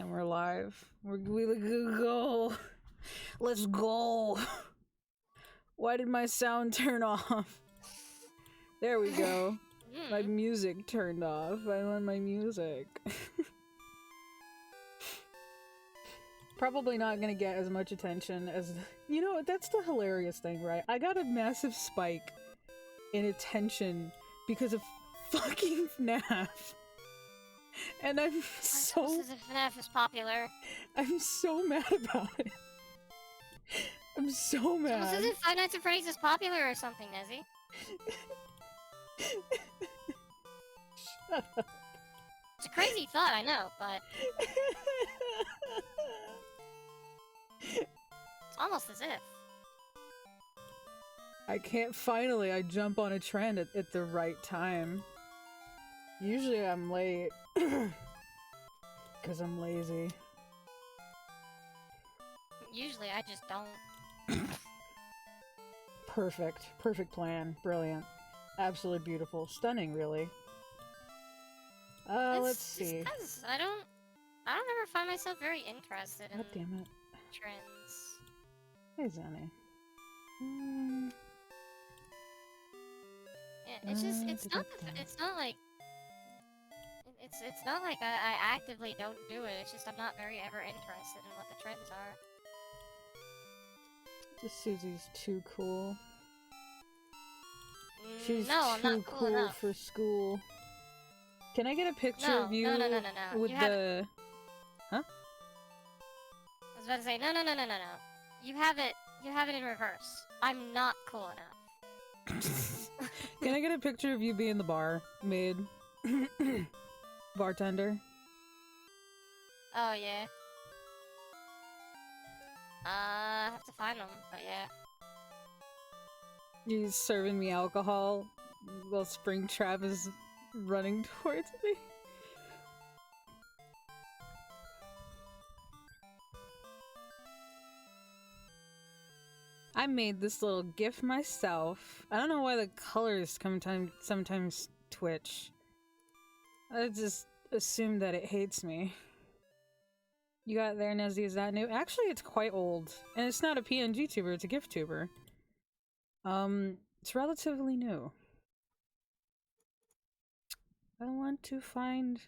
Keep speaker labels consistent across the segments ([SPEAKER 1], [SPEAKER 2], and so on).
[SPEAKER 1] And we're live. We go. Let's go. Why did my sound turn off? There we go. My music turned off. I want my music. Probably not gonna get as much attention as... You know, that's the hilarious thing, right? I got a massive spike in attention because of fucking FNAF. And I'm so...
[SPEAKER 2] FNAF is popular.
[SPEAKER 1] I'm so mad about it. I'm so mad.
[SPEAKER 2] So this isn't Five Nights at Freddy's is popular or something, Nezzy.
[SPEAKER 1] Shut up.
[SPEAKER 2] It's a crazy thought, I know, but... It's almost as if.
[SPEAKER 1] I can't finally, I jump on a trend at the right time. Usually I'm late. Because I'm lazy.
[SPEAKER 2] Usually I just don't.
[SPEAKER 1] Perfect. Perfect plan. Brilliant. Absolutely beautiful. Stunning, really. Let's see.
[SPEAKER 2] I don't ever find myself very interested in
[SPEAKER 1] God damn it.
[SPEAKER 2] trends.
[SPEAKER 1] Hey, Zanny.
[SPEAKER 2] Yeah, it's just, it's not like... It's not like I actively don't do it, it's just I'm not very ever interested in what the trends are.
[SPEAKER 1] This Susie's too cool. She's
[SPEAKER 2] I'm
[SPEAKER 1] too
[SPEAKER 2] not cool
[SPEAKER 1] for school. Can I get a picture
[SPEAKER 2] No,
[SPEAKER 1] of you
[SPEAKER 2] no.
[SPEAKER 1] with the... Huh?
[SPEAKER 2] I was about to say, no. You have it in reverse. I'm not cool enough.
[SPEAKER 1] Can I get a picture of you being the barmaid? Bartender?
[SPEAKER 2] Oh, yeah. I have to find them, but yeah.
[SPEAKER 1] He's serving me alcohol while Springtrap is running towards me. I made this little GIF myself. I don't know why the colors sometimes twitch. I just assume that it hates me. You got it there, Nezzy, is that new? Actually, it's quite old. And it's not a PNG tuber, it's a GIF tuber. It's relatively new. I want to find...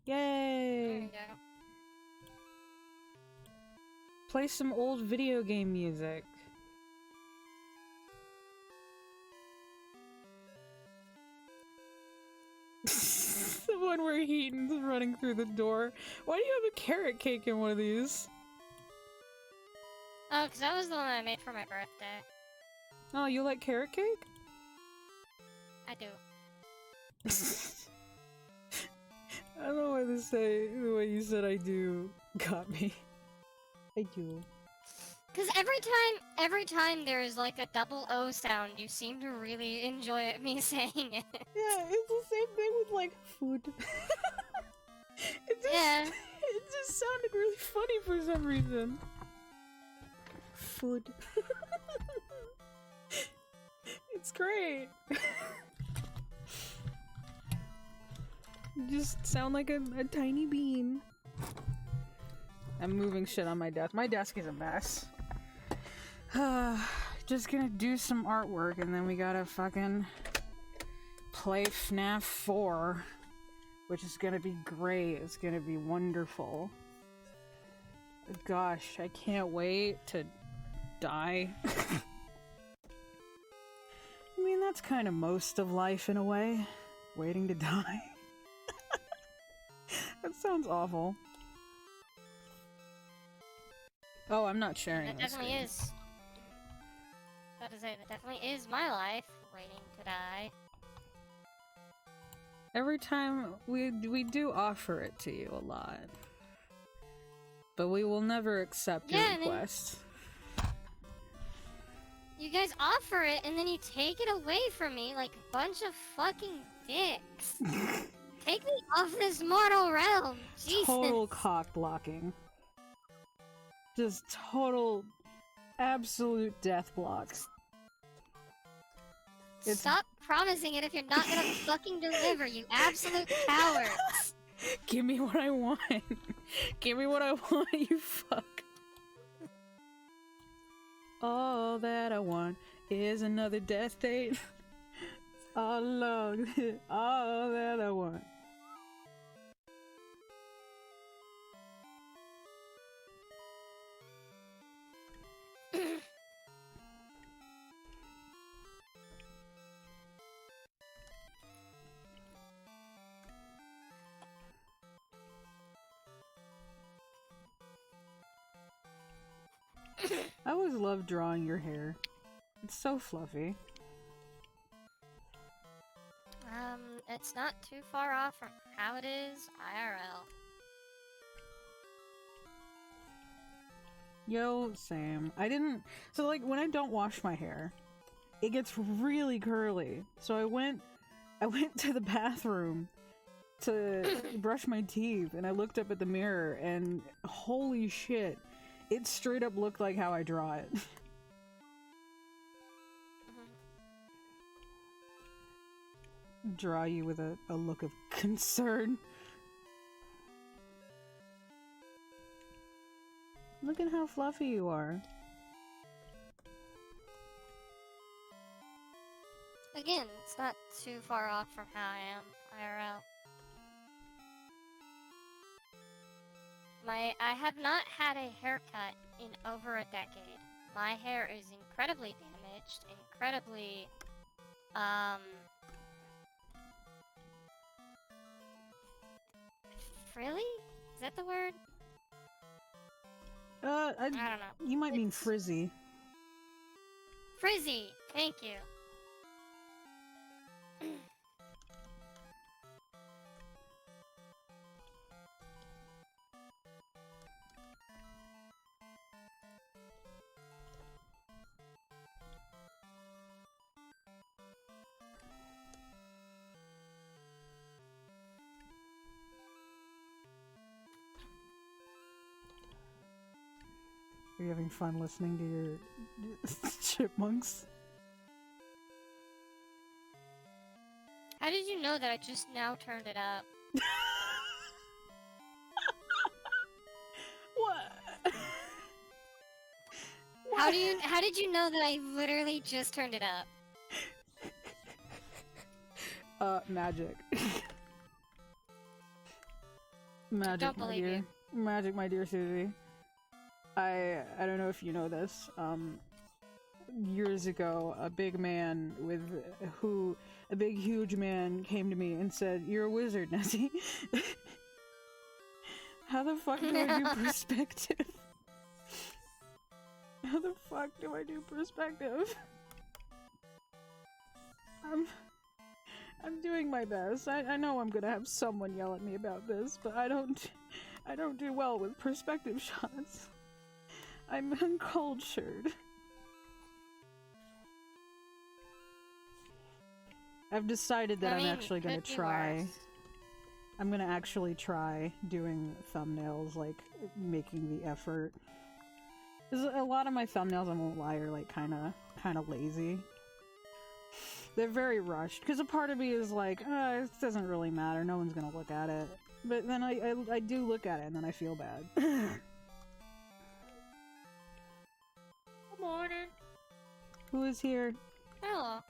[SPEAKER 1] Yay!
[SPEAKER 2] There you go.
[SPEAKER 1] Play some old video game music. The one where Heaton's running through the door. Why do you have a carrot cake in one of these?
[SPEAKER 2] Oh, because that was the one I made for my birthday.
[SPEAKER 1] Oh, you like carrot cake?
[SPEAKER 2] I do.
[SPEAKER 1] I don't know why the way you said I do got me. I do.
[SPEAKER 2] Because every time there is like a double O sound, you seem to really enjoy me saying it.
[SPEAKER 1] Yeah, it's the same thing with like food. It just sounded really funny for some reason. Food. It's great. You just sound like a tiny bean. I'm moving shit on my desk. My desk is a mess. Just gonna do some artwork and then we gotta fucking play FNAF 4, which is gonna be great. It's gonna be wonderful. Gosh, I can't wait to die. I mean, that's kind of most of life in a way. Waiting to die. That sounds awful. Oh, I'm not sharing
[SPEAKER 2] It
[SPEAKER 1] this.
[SPEAKER 2] definitely is. About to say, that definitely is my life, waiting to die.
[SPEAKER 1] Every time we do offer it to you a lot. But we will never accept your request.
[SPEAKER 2] You guys offer it, and then you take it away from me like a bunch of fucking dicks. Take me off this mortal realm, Jesus.
[SPEAKER 1] Total cock blocking. Just total, absolute death blocks.
[SPEAKER 2] Stop promising it if you're not gonna fucking deliver, you absolute cowards.
[SPEAKER 1] Give me what I want. Give me what I want, you fuck. All that I want is another death date. All along, all that I want. I always love drawing your hair. It's so fluffy.
[SPEAKER 2] It's not too far off from how it is IRL.
[SPEAKER 1] Yo, same. I didn't... So, like, when I don't wash my hair, it gets really curly. So I went to the bathroom to brush my teeth, and I looked up at the mirror, and holy shit, it straight up looked like how I draw it. Draw you with a look of concern. Look at how fluffy you are.
[SPEAKER 2] Again, it's not too far off from how I am IRL. I have not had a haircut in over a decade. My hair is incredibly damaged, incredibly, frilly? Is that the word?
[SPEAKER 1] I
[SPEAKER 2] don't know.
[SPEAKER 1] You might mean frizzy.
[SPEAKER 2] Frizzy! Thank you.
[SPEAKER 1] Are you having fun listening to your chipmunks?
[SPEAKER 2] How did you know that I just now turned it up?
[SPEAKER 1] What?
[SPEAKER 2] How did you know that I literally just turned it up?
[SPEAKER 1] Magic. Magic,
[SPEAKER 2] Don't
[SPEAKER 1] my
[SPEAKER 2] believe
[SPEAKER 1] dear.
[SPEAKER 2] you.
[SPEAKER 1] Magic, my dear Susie. I don't know if you know this. Years ago, a big huge man came to me and said, "You're a wizard, Nessie." How the fuck do I do perspective? How the fuck do I do perspective? I'm doing my best. I know I'm gonna have someone yell at me about this, but I don't do well with perspective shots. I'm uncultured. I've decided that I'm actually gonna try. I'm gonna actually try doing thumbnails, like, making the effort. 'Cause a lot of my thumbnails, I won't lie, are, like, kinda lazy. They're very rushed, because a part of me is like, it doesn't really matter, no one's gonna look at it. But then I do look at it, and then I feel bad.
[SPEAKER 2] Good morning.
[SPEAKER 1] Who is here?
[SPEAKER 2] Hello.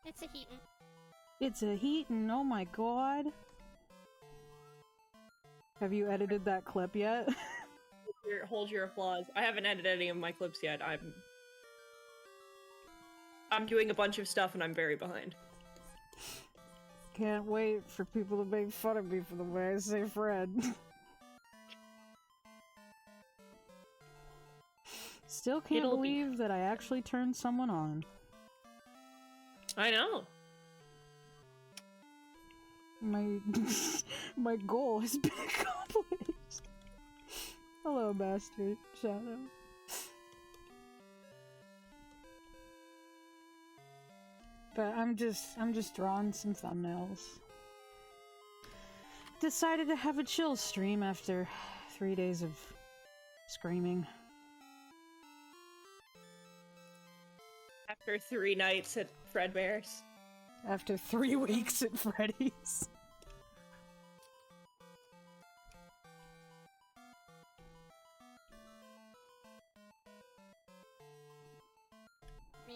[SPEAKER 2] It's a Heaton.
[SPEAKER 1] It's a Heaton, oh my god. Have you edited that clip yet?
[SPEAKER 3] Hold your applause. I haven't edited any of my clips yet. I'm doing a bunch of stuff and I'm very behind.
[SPEAKER 1] Can't wait for people to make fun of me for the way I say Fred. Still can't believe that I actually turned someone on.
[SPEAKER 3] I know.
[SPEAKER 1] My goal has been accomplished. Hello, Master Shadow. But I'm just drawing some thumbnails. Decided to have a chill stream after 3 days of screaming.
[SPEAKER 3] After 3 nights at Fredbear's.
[SPEAKER 1] After 3 weeks at Freddy's.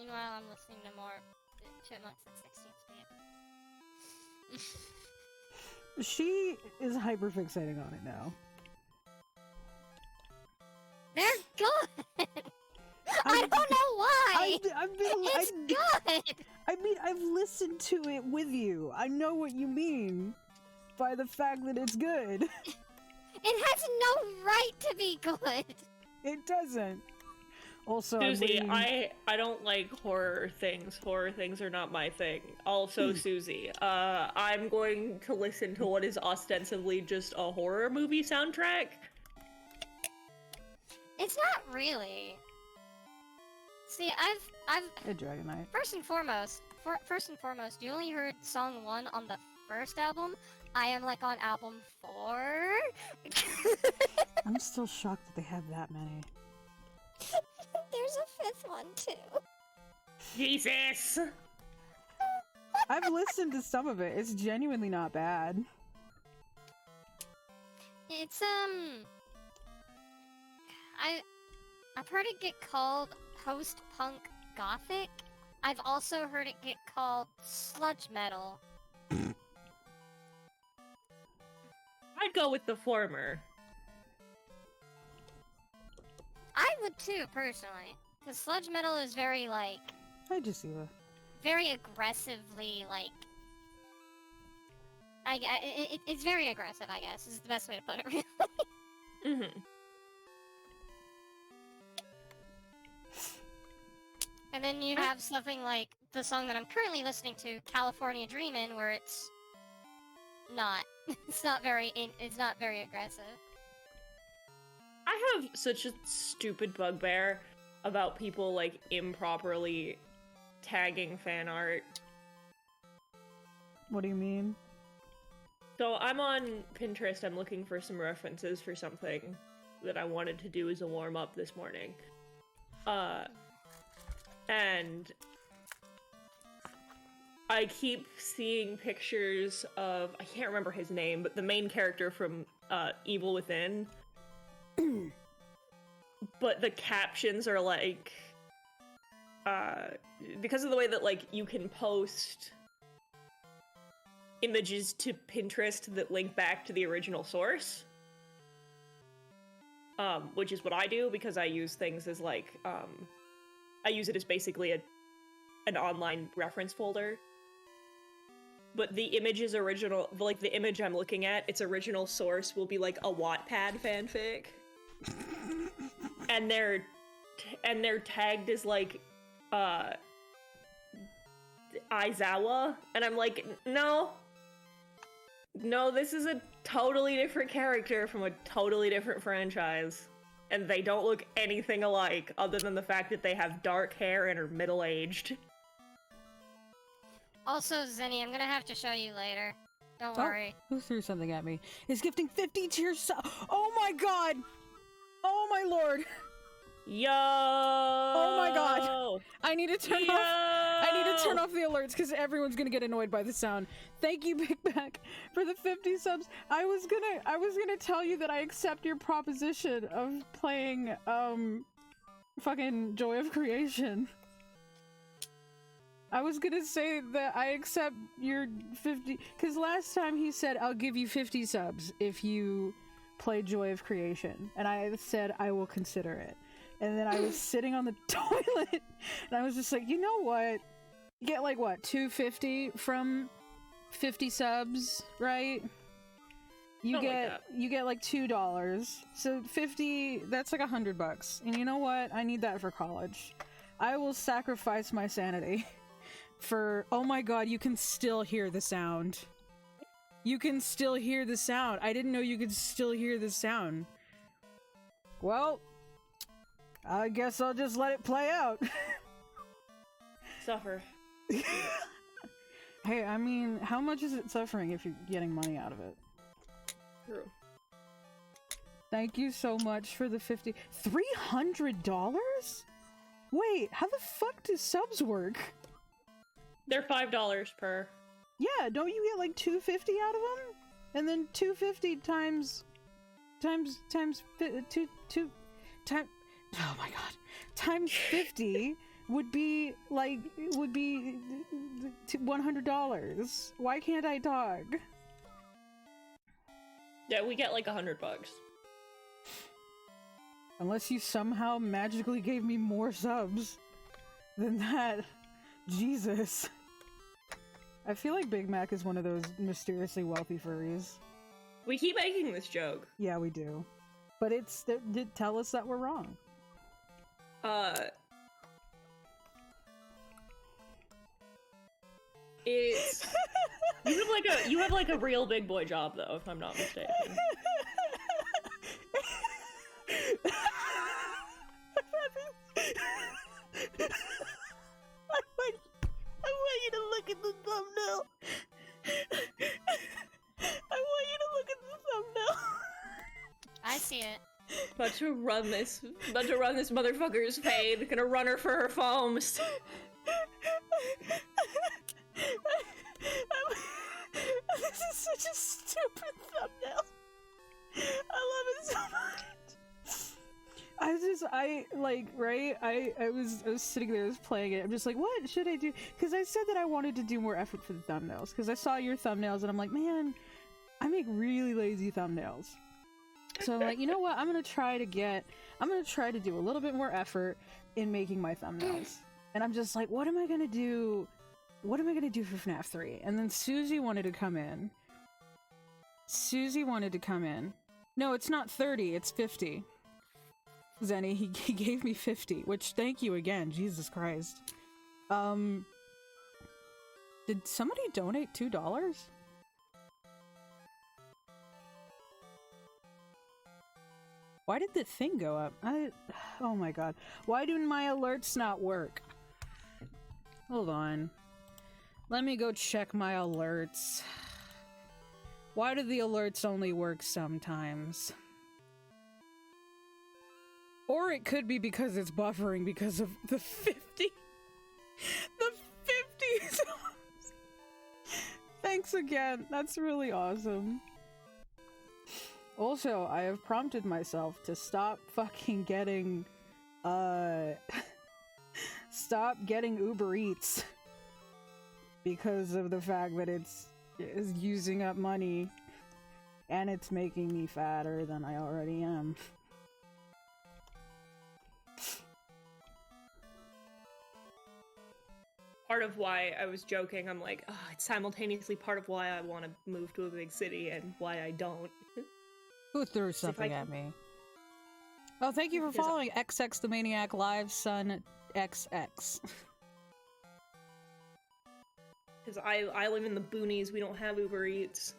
[SPEAKER 2] Meanwhile, I'm listening to more Chipmunks at 16 speed.
[SPEAKER 1] She is hyperfixating on it now.
[SPEAKER 2] They're good! I don't know why! It's good!
[SPEAKER 1] I mean, I've listened to it with you. I know what you mean by the fact that it's good.
[SPEAKER 2] It has no right to be good!
[SPEAKER 1] It doesn't. Also,
[SPEAKER 3] Susie, I don't like horror things. Horror things are not my thing. Also, Susie, I'm going to listen to what is ostensibly just a horror movie soundtrack.
[SPEAKER 2] It's not really. See, I've
[SPEAKER 1] Hey, Dragonite.
[SPEAKER 2] first and foremost, you only heard song 1 on the first album. I am like on album 4.
[SPEAKER 1] I'm still shocked that they have that many.
[SPEAKER 2] There's a 5th one too.
[SPEAKER 3] Jesus!
[SPEAKER 1] I've listened to some of it. It's genuinely not bad.
[SPEAKER 2] It's I've heard it get called post-punk gothic. I've also heard it get called sludge metal.
[SPEAKER 3] I'd go with the former.
[SPEAKER 2] I would too, personally. Because sludge metal is very, like,
[SPEAKER 1] Hi, Jasiva.
[SPEAKER 2] very aggressively, like... it's very aggressive, I guess, is the best way to put it, really.
[SPEAKER 3] Mm-hmm.
[SPEAKER 2] And then you have something like the song that I'm currently listening to, California Dreamin', where it's not. It's not very aggressive.
[SPEAKER 3] I have such a stupid bugbear about people, like, improperly tagging fan art.
[SPEAKER 1] What do you mean?
[SPEAKER 3] So I'm on Pinterest, I'm looking for some references for something that I wanted to do as a warm-up this morning. And I keep seeing pictures of, I can't remember his name, but the main character from Evil Within. But the captions are like, because of the way that, like, you can post images to Pinterest that link back to the original source, which is what I do because I use things as, like, I use it as basically an online reference folder. But the image is original, like, the image I'm looking at, its original source will be, like, a Wattpad fanfic. And they're tagged as, like, Aizawa, and I'm like, no, this is a totally different character from a totally different franchise, and they don't look anything alike, other than the fact that they have dark hair and are middle-aged.
[SPEAKER 2] Also, Zenny, I'm gonna have to show you later. Don't worry.
[SPEAKER 1] Who threw something at me? Is gifting 50 tiers. Oh my god! Oh my lord!
[SPEAKER 3] Yo!
[SPEAKER 1] Oh my god! I need to turn off the alerts because everyone's gonna get annoyed by the sound. Thank you, Big Back, for the 50 subs. I was gonna tell you that I accept your proposition of playing fucking Joy of Creation. I was gonna say that I accept your 50, because last time he said I'll give you 50 subs if you play Joy of Creation, and I said I will consider it. And then I was sitting on the toilet, and I was just like, you know what? You get like what, 250 from 50 subs, right? You get like $2, so 50. That's like $100. And you know what? I need that for college. I will sacrifice my sanity for. Oh my god! You can still hear the sound. You can still hear the sound. I didn't know you could still hear the sound. Well, I guess I'll just let it play out.
[SPEAKER 3] Suffer.
[SPEAKER 1] Hey, I mean, how much is it suffering if you're getting money out of it?
[SPEAKER 3] True.
[SPEAKER 1] Thank you so much for the 50. $300? Wait, how the fuck do subs work?
[SPEAKER 3] They're $5 per.
[SPEAKER 1] Yeah, don't you get like 250 out of them? And then 250 times oh my god, times 50 would be like $100. Why can't I talk?
[SPEAKER 3] Yeah, we get like $100.
[SPEAKER 1] Unless you somehow magically gave me more subs than that. Jesus. I feel like Big Mac is one of those mysteriously wealthy furries.
[SPEAKER 3] We keep making this joke.
[SPEAKER 1] Yeah, we do. But it's tell us that we're wrong.
[SPEAKER 3] It's you have like a real big boy job though, if I'm not mistaken.
[SPEAKER 1] I want you to look at the thumbnail. I want you to look at the thumbnail.
[SPEAKER 2] I see it.
[SPEAKER 3] About to run this motherfucker's fade. Gonna run her for her foams.
[SPEAKER 1] This is such a stupid thumbnail. I love it so much. I was sitting there, I was playing it. I'm just like, what should I do? Because I said that I wanted to do more effort for the thumbnails. Because I saw your thumbnails and I'm like, man, I make really lazy thumbnails. So I'm like, you know what? I'm gonna try to do a little bit more effort in making my thumbnails. And I'm just like, what am I gonna do? What am I gonna do for FNAF 3? And then Susie wanted to come in. No, it's not 30, it's 50. Zenny, he gave me 50, which thank you again, Jesus Christ. Did somebody donate $2? Why did the thing go up? Oh my god. Why do my alerts not work? Hold on. Let me go check my alerts. Why do the alerts only work sometimes? Or it could be because it's buffering because of the 50. The 50 songs. Thanks again. That's really awesome. Also, I have prompted myself to stop fucking getting, stop getting Uber Eats. Because of the fact that it's using up money and it's making me fatter than I already am.
[SPEAKER 3] Part of why I was joking, I'm like, oh, it's simultaneously part of why I want to move to a big city and why I don't.
[SPEAKER 1] Who threw something at me? Oh, thank you for following XX the Maniac Live Son XX.
[SPEAKER 3] Because I live in the boonies, we don't have Uber Eats.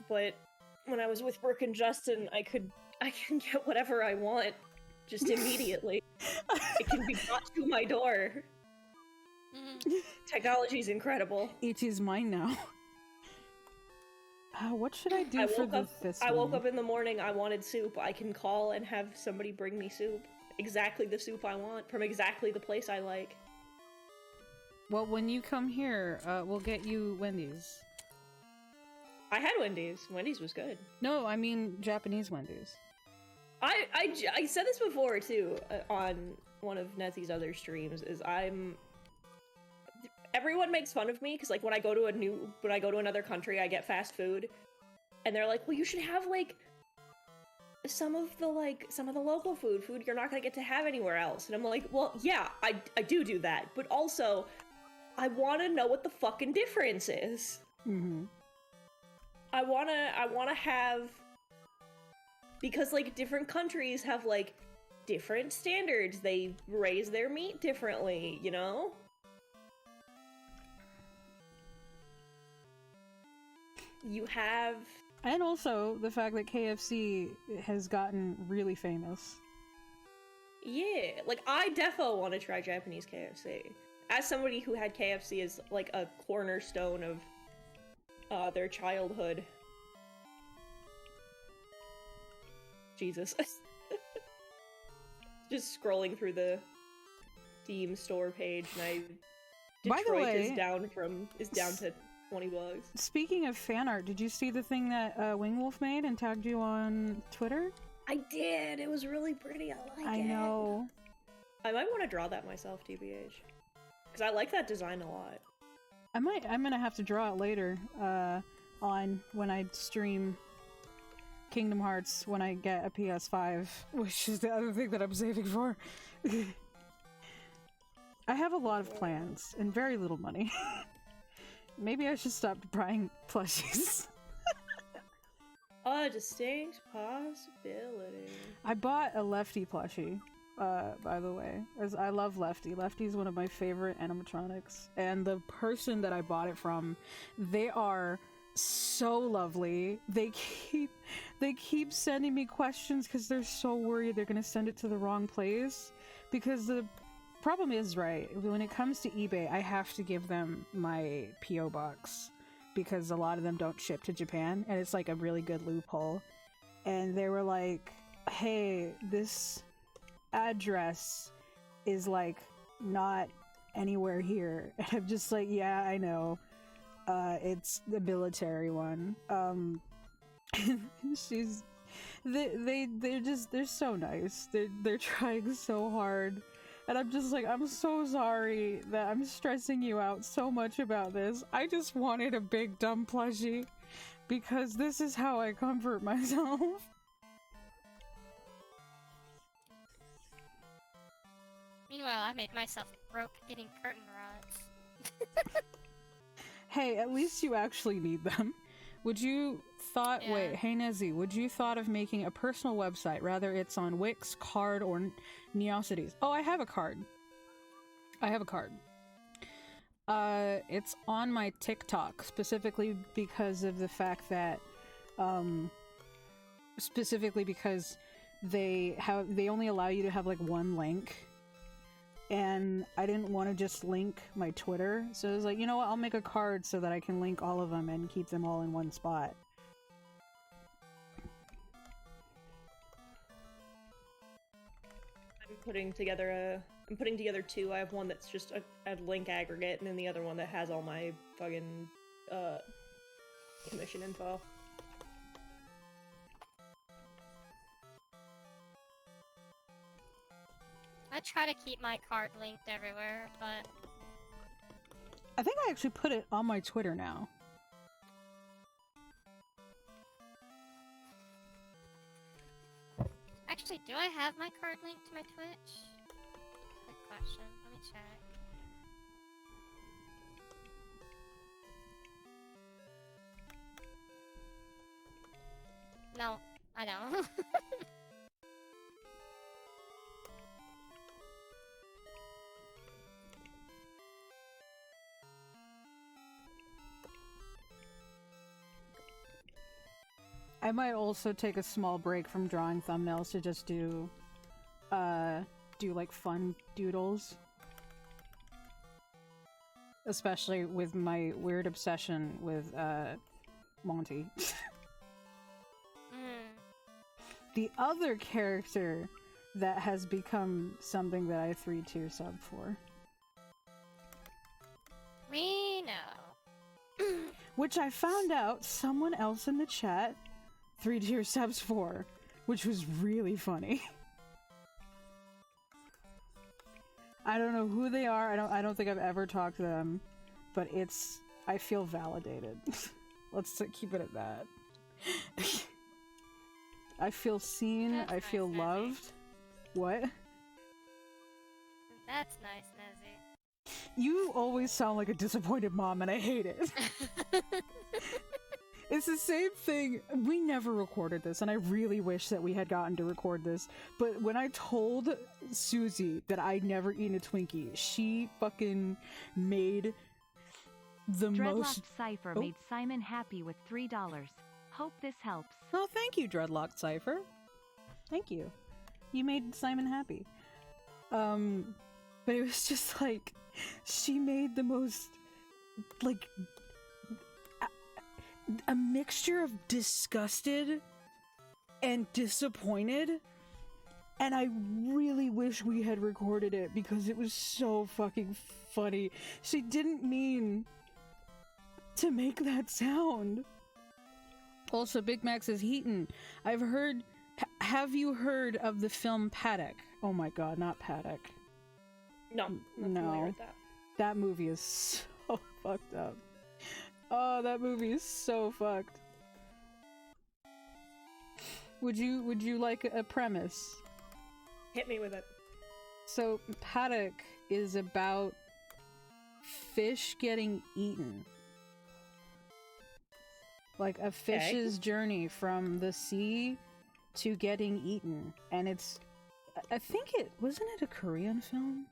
[SPEAKER 3] But when I was with Brooke and Justin, I can get whatever I want just immediately. It can be brought to my door. Technology's incredible.
[SPEAKER 1] It is mine now. What should I do for this
[SPEAKER 3] I woke up in the morning, I wanted soup. I can call and have somebody bring me soup. Exactly the soup I want, from exactly the place I like.
[SPEAKER 1] Well, when you come here, we'll get you Wendy's.
[SPEAKER 3] I had Wendy's. Wendy's was good.
[SPEAKER 1] No, I mean Japanese Wendy's.
[SPEAKER 3] I said this before, too, on one of Nezzy's other streams, is everyone makes fun of me, because, like, when I go to another country, I get fast food, and they're like, well, you should have, like, some of the local food you're not gonna get to have anywhere else. And I'm like, well, yeah, I do that, but also, I want to know what the fucking difference is.
[SPEAKER 1] Mm-hmm.
[SPEAKER 3] I wanna have, because, like, different countries have, like, different standards. They raise their meat differently, you know? You have...
[SPEAKER 1] And also, the fact that KFC has gotten really famous.
[SPEAKER 3] Yeah, like, I defo want to try Japanese KFC. As somebody who had KFC as, like, a cornerstone of their childhood. Jesus. Just scrolling through the Steam store page, and
[SPEAKER 1] By the way,
[SPEAKER 3] is down to $20.
[SPEAKER 1] Speaking of fan art, did you see the thing that Wingwolf made and tagged you on Twitter?
[SPEAKER 3] I did. It was really pretty. I like it.
[SPEAKER 1] I know.
[SPEAKER 3] I might want to draw that myself, TBH. Because I like that design a lot.
[SPEAKER 1] I'm gonna have to draw it later, on when I stream Kingdom Hearts when I get a PS5, which is the other thing that I'm saving for. I have a lot of plans and very little money. Maybe I should stop buying plushies.
[SPEAKER 3] A distinct possibility.
[SPEAKER 1] I bought a Lefty plushie, by the way, as I love Lefty. Lefty's one of my favorite animatronics, and the person that I bought it from, they are so lovely. They keep sending me questions because they're so worried they're gonna send it to the wrong place. Because the problem is, right, when it comes to eBay, I have to give them my PO box because a lot of them don't ship to Japan, and it's like a really good loophole. And they were like, hey, this address is like not anywhere here. And I'm just like, yeah, I know. It's the military one. They're so nice. They're trying so hard. And I'm just like, I'm so sorry that I'm stressing you out so much about this. I just wanted a big dumb plushie because this is how I comfort myself.
[SPEAKER 2] Meanwhile, I made myself broke getting curtain rods.
[SPEAKER 1] Hey, at least you actually need them. Would you thought,
[SPEAKER 2] Yeah.
[SPEAKER 1] wait, hey Nezzy, would you thought of making a personal website, rather it's on Wix, Card, or Neocities? Oh, I have a card. It's on my TikTok, specifically because of the fact that, they only allow you to have like one link. And I didn't want to just link my Twitter, so I was like, you know what, I'll make a card so that I can link all of them and keep them all in one spot.
[SPEAKER 3] I'm putting together two. I have one that's just a link aggregate, and then the other one that has all my fucking commission info.
[SPEAKER 2] I try to keep my card linked everywhere, but
[SPEAKER 1] I think I actually put it on my Twitter now.
[SPEAKER 2] actually, do I have my card linked to my Twitch? Good question. Let me check. No, I don't.
[SPEAKER 1] I might also take a small break from drawing thumbnails to just do like fun doodles. Especially with my weird obsession with, Monty. The other character that has become something that I 3-tier sub for.
[SPEAKER 2] We know.
[SPEAKER 1] Which I found out someone else in the chat 3-tier subs for, which was really funny. I don't know who they are. I don't think I've ever talked to them, but I feel validated. Let's keep it at that. I feel seen.
[SPEAKER 2] That's
[SPEAKER 1] I feel
[SPEAKER 2] nice,
[SPEAKER 1] loved. What?
[SPEAKER 2] That's nice, Nezzy.
[SPEAKER 1] You always sound like a disappointed mom, and I hate it. It's the same thing. We never recorded this, and I really wish that we had gotten to record this. But when I told Susie that I'd never eaten a Twinkie, she fucking made the
[SPEAKER 4] Dreadlock
[SPEAKER 1] most...
[SPEAKER 4] Cypher
[SPEAKER 1] Oh.
[SPEAKER 4] made Simon happy with $3. Hope this helps.
[SPEAKER 1] Oh, thank you, Dreadlock Cypher. Thank you. You made Simon happy. But it was just like, she made the most, like, a mixture of disgusted and disappointed, and I really wish we had recorded it because it was so fucking funny. She didn't mean to make that sound. Also, Big Mac says, Heaton, I've heard... have you heard of the film Paddock? Oh my god, not Paddock.
[SPEAKER 3] No, I'm not familiar
[SPEAKER 1] No.
[SPEAKER 3] with that.
[SPEAKER 1] That movie is so fucked up. Oh, that movie is so fucked. Would you like a premise?
[SPEAKER 3] Hit me with it.
[SPEAKER 1] So, Paddock is about fish getting eaten. Like a fish's journey from the sea to getting eaten. And it's... I think it... Wasn't it a Korean film?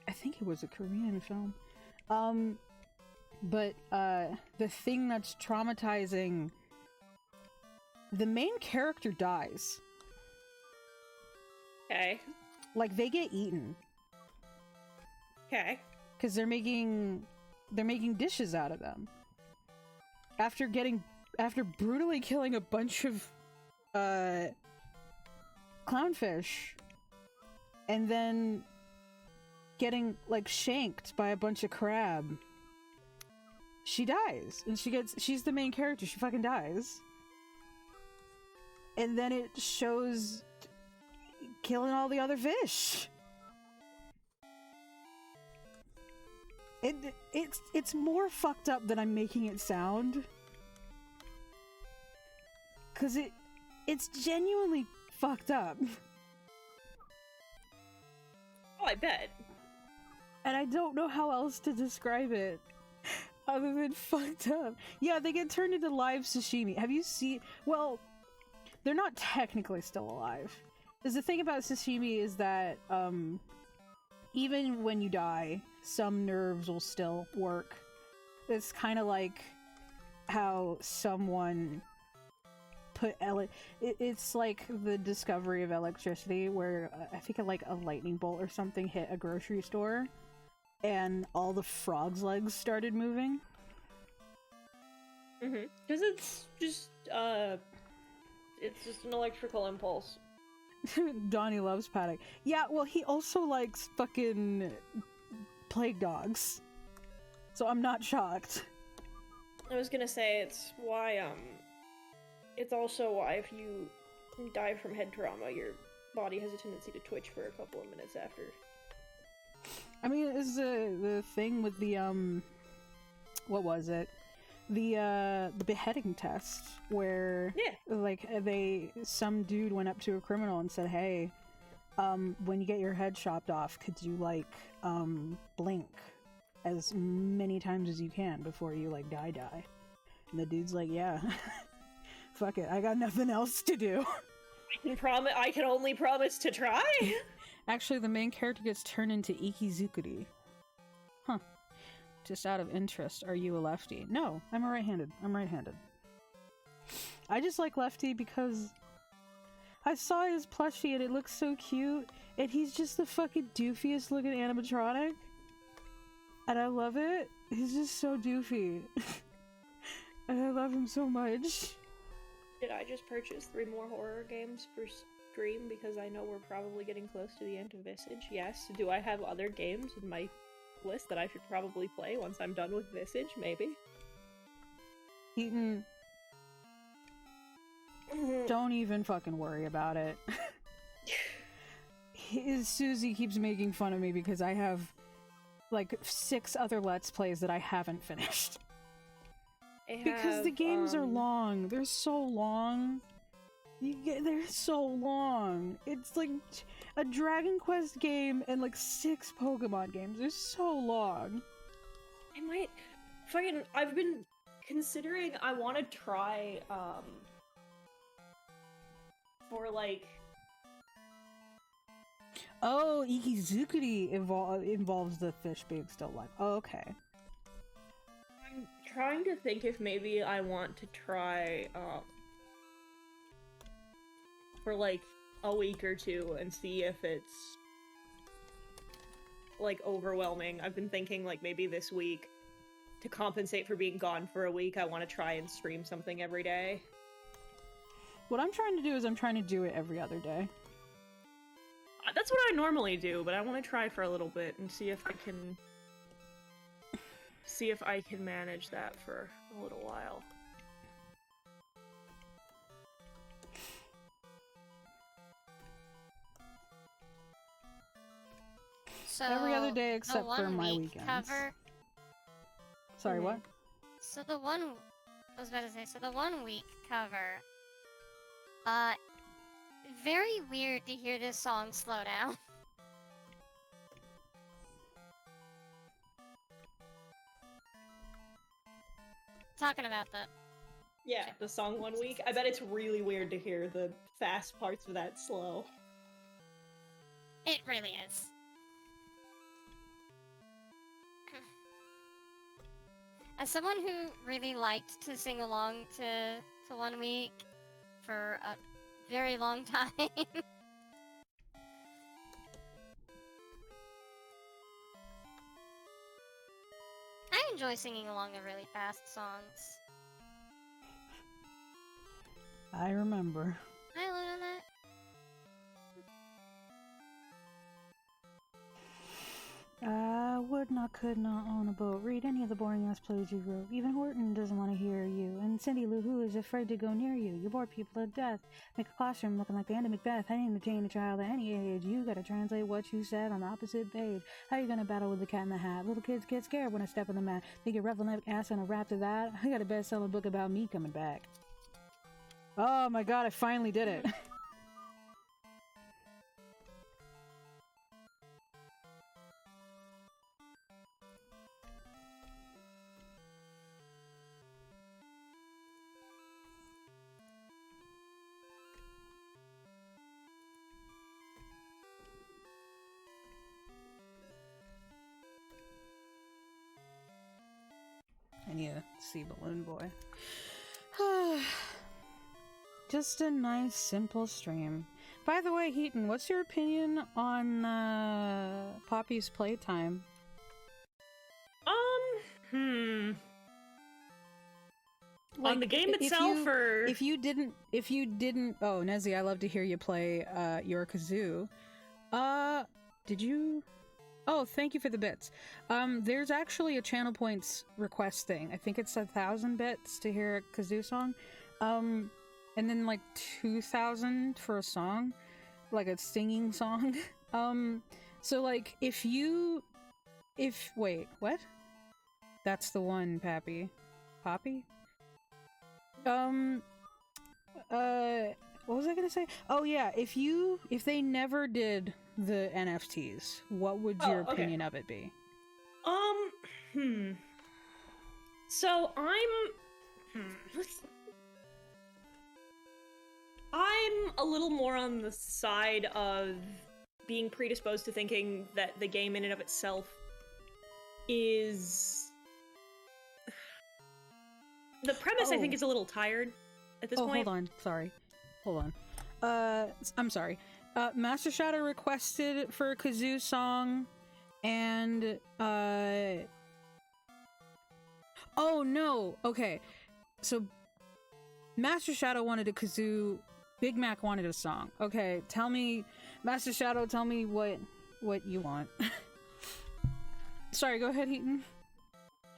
[SPEAKER 1] I think it was a Korean film. But the thing that's traumatizing... The main character dies.
[SPEAKER 3] Okay.
[SPEAKER 1] Like, they get eaten.
[SPEAKER 3] Okay.
[SPEAKER 1] Because they're making dishes out of them. After brutally killing a bunch of clownfish and then getting like shanked by a bunch of crab, she dies. And she's the main character. She fucking dies. And then it shows killing all the other fish. It's more fucked up than I'm making it sound. Cause it's genuinely fucked up.
[SPEAKER 3] Oh, I bet.
[SPEAKER 1] And I don't know how else to describe it other than fucked up. Yeah, they get turned into live sashimi. Have you seen... Well, they're not technically still alive. Because the thing about sashimi is that even when you die, some nerves will still work. It's kind of like how someone put it's like the discovery of electricity, where I think like a lightning bolt or something hit a grocery store and all the frogs' legs started moving.
[SPEAKER 3] Because it's just an electrical impulse.
[SPEAKER 1] Donnie loves Paddock. Yeah, well, he also likes fucking plague dogs. So I'm not shocked.
[SPEAKER 3] I was gonna say, it's also why if you die from head trauma, your body has a tendency to twitch for a couple of minutes after.
[SPEAKER 1] I mean, it's the thing with the, what was it? The beheading test, where, like, some dude went up to a criminal and said, hey, when you get your head chopped off, could you, like, blink as many times as you can before you, like, die? And the dude's like, yeah. Fuck it, I got nothing else to do.
[SPEAKER 3] I can only promise to try.
[SPEAKER 1] Actually, the main character gets turned into Ikizukuri. Huh. Just out of interest, are you a lefty? No, I'm a right-handed. I just like Lefty because I saw his plushie and it looks so cute, and he's just the fucking doofiest looking animatronic. And I love it. He's just so doofy. And I love him so much.
[SPEAKER 3] Did I just purchase 3 more horror games for stream because I know we're probably getting close to the end of Visage? Yes. Do I have other games in my list that I should probably play once I'm done with Visage? Maybe.
[SPEAKER 1] Eaton, don't even fucking worry about it. Susie keeps making fun of me because I have like 6 other Let's Plays that I haven't finished. Because the games are long. They're so long. They're so long. It's like a Dragon Quest game and like 6 Pokemon games. They're so long.
[SPEAKER 3] I've been considering I want to try, for like...
[SPEAKER 1] Oh, Ikizukuri involves the fish being still alive. Oh, okay.
[SPEAKER 3] I'm trying to think if maybe I want to try, for like a week or 2 and see if it's like overwhelming. I've been thinking like maybe this week, to compensate for being gone for a week, I want to try and stream something every day.
[SPEAKER 1] What I'm trying to do is I'm trying to do it every other day.
[SPEAKER 3] That's what I normally do, but I want to try for a little bit and see if I can manage that for a little while.
[SPEAKER 2] So
[SPEAKER 1] Every other day
[SPEAKER 2] the
[SPEAKER 1] except for
[SPEAKER 2] 1
[SPEAKER 1] my
[SPEAKER 2] week
[SPEAKER 1] weekends.
[SPEAKER 2] cover.
[SPEAKER 1] Sorry, what?
[SPEAKER 2] So the one I was about to say. So the 1 week cover. Very weird to hear this song slow down. Talking about the
[SPEAKER 3] Yeah, the song 1 week. I bet it's really weird to hear the fast parts of that slow.
[SPEAKER 2] It really is. As someone who really liked to sing along to 1 week for a very long time, I enjoy singing along to really fast songs.
[SPEAKER 1] I remember.
[SPEAKER 2] I learned that.
[SPEAKER 1] I would not, could not own a boat. Read any of the boring ass plays you wrote. Even Horton doesn't want to hear you. And Cindy Lou Who is afraid to go near you. You bore people to death. Make a classroom looking like the end of Macbeth. How do you entertain a child at any age? You gotta translate what you said on the opposite page. How you gonna battle with the cat in the hat? Little kids get scared when I step on the mat. Think your ruffle-neck ass on a rap to that? I got a best-selling book about me coming back. Oh my god, I finally did it. I need to see Balloon Boy. Just a nice, simple stream. By the way, Heaton, what's your opinion on Poppy's playtime?
[SPEAKER 3] On the game itself, or
[SPEAKER 1] if you didn't, oh, Nezzy, I love to hear you play your kazoo. Did you? Oh, thank you for the bits. There's actually a channel points request thing. I think it's 1,000 bits to hear a kazoo song. And then like 2,000 for a song, like a singing song. So like wait, what? That's the one, Pappy. Poppy? What was I gonna say? Oh yeah, if they never did the NFTs, what would your opinion of it be?
[SPEAKER 3] So I'm a little more on the side of being predisposed to thinking that the game in and of itself is... The premise, I think, is a little tired at this point.
[SPEAKER 1] Hold on. Sorry. Hold on. I'm sorry. Master Shadow requested for a kazoo song, and, oh, no! Okay. So, Master Shadow wanted a kazoo, Big Mac wanted a song. Okay, tell me, Master Shadow, tell me what you want. Sorry, go ahead, Heaton.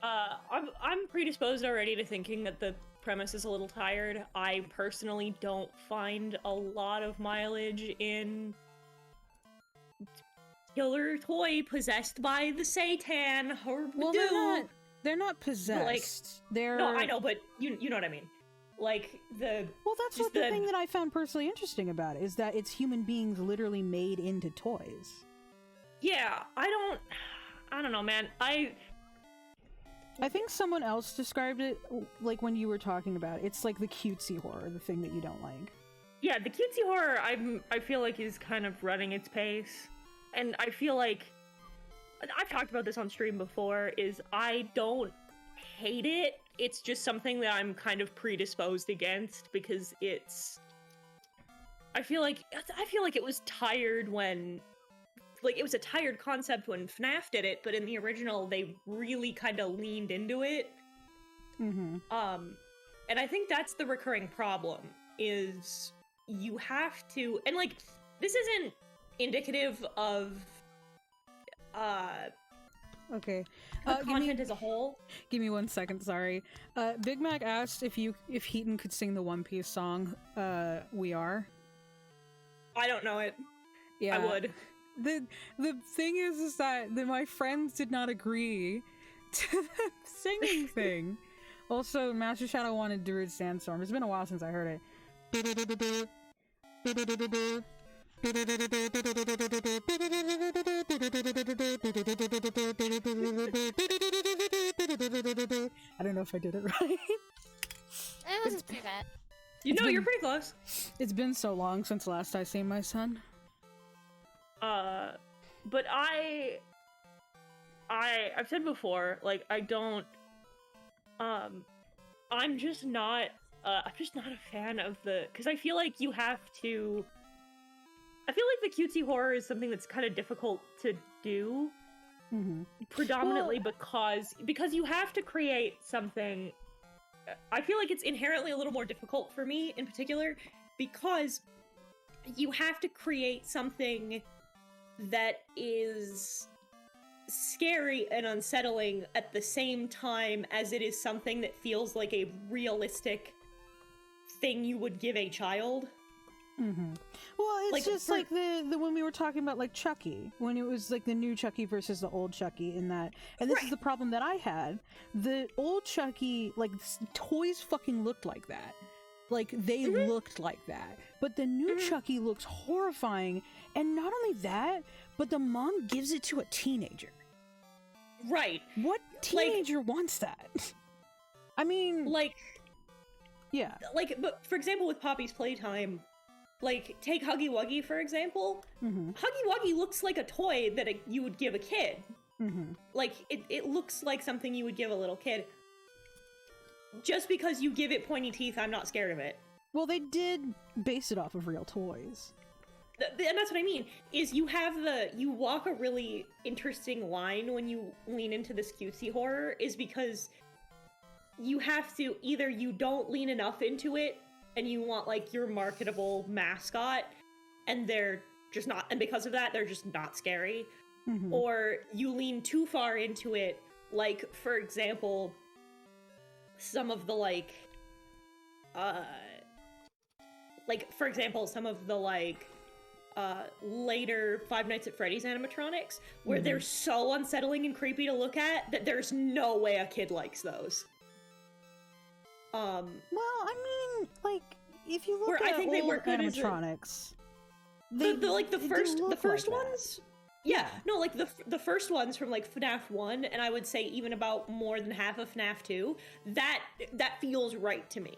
[SPEAKER 3] I'm predisposed already to thinking that the premise is a little tired. I personally don't find a lot of mileage in killer toy possessed by the Satan or
[SPEAKER 1] Well, they're not possessed. They're...
[SPEAKER 3] No, I know, but you know what I mean. Like the... Well,
[SPEAKER 1] that's what the thing that I found personally interesting about it, is that it's human beings literally made into toys.
[SPEAKER 3] Yeah, I don't know, man.
[SPEAKER 1] I think someone else described it, like, when you were talking about it. It's like the cutesy horror, the thing that you don't like.
[SPEAKER 3] Yeah, the cutesy horror, I feel like, is kind of running its pace. And I feel like... I've talked about this on stream before, is I don't hate it. It's just something that I'm kind of predisposed against, because it's... I feel like it was tired when... Like, it was a tired concept when FNAF did it, but in the original, they really kind of leaned into it.
[SPEAKER 1] Mm-hmm.
[SPEAKER 3] And I think that's the recurring problem, is you have to... And, like, this isn't indicative of,
[SPEAKER 1] okay.
[SPEAKER 3] The content as a whole.
[SPEAKER 1] Give me 1 second, sorry. Big Mac asked if Heaton could sing the One Piece song, We Are.
[SPEAKER 3] I don't know it.
[SPEAKER 1] Yeah.
[SPEAKER 3] I would.
[SPEAKER 1] the thing is that my friends did not agree to the singing thing. Also, Master Shadow wanted Druid Sandstorm. It's been a while since I heard it. I don't know if I did it right.
[SPEAKER 2] It wasn't too bad.
[SPEAKER 3] You're pretty close.
[SPEAKER 1] It's been so long since last I seen my son.
[SPEAKER 3] But I've said before, like, I don't, I'm just not a fan of because I feel like you have to, I feel like the cutesy horror is something that's kind of difficult to do, predominantly because you have to create something. I feel like it's inherently a little more difficult for me in particular, because you have to create something that is scary and unsettling at the same time as it is something that feels like a realistic thing you would give a child.
[SPEAKER 1] Well, it's
[SPEAKER 3] Like,
[SPEAKER 1] just like the when we were talking about like Chucky, when it was like the new Chucky versus the old Chucky in that, and this is the problem that I had. The old Chucky, like toys fucking looked like that. Like they looked like that. But the new Chucky looks horrifying, and not only that, but the mom gives it to a teenager.
[SPEAKER 3] Right.
[SPEAKER 1] What teenager wants that? I mean,
[SPEAKER 3] Like,
[SPEAKER 1] yeah.
[SPEAKER 3] like, but for example, with Poppy's Playtime, like, take Huggy Wuggy, for example. Huggy Wuggy looks like a toy that you would give a kid. Like, it looks like something you would give a little kid. Just because you give it pointy teeth, I'm not scared of it.
[SPEAKER 1] Well, they did base it off of real toys.
[SPEAKER 3] And that's what I mean, is you walk a really interesting line when you lean into this cutesy horror, is because you have to, either you don't lean enough into it, and you want, like, your marketable mascot, and they're just not, and because of that, they're just not scary. Or you lean too far into it, like, for example, some of the, later Five Nights at Freddy's animatronics, where they're so unsettling and creepy to look at that there's no way a kid likes those.
[SPEAKER 1] Well, I mean, like, if you look
[SPEAKER 3] Where
[SPEAKER 1] at
[SPEAKER 3] I think they
[SPEAKER 1] old
[SPEAKER 3] work good as a-
[SPEAKER 1] animatronics,
[SPEAKER 3] the first
[SPEAKER 1] look like that.
[SPEAKER 3] ones, no, like the first ones from like FNAF 1, and I would say even about more than half of FNAF 2, that feels right to me.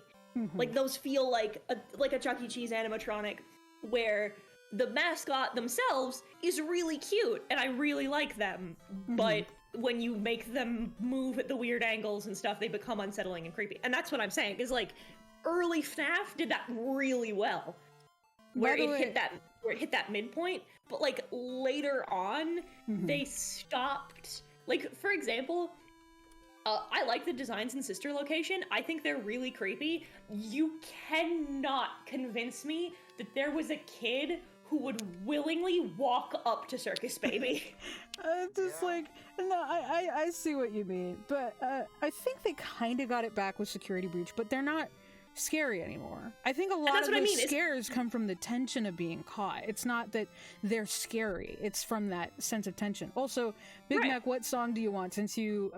[SPEAKER 3] Like, those feel like a Chuck E. Cheese animatronic, where the mascot themselves is really cute, and I really like them, but when you make them move at the weird angles and stuff, they become unsettling and creepy. And that's what I'm saying, is like, early FNAF did that really well, where it hit that midpoint, but like later on, they stopped. Like, for example, I like the designs in Sister Location. I think they're really creepy. You cannot convince me that there was a kid who would willingly walk up to Circus Baby.
[SPEAKER 1] Like, no, I see what you mean, but I think they kind of got it back with Security Breach, but they're not scary anymore. I think a lot of those scares come from the tension of being caught. It's not that they're scary, it's from that sense of tension. Also, Big Mac, what song do you want, since you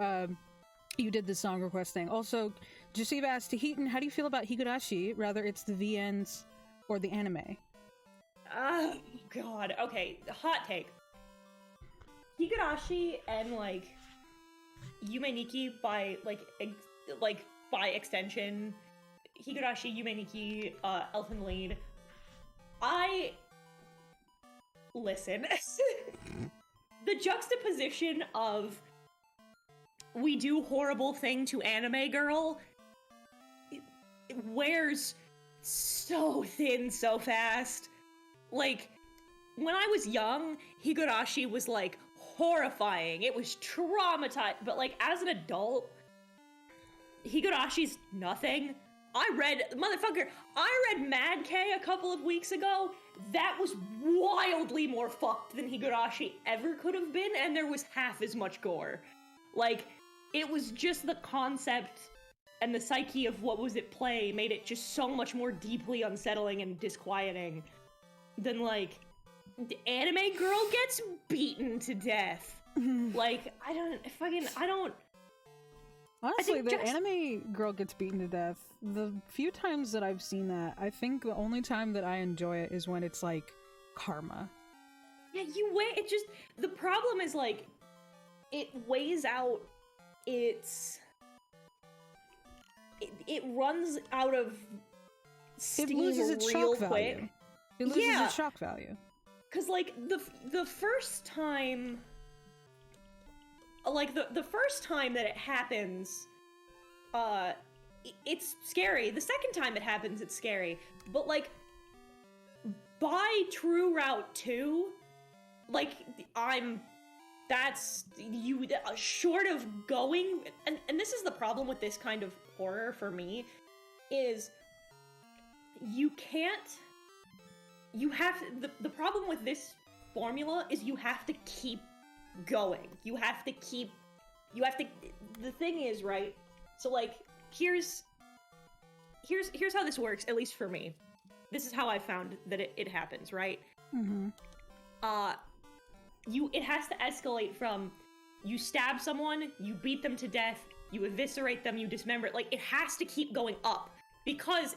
[SPEAKER 1] did the song request thing? Also, Jasiba asked Tahitian, how do you feel about Higurashi, rather it's the VNs or the anime?
[SPEAKER 3] Oh, God. Okay, hot take. Higurashi and, like, Yume Nikki by, by extension, Higurashi, Yume Nikki, Elfen Lied. Listen. The juxtaposition of we do horrible thing to anime girl, it wears so thin so fast. Like, when I was young, Higurashi was, like, horrifying. It was traumatized. But, like, as an adult, Higurashi's nothing. I read Mad K a couple of weeks ago. That was wildly more fucked than Higurashi ever could have been, and there was half as much gore. Like, it was just the concept and the psyche of what was at play made it just so much more deeply unsettling and disquieting than, like, the anime girl gets beaten to death. Like, I don't.
[SPEAKER 1] Honestly, the
[SPEAKER 3] just-
[SPEAKER 1] anime girl gets beaten to death. The few times that I've seen that, I think the only time that I enjoy it is when it's like karma.
[SPEAKER 3] Yeah, it just, the problem is like, it weighs out its, it runs out of steam
[SPEAKER 1] It loses its
[SPEAKER 3] real
[SPEAKER 1] shock
[SPEAKER 3] quick.
[SPEAKER 1] value. It loses
[SPEAKER 3] Yeah.
[SPEAKER 1] its shock value.
[SPEAKER 3] Cause like the first time, like the first time that it happens, it's scary. The second time it happens, it's scary. But like by True Route 2, like that's you short of going, and this is the problem with this kind of horror for me, is the problem with this formula is you have to keep going. The thing is, right? So like, here's how this works, at least for me. This is how I found that it happens, right?
[SPEAKER 1] Mm-hmm.
[SPEAKER 3] It has to escalate from you stab someone, you beat them to death, you eviscerate them, you dismember it. Like, it has to keep going up, because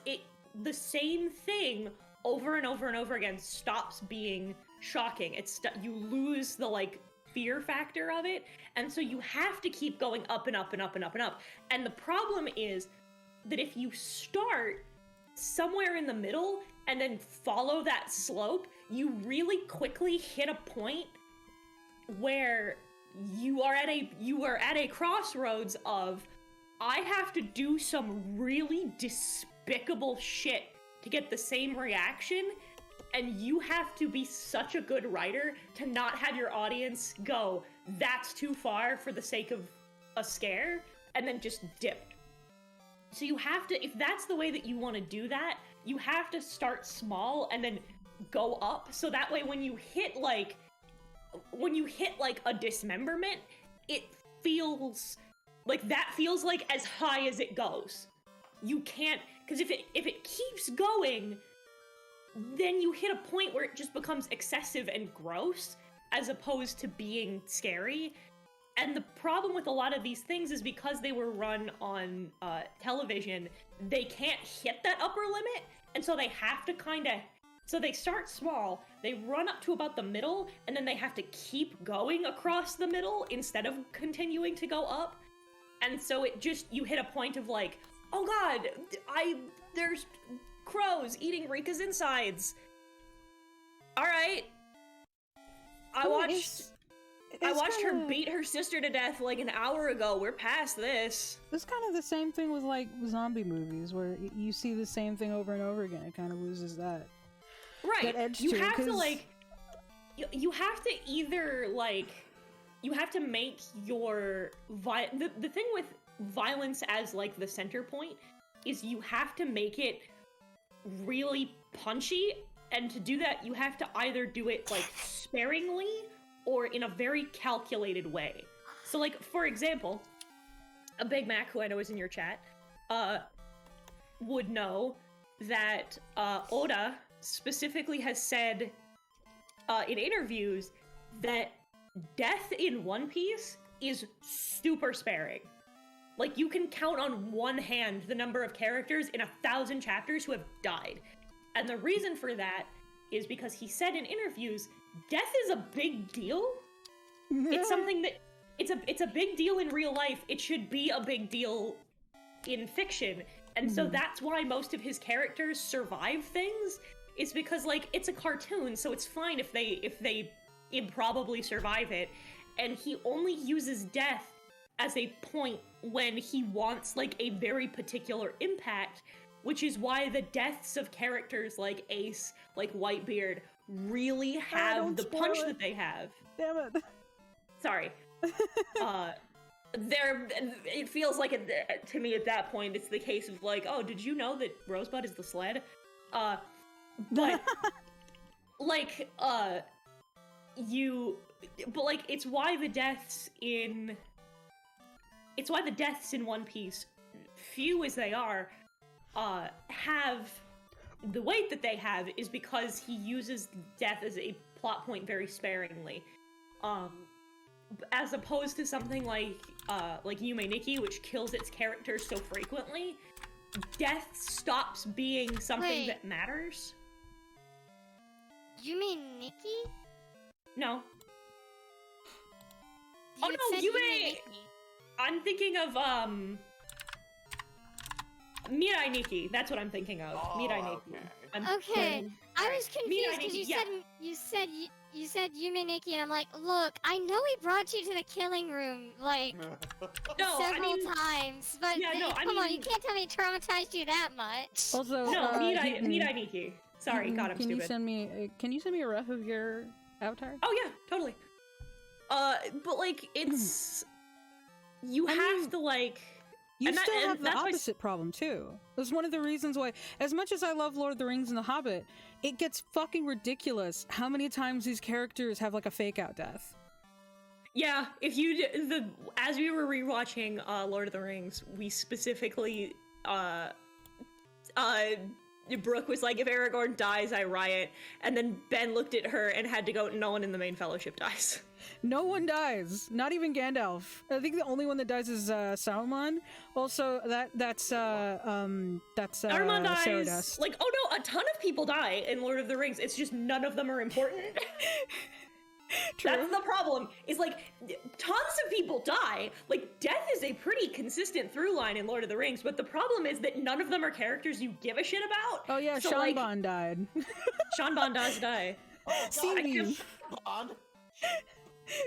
[SPEAKER 3] the same thing over and over and over again stops being shocking. You lose the like fear factor of it, and so you have to keep going up and up and up and up and up. And the problem is that if you start somewhere in the middle and then follow that slope, you really quickly hit a point where you are at a crossroads of, I have to do some really despicable shit to get the same reaction, and you have to be such a good writer to not have your audience go, that's too far for the sake of a scare, and then just dip. So you have to, if that's the way that you want to do that, you have to start small and then go up, so that way when you hit like a dismemberment, it feels like as high as it goes. You can't, because if it keeps going, then you hit a point where it just becomes excessive and gross as opposed to being scary. And the problem with a lot of these things is because they were run on television, they can't hit that upper limit, and so they have to so they start small, they run up to about the middle, and then they have to keep going across the middle instead of continuing to go up. And so you hit a point of like, oh god, there's crows eating Rika's insides. Alright. I watched her beat her sister to death like an hour ago. We're past this.
[SPEAKER 1] It's kind of the same thing with like zombie movies, where you see the same thing over and over again. It kind of loses that.
[SPEAKER 3] Right.
[SPEAKER 1] That edge
[SPEAKER 3] you
[SPEAKER 1] to it,
[SPEAKER 3] have to
[SPEAKER 1] 'cause-
[SPEAKER 3] like, you have to either like, you have to make your the thing with violence as like the center point is you have to make it really punchy, and to do that you have to either do it like sparingly or in a very calculated way. So like, for example, a Big Mac, who I know is in your chat, would know that Oda specifically has said in interviews that death in One Piece is super sparing. Like, you can count on one hand the number of characters in 1,000 chapters who have died. And the reason for that is because he said in interviews, death is a big deal. It's something that, it's a big deal in real life. It should be a big deal in fiction. And so that's why most of his characters survive things, is because, like, it's a cartoon, so it's fine if they improbably survive it. And he only uses death as a point when he wants, like, a very particular impact, which is why the deaths of characters like Ace, like Whitebeard, really have
[SPEAKER 1] don't
[SPEAKER 3] the
[SPEAKER 1] spoil
[SPEAKER 3] punch
[SPEAKER 1] it.
[SPEAKER 3] that they have.
[SPEAKER 1] Damn it.
[SPEAKER 3] Sorry. It feels like to me at that point it's the case of like, oh, did you know that Rosebud is the sled? But like it's why the deaths in One Piece, few as they are, have the weight that they have, is because he uses death as a plot point very sparingly. As opposed to something like Yume Nikki, which kills its characters so frequently, death stops being something
[SPEAKER 2] Wait.
[SPEAKER 3] that matters.
[SPEAKER 2] You mean Nikki?
[SPEAKER 3] No.
[SPEAKER 2] You
[SPEAKER 3] Oh,
[SPEAKER 2] had
[SPEAKER 3] no,
[SPEAKER 2] said
[SPEAKER 3] Yume-
[SPEAKER 2] Nikki.
[SPEAKER 3] I'm thinking of, Mirai Nikki. That's what I'm thinking of.
[SPEAKER 5] Oh,
[SPEAKER 3] Mirai Nikki.
[SPEAKER 5] okay.
[SPEAKER 2] Okay, I was confused
[SPEAKER 3] Nikki,
[SPEAKER 2] because
[SPEAKER 3] yeah.
[SPEAKER 2] you said Yume Nikki, and I'm like, look, I know he brought you to the killing room like
[SPEAKER 3] No, I
[SPEAKER 2] several
[SPEAKER 3] mean,
[SPEAKER 2] times, but
[SPEAKER 3] Yeah, no, I
[SPEAKER 2] come on, you
[SPEAKER 3] mean-
[SPEAKER 2] can't tell me it traumatized you that much.
[SPEAKER 1] Also,
[SPEAKER 3] no, Mirai
[SPEAKER 1] Heaton,
[SPEAKER 3] Nikki. Sorry,
[SPEAKER 1] Heaton,
[SPEAKER 3] God, I'm
[SPEAKER 1] can
[SPEAKER 3] stupid.
[SPEAKER 1] can you send me a ref of your avatar?
[SPEAKER 3] Oh yeah, totally. But like, it's you
[SPEAKER 1] I
[SPEAKER 3] have
[SPEAKER 1] mean-
[SPEAKER 3] to like.
[SPEAKER 1] You
[SPEAKER 3] And that-
[SPEAKER 1] still
[SPEAKER 3] and
[SPEAKER 1] have the
[SPEAKER 3] that's why-
[SPEAKER 1] opposite problem too. That's one of the reasons why, as much as I love Lord of the Rings and The Hobbit, it gets fucking ridiculous how many times these characters have like a fake out death.
[SPEAKER 3] Yeah, if you as we were rewatching Lord of the Rings, we specifically Brooke was like, if Aragorn dies, I riot, and then Ben looked at her and had to go, no one in the main fellowship dies.
[SPEAKER 1] No one dies, not even Gandalf. I think the only one that dies is Saruman. Also, that's
[SPEAKER 3] Saruman dies.
[SPEAKER 1] Saradust.
[SPEAKER 3] Like, oh no, a ton of people die in Lord of the Rings. It's just none of them are important.
[SPEAKER 1] True.
[SPEAKER 3] That's the problem. Is like tons of people die. Like death is a pretty consistent through line in Lord of the Rings, but the problem is that none of them are characters you give a shit about.
[SPEAKER 1] Oh yeah,
[SPEAKER 3] So,
[SPEAKER 1] Sean
[SPEAKER 3] like,
[SPEAKER 1] Bond died.
[SPEAKER 3] Sean Bond does die.
[SPEAKER 5] Oh, God,
[SPEAKER 1] Scene
[SPEAKER 5] I
[SPEAKER 1] Bean.
[SPEAKER 5] can't Bond.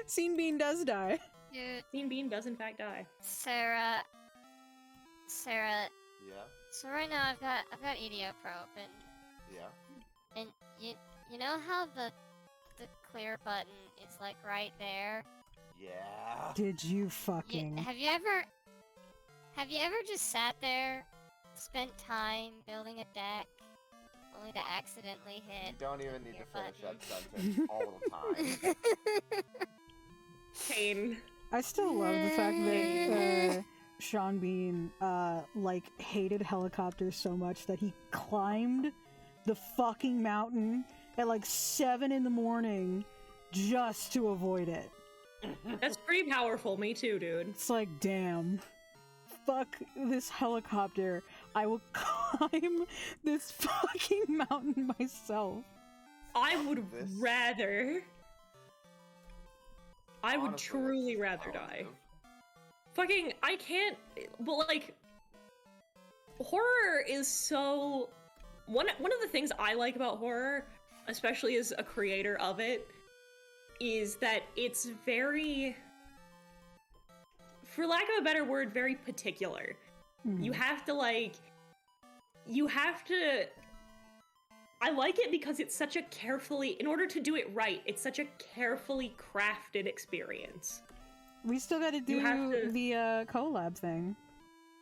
[SPEAKER 1] Scene Bean does die.
[SPEAKER 2] Dude,
[SPEAKER 3] Sean Bean does in fact die.
[SPEAKER 2] Sarah,
[SPEAKER 5] Yeah,
[SPEAKER 2] so right now I've got EDO Pro open,
[SPEAKER 5] yeah.
[SPEAKER 2] and you know how the clear button is like right there?
[SPEAKER 5] Yeah.
[SPEAKER 1] Did you
[SPEAKER 2] You,
[SPEAKER 1] fucking?
[SPEAKER 2] have you ever just sat there, spent time building a deck, only to accidentally
[SPEAKER 5] You
[SPEAKER 2] hit?
[SPEAKER 5] don't even need to
[SPEAKER 2] Your
[SPEAKER 5] finish that
[SPEAKER 2] button.
[SPEAKER 5] sentence all the time.
[SPEAKER 3] Pain.
[SPEAKER 1] I still love the fact that Sean Bean like hated helicopters so much that he climbed the fucking mountain at like 7 in the morning just to avoid it.
[SPEAKER 3] That's pretty powerful. Me too, dude.
[SPEAKER 1] It's like, damn. Fuck this helicopter. I will climb this fucking mountain myself.
[SPEAKER 3] I would
[SPEAKER 5] This-
[SPEAKER 3] rather. I would
[SPEAKER 5] Honestly,
[SPEAKER 3] truly
[SPEAKER 5] that's
[SPEAKER 3] rather die.
[SPEAKER 5] positive.
[SPEAKER 3] Fucking, I can't. But like, horror is so. One of the things I like about horror, especially as a creator of it, is that it's very, for lack of a better word, very particular. You have to like. You have to. I like it because it's such a carefully, in order to do it right, it's such a carefully crafted experience.
[SPEAKER 1] We still gotta do
[SPEAKER 3] You have to-
[SPEAKER 1] the collab thing.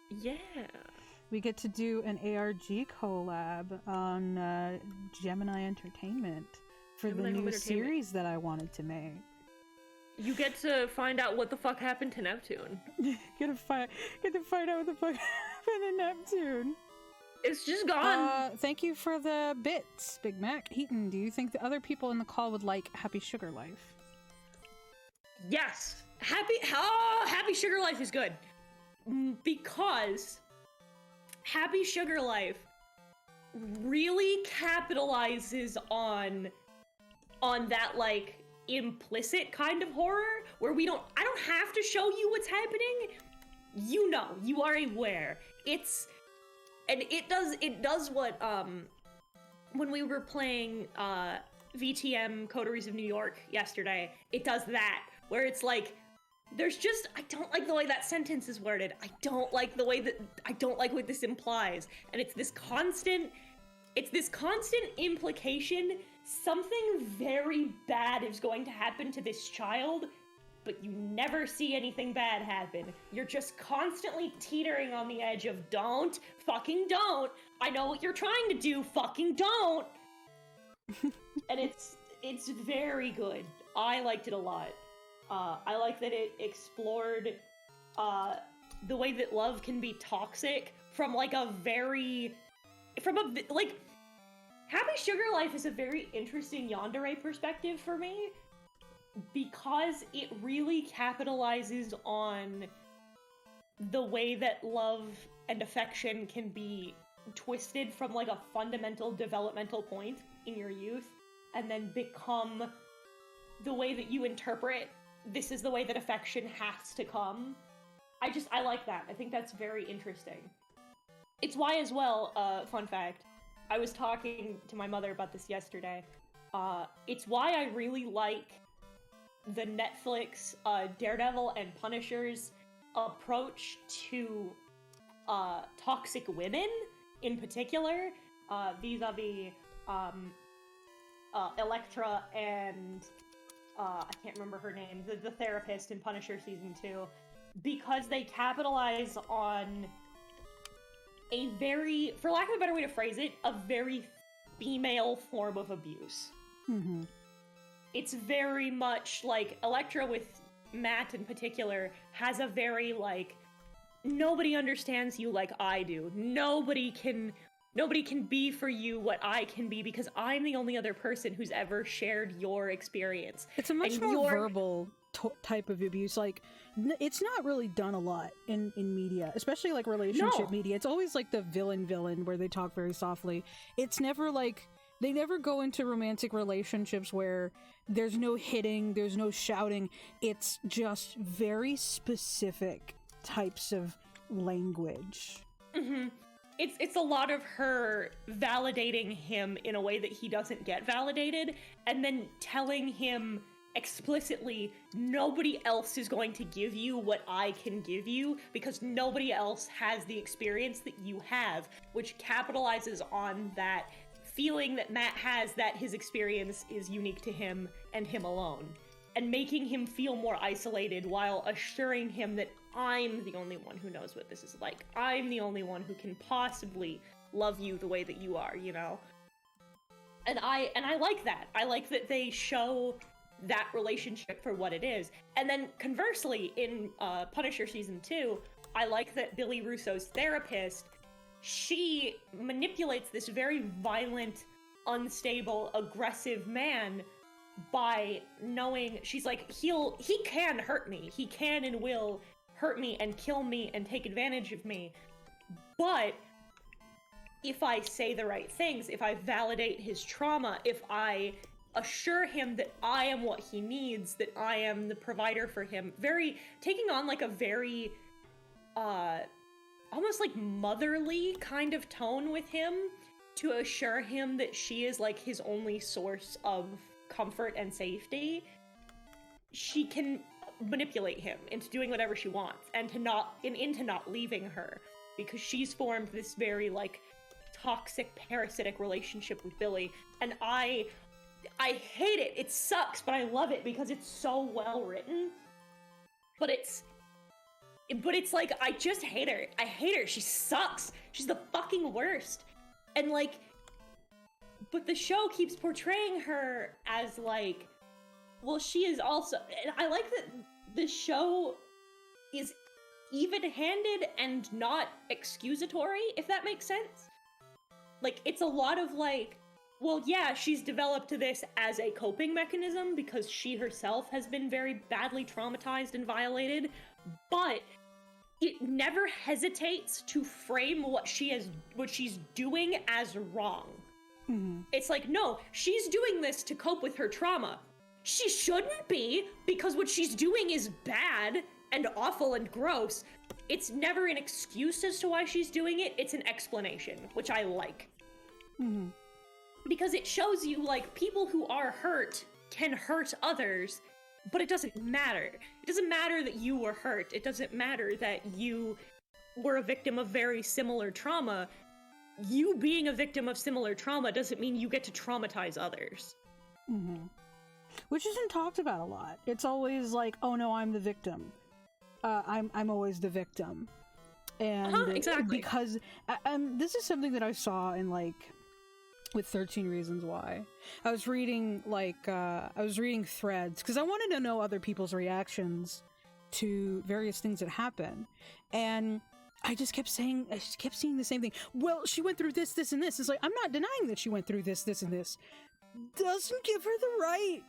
[SPEAKER 3] Yeah.
[SPEAKER 1] We get to do an ARG collab on Gemini Entertainment for
[SPEAKER 3] Gemini
[SPEAKER 1] the
[SPEAKER 3] Home
[SPEAKER 1] new
[SPEAKER 3] Entertainment.
[SPEAKER 1] series that I wanted to make.
[SPEAKER 3] You get to find out what the fuck happened to Neptune.
[SPEAKER 1] Get to find out what the fuck happened to Neptune.
[SPEAKER 3] It's just gone.
[SPEAKER 1] Thank you for the bits, Big Mac. Heaton, do you think the other people in the call would like Happy Sugar Life?
[SPEAKER 3] Yes. Happy Sugar Life is good. Because Happy Sugar Life really capitalizes on that like implicit kind of horror where I don't have to show you what's happening. You know, you are aware. It does what when we were playing VTM Coteries of New York yesterday, it does that where it's like I don't like the way that sentence is worded. I don't like what this implies. And it's this constant implication something very bad is going to happen to this child, but you never see anything bad happen. You're just constantly teetering on the edge of fucking don't. I know what you're trying to do, fucking don't. And it's very good. I liked it a lot. I like that it explored the way that love can be toxic from Happy Sugar Life is a very interesting yandere perspective for me because it really capitalizes on the way that love and affection can be twisted from like a fundamental developmental point in your youth and then become the way that you interpret this is the way that affection has to come. I like that. I think that's very interesting. It's why as well, fun fact, I was talking to my mother about this yesterday. It's why I really like the Netflix Daredevil and Punisher's approach to toxic women in particular, vis-a-vis Elektra and I can't remember her name, the therapist in Punisher Season 2, because they capitalize on a very, for lack of a better way to phrase it, a very female form of abuse.
[SPEAKER 1] Mm-hmm.
[SPEAKER 3] It's very much like Elektra with Matt in particular has a very like, nobody understands you like I do. Nobody can be for you what I can be because I'm the only other person who's ever shared your experience.
[SPEAKER 1] It's a much more verbal type of abuse. Like, it's not really done a lot in media, especially like relationship media. It's always like the villain where they talk very softly. It's never like, they never go into romantic relationships where there's no hitting, there's no shouting. It's just very specific types of language.
[SPEAKER 3] Mm-hmm. It's a lot of her validating him in a way that he doesn't get validated, and then telling him explicitly, nobody else is going to give you what I can give you because nobody else has the experience that you have, which capitalizes on that feeling that Matt has that his experience is unique to him and him alone, and making him feel more isolated while assuring him that I'm the only one who knows what this is like. I'm the only one who can possibly love you the way that you are, you know? And I like that. I like that they show that relationship for what it is. And then conversely, in Punisher Season 2, I like that Billy Russo's therapist, she manipulates this very violent, unstable, aggressive man by knowing, she's like, he can hurt me. He can and will hurt me and kill me and take advantage of me. But if I say the right things, if I validate his trauma, if I assure him that I am what he needs, that I am the provider for him, taking on like a very, almost like motherly kind of tone with him to assure him that she is like his only source of comfort and safety, she can manipulate him into doing whatever she wants and into not leaving her because she's formed this very like toxic parasitic relationship with Billy, and I hate it. It sucks, but I love it because it's so well written. But it's like, I just hate her. I hate her. She sucks. She's the fucking worst. And like, but the show keeps portraying her as like, well, she is also, and I like that the show is even-handed and not excusatory, if that makes sense. Like, it's a lot of like, well, yeah, she's developed this as a coping mechanism because she herself has been very badly traumatized and violated, but it never hesitates to frame what she's doing as wrong.
[SPEAKER 1] Mm-hmm.
[SPEAKER 3] It's like, no, she's doing this to cope with her trauma. She shouldn't be, because what she's doing is bad and awful and gross. It's never an excuse as to why she's doing it, it's an explanation, which I like.
[SPEAKER 1] Mm-hmm.
[SPEAKER 3] Because it shows you, like, people who are hurt can hurt others, but it doesn't matter. It doesn't matter that you were hurt. It doesn't matter that you were a victim of very similar trauma. You being a victim of similar trauma doesn't mean you get to traumatize others.
[SPEAKER 1] Mm-hmm. Which isn't talked about a lot. It's always like, oh no, I'm the victim. I'm always the victim. And
[SPEAKER 3] exactly.
[SPEAKER 1] Because this is something that I saw in like with 13 Reasons Why. I was reading threads because I wanted to know other people's reactions to various things that happen. And I just kept seeing the same thing. Well, she went through this, this, and this. It's like, I'm not denying that she went through this, this, and this. Doesn't give her the right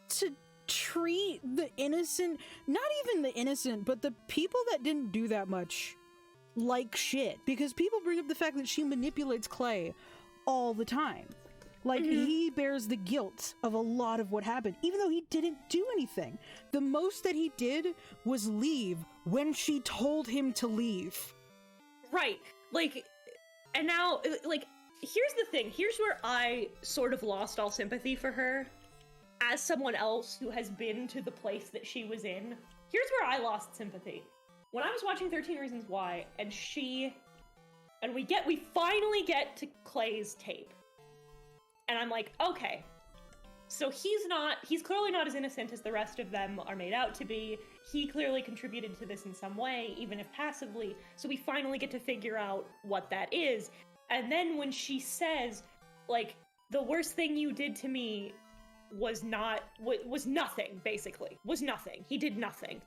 [SPEAKER 1] to treat the innocent, not even the innocent, but the people that didn't do that much like shit. Because people bring up the fact that she manipulates Clay all the time. Like, he bears the guilt of a lot of what happened, even though he didn't do anything. The most that he did was leave when she told him to leave.
[SPEAKER 3] Right. Like, and now, like, here's the thing. Here's where I sort of lost all sympathy for her as someone else who has been to the place that she was in. Here's where I lost sympathy. When I was watching 13 Reasons Why, and we finally get to Clay's tape. And I'm like, okay, so he's clearly not as innocent as the rest of them are made out to be. He clearly contributed to this in some way, even if passively. So we finally get to figure out what that is. And then when she says, like, the worst thing you did to me was nothing, basically. Was nothing. He did nothing.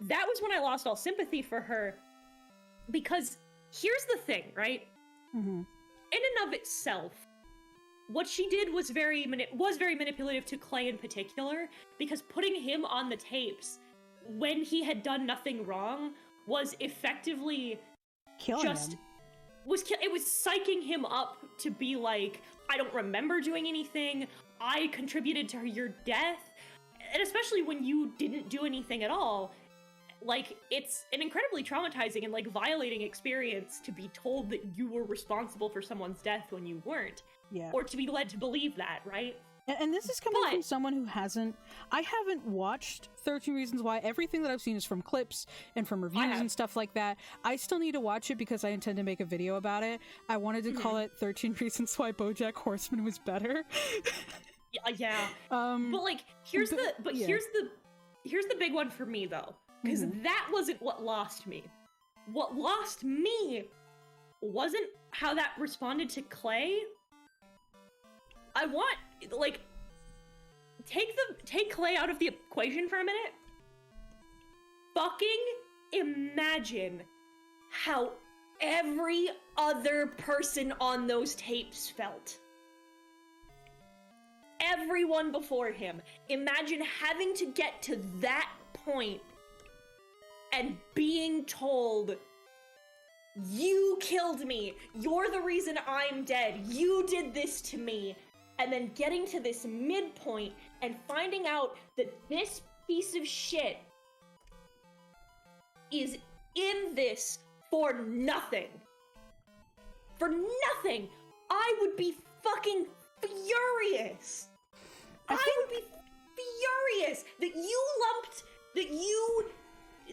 [SPEAKER 3] That was when I lost all sympathy for her. Because here's the thing, right?
[SPEAKER 1] Mm-hmm.
[SPEAKER 3] In and of itself, what she did was very manipulative to Clay in particular, because putting him on the tapes when he had done nothing wrong was effectively
[SPEAKER 1] Killing him.
[SPEAKER 3] It was psyching him up to be like, I don't remember doing anything, I contributed to your death, and especially when you didn't do anything at all. Like, it's an incredibly traumatizing and, like, violating experience to be told that you were responsible for someone's death when you weren't.
[SPEAKER 1] Yeah.
[SPEAKER 3] Or to be led to believe that, right?
[SPEAKER 1] And this is coming from someone who I haven't watched 13 Reasons Why. Everything that I've seen is from clips and from reviews and stuff like that. I still need to watch it because I intend to make a video about it. I wanted to call it 13 Reasons Why BoJack Horseman was better.
[SPEAKER 3] Yeah. But like, here's the big one for me though, because that wasn't what lost me. What lost me wasn't how that responded to Clay. I want, like, take Clay out of the equation for a minute. Fucking imagine how every other person on those tapes felt. Everyone before him. Imagine having to get to that point and being told, you killed me, you're the reason I'm dead, you did this to me. And then getting to this midpoint and finding out that this piece of shit is in this for nothing. For nothing! I would be fucking furious! I would be furious that you lumped,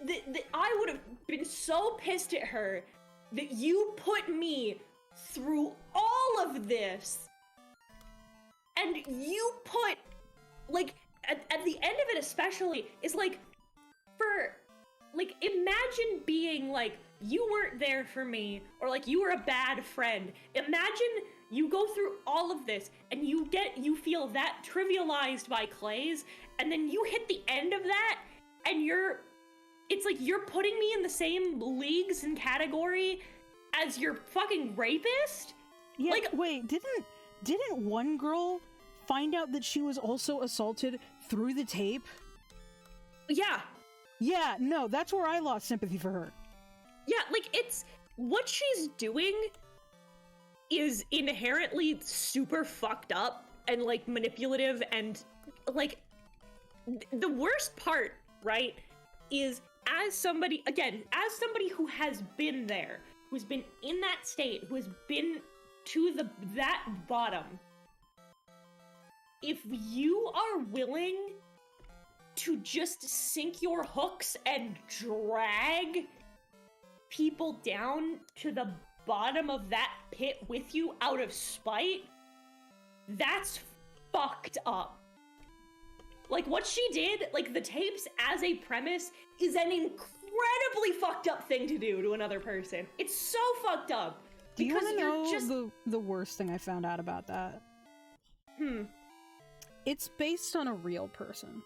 [SPEAKER 3] that I would have been so pissed at her that you put me through all of this. And you put, like, at the end of it especially, is like, imagine being like, you weren't there for me, or like, you were a bad friend. Imagine you go through all of this, and you feel that trivialized by Clay's, and then you hit the end of that, and it's like, you're putting me in the same leagues and category as your fucking rapist?
[SPEAKER 1] Yeah,
[SPEAKER 3] like,
[SPEAKER 1] wait, didn't one girl find out that she was also assaulted through the tape?
[SPEAKER 3] Yeah.
[SPEAKER 1] Yeah, no, that's where I lost sympathy for her.
[SPEAKER 3] Yeah, like, it's, what she's doing is inherently super fucked up and, like, manipulative, and, like, the worst part, right, is as somebody who has been there, who's been in that state, who has been to that bottom, if you are willing to just sink your hooks and drag people down to the bottom of that pit with you out of spite, that's fucked up. Like, what she did, like, the tapes as a premise is an incredibly fucked up thing to do to another person. It's so fucked up.
[SPEAKER 1] Do you want to know the worst thing I found out about that? It's based on a real person.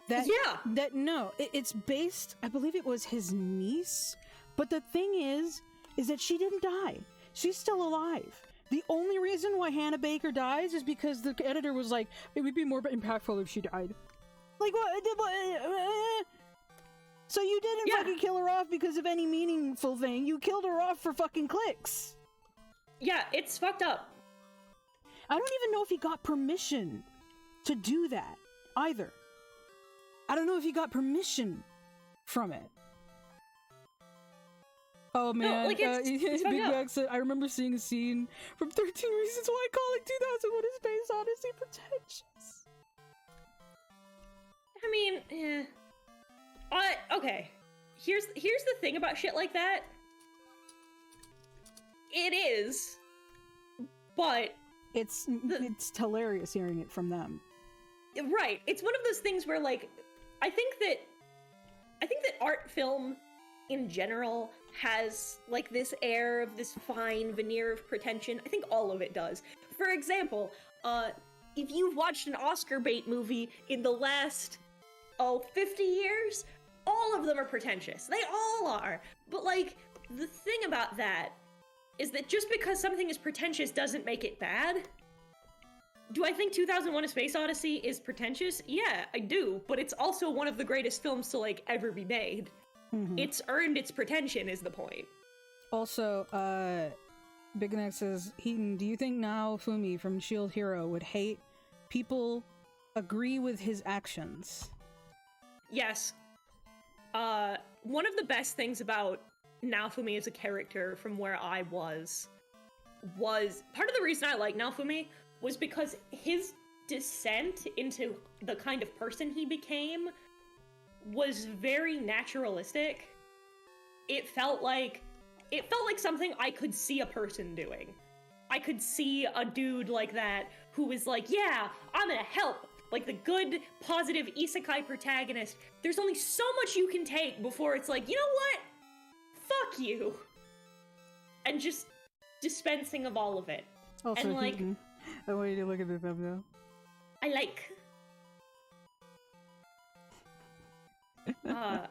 [SPEAKER 1] It's based, I believe it was his niece,
[SPEAKER 6] But the thing is that she didn't die. She's still alive. The only reason why Hannah Baker dies is because the editor was like, it would be more impactful if she died. Like, what? So you didn't fucking kill her off because of any meaningful thing. You killed her off for fucking clicks.
[SPEAKER 3] Yeah, it's fucked up.
[SPEAKER 6] I don't even know if he got permission to do that either. I don't know if he got permission from it. Oh man,
[SPEAKER 3] no, like it's
[SPEAKER 6] Big Mac said, I remember seeing a scene from 13 Reasons Why calling 2001 A Space Odyssey pretentious.
[SPEAKER 3] I mean, okay. Here's the thing about shit like that. It is, but
[SPEAKER 6] it's hilarious hearing it from them.
[SPEAKER 3] Right. It's one of those things where, like, I think that art film in general has like this air of this fine veneer of pretension. I think all of it does. For example, if you've watched an Oscar bait movie in the last 50 years, all of them are pretentious. They all are. But like, the thing about that is that just because something is pretentious doesn't make it bad. Do I think 2001 A Space Odyssey is pretentious? Yeah, I do, but it's also one of the greatest films to like ever be made. Mm-hmm. It's earned its pretension is the point.
[SPEAKER 6] Also, Big Neck says, Heaton, do you think Naofumi from Shield Hero would hate people agree with his actions?
[SPEAKER 3] Yes. One of the best things about Naofumi as a character from where I was part of the reason I like Naofumi was because his descent into the kind of person he became was very naturalistic. It felt like something I could see a person doing. I could see a dude like that who was like, yeah, I'm gonna help. Like the good, positive isekai protagonist. There's only so much you can take before it's like, you know what? Fuck you. And just dispensing of all of it.
[SPEAKER 6] Also,
[SPEAKER 3] and like,
[SPEAKER 6] Heaton, I want you to look at the thumbnail.
[SPEAKER 3] I like. But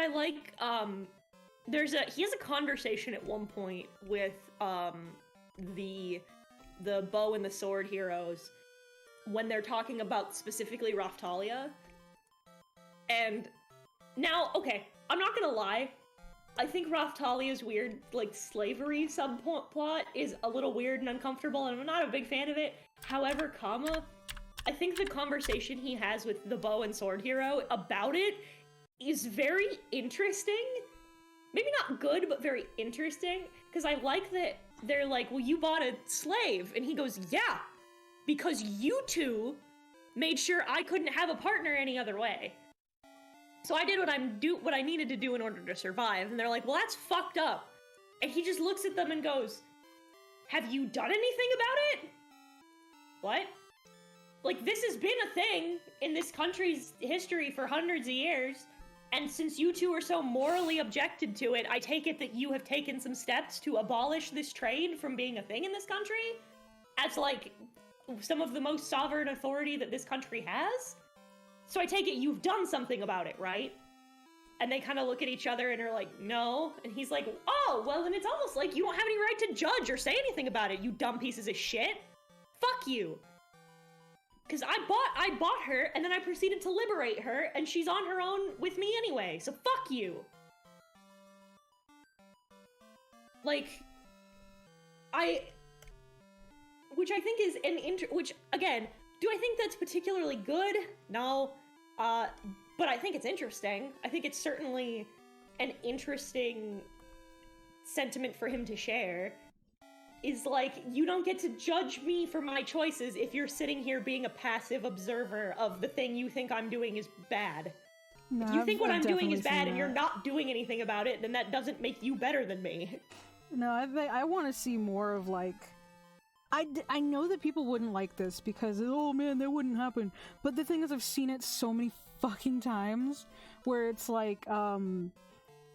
[SPEAKER 3] I like, he has a conversation at one point with, the bow and the sword heroes when they're talking about specifically Raftalia. And now, okay, I'm not gonna lie, I think Raftalia's weird, like, slavery subplot is a little weird and uncomfortable, and I'm not a big fan of it. However, I think the conversation he has with the bow and sword hero about it is very interesting. Maybe not good, but very interesting. Because I like that they're like, well, you bought a slave. And he goes, yeah, because you two made sure I couldn't have a partner any other way. So I did what I needed to do in order to survive. And they're like, well, that's fucked up. And he just looks at them and goes, have you done anything about it? What? Like, this has been a thing in this country's history for hundreds of years, and since you two are so morally objected to it, I take it that you have taken some steps to abolish this trade from being a thing in this country? As, like, some of the most sovereign authority that this country has? So I take it you've done something about it, right? And they kind of look at each other and are like, no. And he's like, oh, well, then it's almost like you don't have any right to judge or say anything about it, you dumb pieces of shit. Fuck you. Because I bought her, and then I proceeded to liberate her, and she's on her own with me anyway, so fuck you! Like, which I think is which, again, do I think that's particularly good? No. But I think it's interesting. I think it's certainly an interesting sentiment for him to share. Is like, you don't get to judge me for my choices if you're sitting here being a passive observer of the thing you think I'm doing is bad.
[SPEAKER 6] No,
[SPEAKER 3] if you think what I'm doing is bad and
[SPEAKER 6] that.
[SPEAKER 3] you're not doing anything about it, then that doesn't make you better than me.
[SPEAKER 6] No, I want to see more of, like... I know that people wouldn't like this because, oh man, that wouldn't happen. But the thing is, I've seen it so many fucking times where it's like,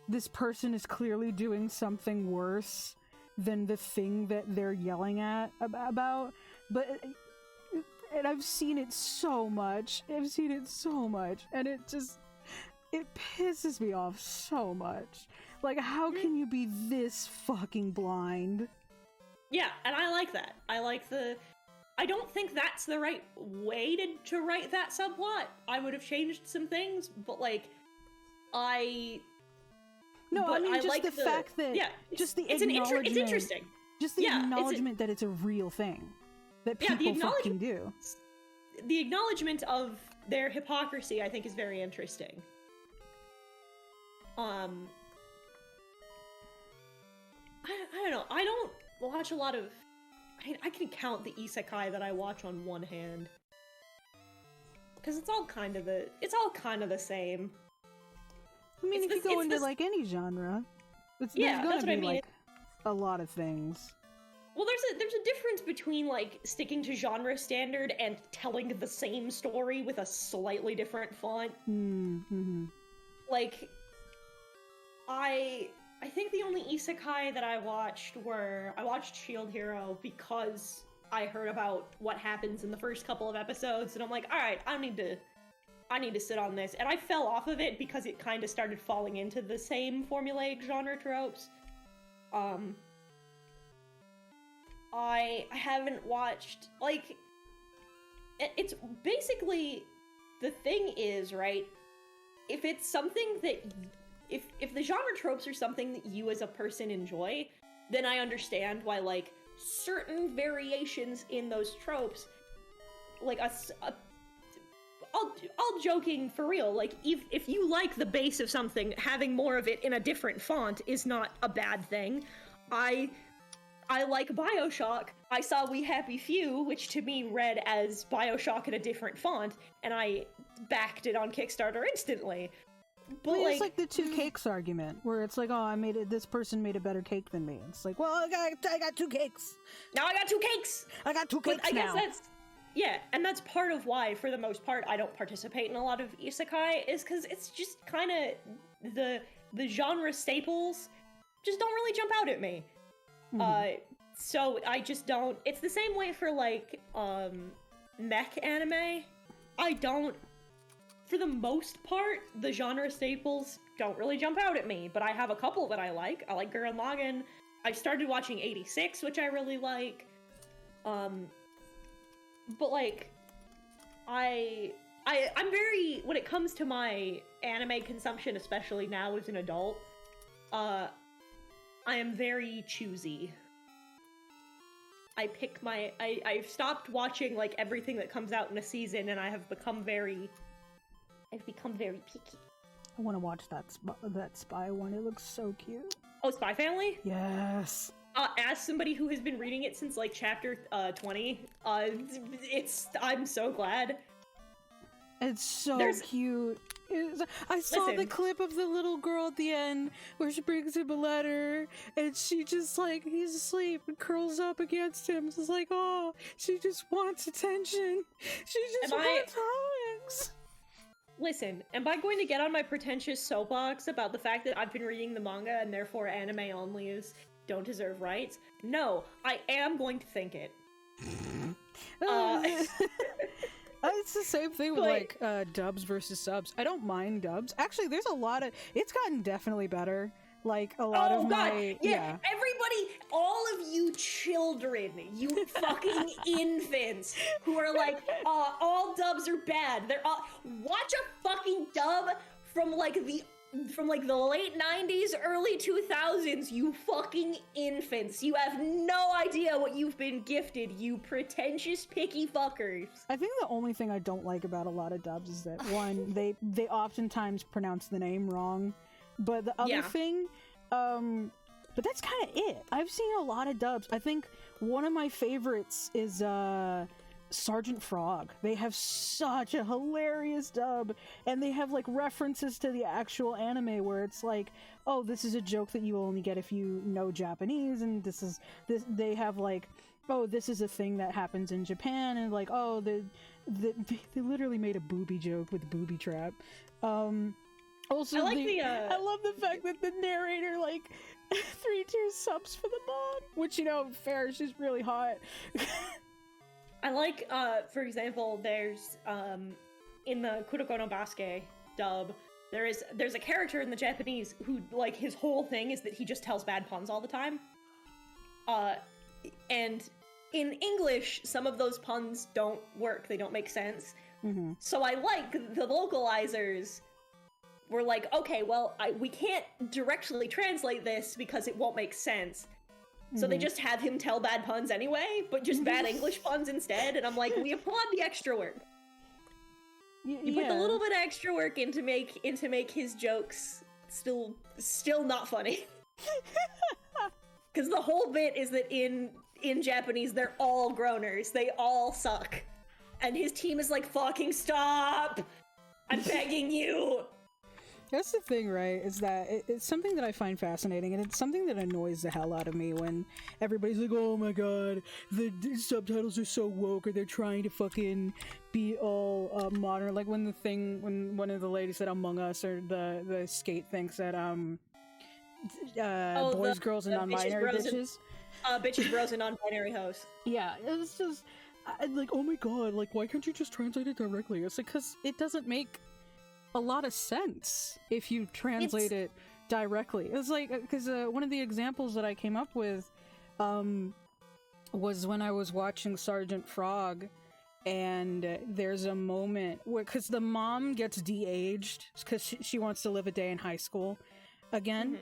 [SPEAKER 6] this person is clearly doing something worse than the thing that they're yelling at about, and I've seen it so much, and it just, it pisses me off so much. Like, how can you be this fucking blind?
[SPEAKER 3] Yeah, and I like that. I don't think that's the right way to write that subplot. I would have changed some things, but like,
[SPEAKER 6] No, I
[SPEAKER 3] but
[SPEAKER 6] mean, just
[SPEAKER 3] like
[SPEAKER 6] the fact that,
[SPEAKER 3] yeah,
[SPEAKER 6] just the
[SPEAKER 3] it's
[SPEAKER 6] acknowledgement.
[SPEAKER 3] it's interesting.
[SPEAKER 6] Just the
[SPEAKER 3] Yeah,
[SPEAKER 6] acknowledgement that it's a real thing. That
[SPEAKER 3] Yeah, the
[SPEAKER 6] people fucking do.
[SPEAKER 3] The acknowledgement of their hypocrisy, I think, is very interesting. I don't know. I don't watch a lot of. I can count the isekai that I watch on one hand, because it's all kind of the same.
[SPEAKER 6] I mean,
[SPEAKER 3] It's
[SPEAKER 6] if
[SPEAKER 3] the-
[SPEAKER 6] you go
[SPEAKER 3] it's
[SPEAKER 6] into
[SPEAKER 3] the-
[SPEAKER 6] like any genre,
[SPEAKER 3] Yeah,
[SPEAKER 6] there's gonna
[SPEAKER 3] that's what I
[SPEAKER 6] be
[SPEAKER 3] mean.
[SPEAKER 6] like a lot of things.
[SPEAKER 3] Well, there's a difference between like sticking to genre standard and telling the same story with a slightly different font.
[SPEAKER 6] Mm-hmm.
[SPEAKER 3] Like, I think the only isekai that I watched Shield Hero because I heard about what happens in the first couple of episodes, and I'm like, all right, I need to sit on this, and I fell off of it because it kind of started falling into the same formulaic genre tropes. I haven't watched, like, it's basically, the thing is, right, if it's something that, if the genre tropes are something that you as a person enjoy, then I understand why, like, certain variations in those tropes, like, all joking for real, like, if you like the base of something, having more of it in a different font is not a bad thing. I like BioShock. I saw We Happy Few, which to me read as BioShock in a different font, and I backed it on Kickstarter instantly. But
[SPEAKER 6] Well, it's like the two cakes argument, where it's like, oh, this person made a better cake than me. It's like, well, I got two cakes.
[SPEAKER 3] now I got two cakes!
[SPEAKER 6] I got two
[SPEAKER 3] But
[SPEAKER 6] cakes
[SPEAKER 3] I guess
[SPEAKER 6] now.
[SPEAKER 3] yeah, and that's part of why, for the most part, I don't participate in a lot of isekai, is because it's just kind of the genre staples just don't really jump out at me. So I just don't. It's the same way for like mech anime. I don't. For the most part, the genre staples don't really jump out at me, but I have a couple that I like. I like Gurren Lagann. I started watching 86, which I really like. But like, I'm very, when it comes to my anime consumption, especially now as an adult, I am very choosy. I've stopped watching like everything that comes out in a season, and I've become very picky.
[SPEAKER 6] I want to watch that spy one. It looks so cute.
[SPEAKER 3] Oh, Spy Family?
[SPEAKER 6] Yes.
[SPEAKER 3] As somebody who has been reading it since like chapter 20, I'm so glad.
[SPEAKER 6] It's so
[SPEAKER 3] There's-
[SPEAKER 6] cute. I saw the
[SPEAKER 3] Listen.
[SPEAKER 6] clip of the little girl at the end where she brings him a letter and she just like, he's asleep and curls up against him. It's like, oh, she just wants attention. She just wants hugs.
[SPEAKER 3] Listen, am I going to get on my pretentious soapbox about the fact that I've been reading the manga and therefore anime onlys don't deserve rights? No, I am going to think it.
[SPEAKER 6] It's the same thing with
[SPEAKER 3] But-
[SPEAKER 6] like dubs versus subs. I don't mind dubs. Actually, there's a lot of. It's gotten definitely better. Like a lot
[SPEAKER 3] Oh
[SPEAKER 6] of
[SPEAKER 3] god,
[SPEAKER 6] my
[SPEAKER 3] yeah, everybody, all of you children, you fucking infants who are like, all dubs are bad. They're all watch a fucking dub from like the late 90s, early 2000s, you fucking infants. You have no idea what you've been gifted, you pretentious picky fuckers.
[SPEAKER 6] I think the only thing I don't like about a lot of dubs is that one, they oftentimes pronounce the name wrong. But the other
[SPEAKER 3] Yeah.
[SPEAKER 6] thing, but that's kind of it. I've seen a lot of dubs. I think one of my favorites is Sergeant Frog. They have such a hilarious dub, and they have like references to the actual anime where it's like, oh, this is a joke that you only get if you know Japanese, and this. They have like, oh, this is a thing that happens in Japan, and like, oh, they literally made a booby joke with booby trap. Also,
[SPEAKER 3] I like
[SPEAKER 6] I love the fact that the narrator like 3-tier subs for the mom, which, you know, fair, she's really hot.
[SPEAKER 3] I like, for example, there's, in the Kuroko no Basuke dub, there's a character in the Japanese who, like, his whole thing is that he just tells bad puns all the time. And in English, some of those puns don't work. They don't make sense.
[SPEAKER 6] Mm-hmm.
[SPEAKER 3] So I like the localizers were like, okay, well, we can't directly translate this because it won't make sense. So they just have him tell bad puns anyway, but just bad English puns instead. And I'm like, we applaud the extra work. You put the little bit of extra work in to make his jokes still not funny. Because the whole bit is that in Japanese, they're all groaners. They all suck. And his team is like, fucking stop! I'm begging you!
[SPEAKER 6] That's the thing, right? Is that it's something that I find fascinating, and it's something that annoys the hell out of me when everybody's like, "Oh my god, the subtitles are so woke," or they're trying to fucking be all modern. Like when one of the ladies said Among Us, or the skate thinks that boys, girls, and non-binary bitches.
[SPEAKER 3] Bitches, bros, and non-binary hoes.
[SPEAKER 6] Yeah, it's just like, oh my god, like why can't you just translate it directly? It's like, because it doesn't make a lot of sense if you translate it directly. It's like, because one of the examples that I came up with was when I was watching Sergeant Frog, and there's a moment where, because the mom gets de-aged because she wants to live a day in high school again,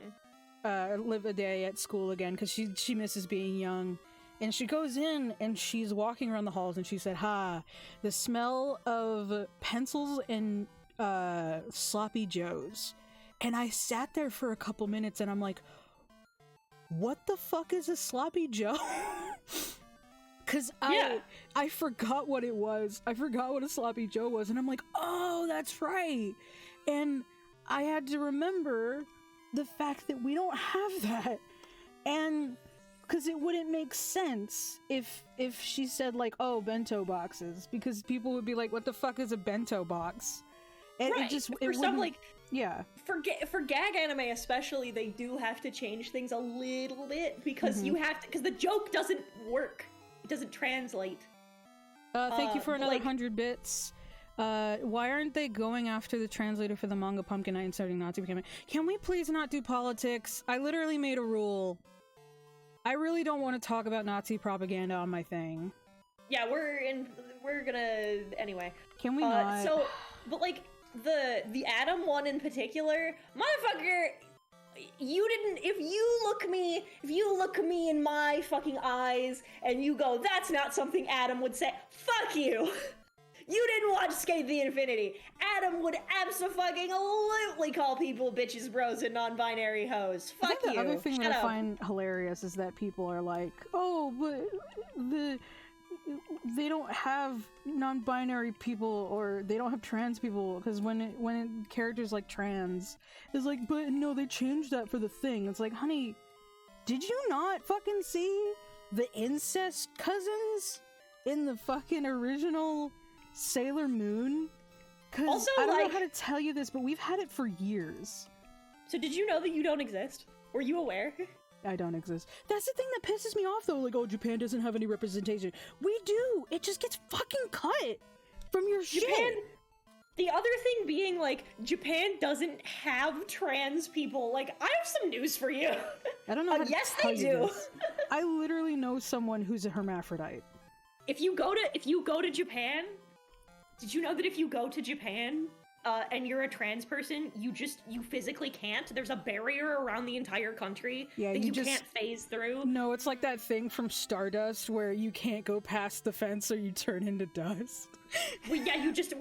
[SPEAKER 6] live a day at school again, because she misses being young. And she goes in and she's walking around the halls and she said, the smell of pencils and sloppy joes. And I sat there for a couple minutes and I'm like, what the fuck is a sloppy joe? Because I forgot what it was. I forgot what a sloppy joe was, and I'm like, oh, that's right. And I had to remember the fact that we don't have that. And because it wouldn't make sense if she said, like, oh, bento boxes, because people would be like, what the fuck is a bento box? And
[SPEAKER 3] right. For some, like, for gag anime especially, they do have to change things a little bit because because the joke doesn't work. It doesn't translate.
[SPEAKER 6] Thank you for another 100 bits. Why aren't they going after the translator for the manga Pumpkin Night and starting Nazi becoming? Can we please not do politics? I literally made a rule. I really don't want to talk about Nazi propaganda on my thing.
[SPEAKER 3] Yeah, we're gonna anyway.
[SPEAKER 6] Can we not?
[SPEAKER 3] So, but like the Adam one in particular, motherfucker, you didn't. If you look me in my fucking eyes and you go, that's not something Adam would say. Fuck you. You didn't watch Skate the Infinity. Adam would abso-fucking-lutely call people bitches, bros, and non-binary hoes. Fuck you.
[SPEAKER 6] The other thing
[SPEAKER 3] Shut
[SPEAKER 6] that
[SPEAKER 3] up.
[SPEAKER 6] I find hilarious is that people are like, oh, but they don't have non-binary people, or they don't have trans people, because when characters like trans, it's like, but no, they changed that for the thing. It's like, honey, did you not fucking see the incest cousins in the fucking original Sailor Moon? Because
[SPEAKER 3] Also,
[SPEAKER 6] I don't
[SPEAKER 3] like,
[SPEAKER 6] know how to tell you this, but we've had it for years.
[SPEAKER 3] So did you know that you don't exist? Were you aware?
[SPEAKER 6] I don't exist. That's the thing that pisses me off, though. Like, oh, Japan doesn't have any representation. We do. It just gets fucking cut from your
[SPEAKER 3] Japan.
[SPEAKER 6] shit.
[SPEAKER 3] The other thing being, like, Japan doesn't have trans people. Like, I have some news for you.
[SPEAKER 6] I don't know. How to
[SPEAKER 3] yes,
[SPEAKER 6] tell
[SPEAKER 3] they
[SPEAKER 6] you
[SPEAKER 3] do.
[SPEAKER 6] this. I literally know someone who's a hermaphrodite.
[SPEAKER 3] If you go to Japan, did you know that if you go to Japan and you're a trans person, you physically can't? There's a barrier around the entire country that you can't phase through.
[SPEAKER 6] No, it's like that thing from Stardust where you can't go past the fence or you turn into dust.
[SPEAKER 3] We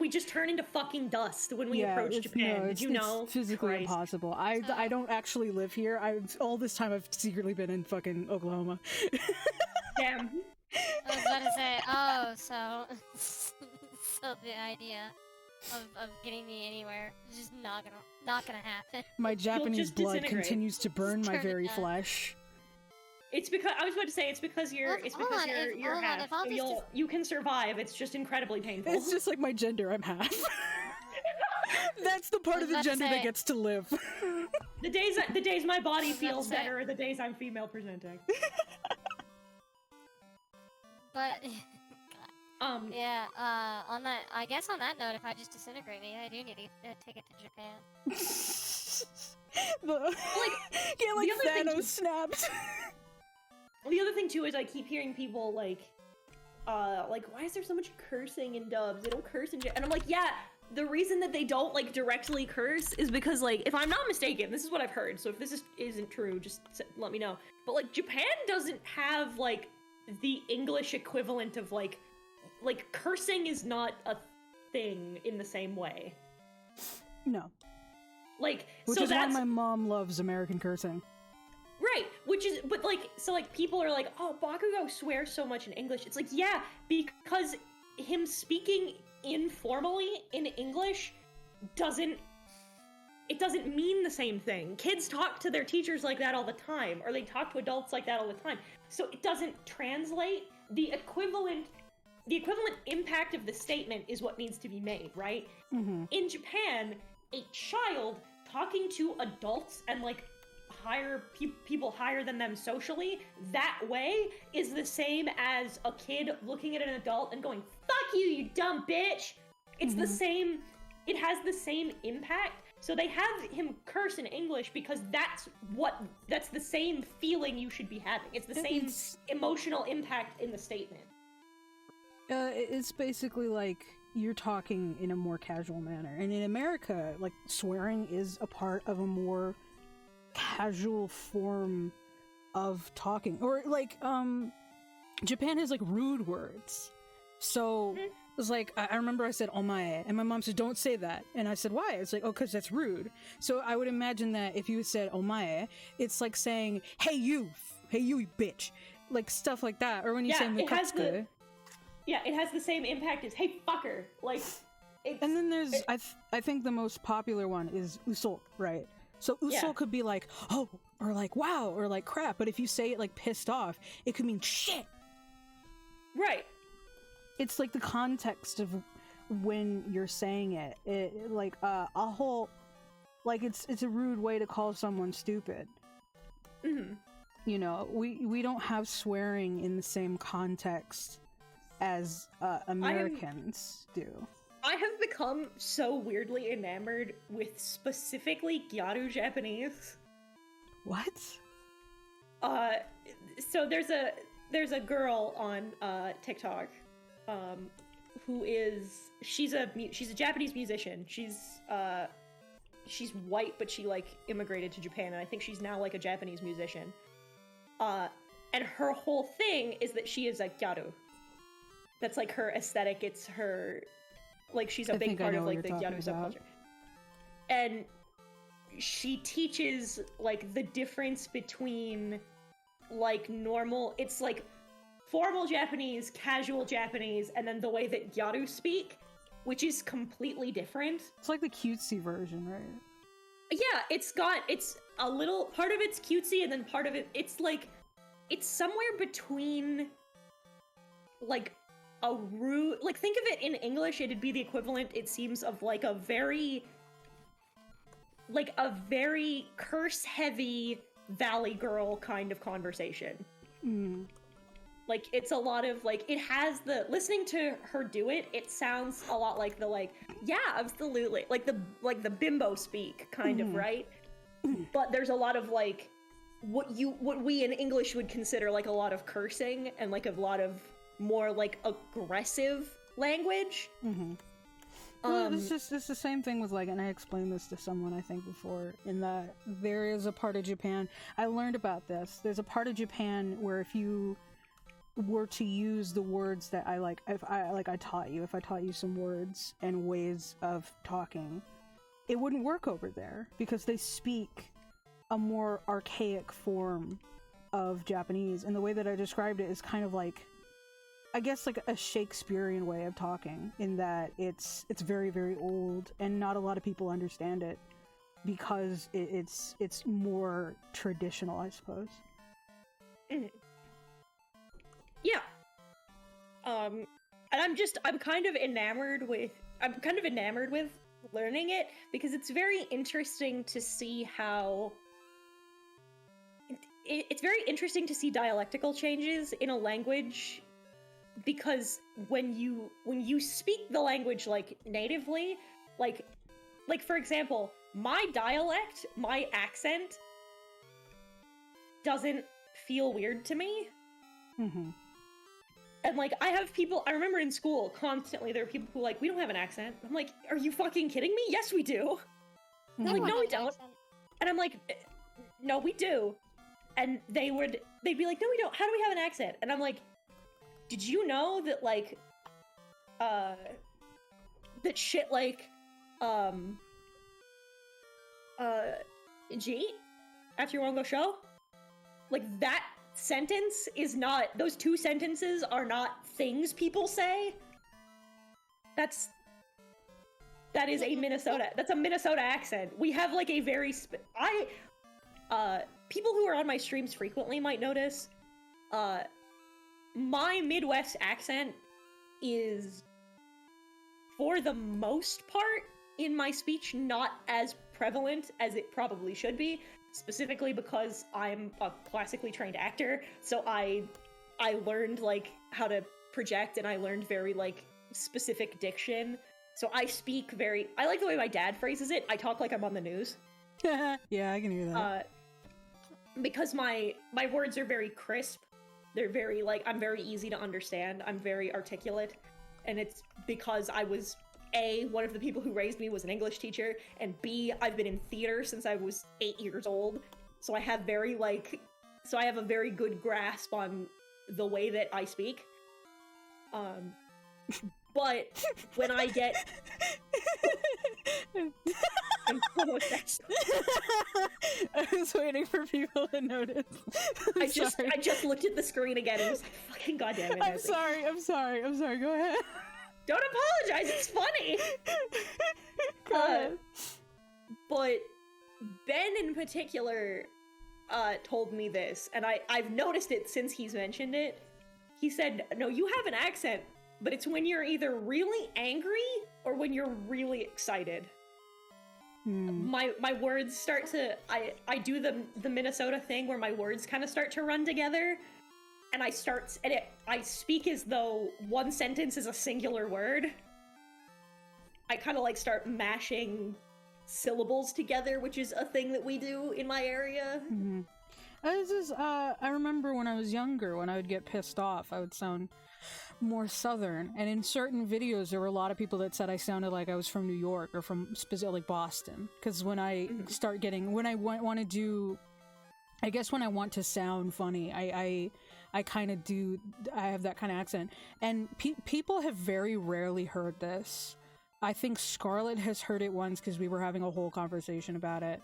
[SPEAKER 3] just turn into fucking dust when we approach Japan.
[SPEAKER 6] No,
[SPEAKER 3] Did you know?
[SPEAKER 6] It's physically impossible. I don't actually live here. All this time I've secretly been in fucking Oklahoma.
[SPEAKER 3] Damn.
[SPEAKER 2] I was about to say, oh, so the idea of getting me anywhere is just not gonna happen.
[SPEAKER 6] My Japanese blood
[SPEAKER 3] disintegrate.
[SPEAKER 6] continues to burn my
[SPEAKER 2] Turn it
[SPEAKER 6] very
[SPEAKER 2] down.
[SPEAKER 6] flesh.
[SPEAKER 3] It's because I was about to say it's because you're half. So you can survive. It's just incredibly painful.
[SPEAKER 6] It's just like my gender. I'm half. That's the part of the gender that gets to live.
[SPEAKER 3] the days my body
[SPEAKER 2] about to
[SPEAKER 3] feels
[SPEAKER 2] say.
[SPEAKER 3] better are the days I'm female presenting.
[SPEAKER 2] But Yeah, on that, I guess on that note, if I just disintegrate me, I do need a ticket to Japan.
[SPEAKER 6] Yeah, like
[SPEAKER 3] the other thing
[SPEAKER 6] Thanos
[SPEAKER 3] too-
[SPEAKER 6] snapped.
[SPEAKER 3] The other thing too is I keep hearing people like why is there so much cursing in dubs? They don't curse and I'm like, yeah, the reason that they don't like directly curse is because like, if I'm not mistaken, this is what I've heard. So if this isn't true, just let me know. But like, Japan doesn't have like the English equivalent of like cursing is not a thing in the same way.
[SPEAKER 6] No.
[SPEAKER 3] Like,
[SPEAKER 6] Which
[SPEAKER 3] so
[SPEAKER 6] is why
[SPEAKER 3] that's
[SPEAKER 6] my mom loves American cursing.
[SPEAKER 3] right. Which is, but like, so like people are like, oh, Bakugo swears so much in English. It's like, yeah, because him speaking informally in English doesn't mean the same thing. Kids talk to their teachers like that all the time, or they talk to adults like that all the time. So it doesn't translate. The equivalent impact of the statement is what needs to be made, right?
[SPEAKER 6] Mm-hmm.
[SPEAKER 3] In Japan, a child talking to adults and like people higher than them socially that way is the same as a kid looking at an adult and going, fuck you, you dumb bitch. It's the same, it has the same impact. So they have him curse in English because that's the same feeling you should be having. It's the same emotional impact in the statement.
[SPEAKER 6] It's basically like you're talking in a more casual manner. And in America, like, swearing is a part of a more casual form of talking. Or like, Japan has like rude words. So it was like, I remember I said omae, and my mom said, don't say that. And I said, why? It's like, oh, because that's rude. So I would imagine that if you said omae, it's like saying, hey you bitch. Like stuff like that. Or when you say mukatsuku.
[SPEAKER 3] It has the same impact as, hey fucker. Like,
[SPEAKER 6] and then there's, I think the most popular one is uso, right? So uso could be like, oh, or like, wow, or like crap. But if you say it like pissed off, it could mean shit.
[SPEAKER 3] Right.
[SPEAKER 6] It's like the context of when you're saying it. Like a whole, like it's a rude way to call someone stupid.
[SPEAKER 3] Mm-hmm.
[SPEAKER 6] You know, we don't have swearing in the same context as Americans do.
[SPEAKER 3] I have become so weirdly enamored with specifically gyaru Japanese.
[SPEAKER 6] What?
[SPEAKER 3] So there's a girl on TikTok, who is she's a Japanese musician. She's white, but she like immigrated to Japan, and I think she's now like a Japanese musician. And her whole thing is that she is a gyaru. That's like her aesthetic. It's her, like, she's a big part of like the gyaru subculture. And she teaches like the difference between like normal, it's like formal Japanese, casual Japanese, and then the way that gyaru speak, which is completely different.
[SPEAKER 6] It's like the cutesy version, right?
[SPEAKER 3] Yeah, it's a little, part of it's cutesy, and then part of it's like, it's somewhere between like a rude, like, think of it in English, it'd be the equivalent, it seems, of like a very curse-heavy Valley Girl kind of conversation.
[SPEAKER 6] Mm.
[SPEAKER 3] Like, it's a lot of, like, it has the, listening to her do it, it sounds a lot like the, like, yeah, absolutely, like the bimbo speak, kind of, right? But there's a lot of, like, what we in English would consider, like, a lot of cursing, and, like, a lot of more, like, aggressive language.
[SPEAKER 6] Mm-hmm. Well, it's the same thing with, like, and I explained this to someone, I think, before, in that there is a part of Japan, I learned about this, there's a part of Japan where if you were to use the words that I taught you, if I taught you some words and ways of talking, it wouldn't work over there, because they speak a more archaic form of Japanese, and the way that I described it is kind of like, I guess, like a Shakespearean way of talking, in that it's very, very old, and not a lot of people understand it because it's more traditional, I suppose.
[SPEAKER 3] Mm. Yeah. And I'm kind of enamored with learning it, because it's very interesting to see how it's very interesting to see dialectical changes in a language because when you speak the language like natively, like for example, my dialect, my accent doesn't feel weird to me.
[SPEAKER 6] Mm-hmm.
[SPEAKER 3] And like I remember in school constantly there were people who were like, we don't have an accent. I'm like, are you fucking kidding me? Yes, we do. They're like,
[SPEAKER 2] Everyone
[SPEAKER 3] no, we
[SPEAKER 2] has an
[SPEAKER 3] don't.
[SPEAKER 2] accent.
[SPEAKER 3] And I'm like, no, we do. And they'd be like, no, we don't. How do we have an accent? And I'm like, did you know that like, that shit like, G, after your one go show? Like that sentence is not, those two sentences are not things people say. That is a that's a Minnesota accent. We have like a very, people who are on my streams frequently might notice, my Midwest accent is, for the most part, in my speech, not as prevalent as it probably should be, specifically because I'm a classically trained actor, so I learned, like, how to project, and I learned very, like, specific diction. So I speak very... I like the way my dad phrases it. I talk like I'm on the news.
[SPEAKER 6] Yeah, I can hear that.
[SPEAKER 3] Because my words are very crisp. They're very, like, I'm very easy to understand. I'm very articulate. And it's because I was, A, one of the people who raised me was an English teacher, and B, I've been in theater since I was 8 years old. So I have a very good grasp on the way that I speak. But when I get... I'm almost actually...
[SPEAKER 6] I was waiting for people to notice.
[SPEAKER 3] I just looked at the screen again and was like, fucking goddamn it.
[SPEAKER 6] I'm sorry, go ahead.
[SPEAKER 3] Don't apologize, it's funny!
[SPEAKER 6] Go ahead.
[SPEAKER 3] But Ben in particular told me this, and I've noticed it since he's mentioned it. He said, no, you have an accent, but it's when you're either really angry or when you're really excited. My words start to... I do the Minnesota thing where my words kind of start to run together, and I speak as though one sentence is a singular word. I kind of like start mashing syllables together, which is a thing that we do in my area.
[SPEAKER 6] Mm-hmm. I remember when I was younger, when I would get pissed off, I would sound more southern, and in certain videos there were a lot of people that said I sounded like I was from New York or from specifically Boston, because when I start getting, when I want to do, I guess when I want to sound funny, I kind of do, I have that kind of accent, and people have very rarely heard this. I think Scarlett has heard it once because we were having a whole conversation about it,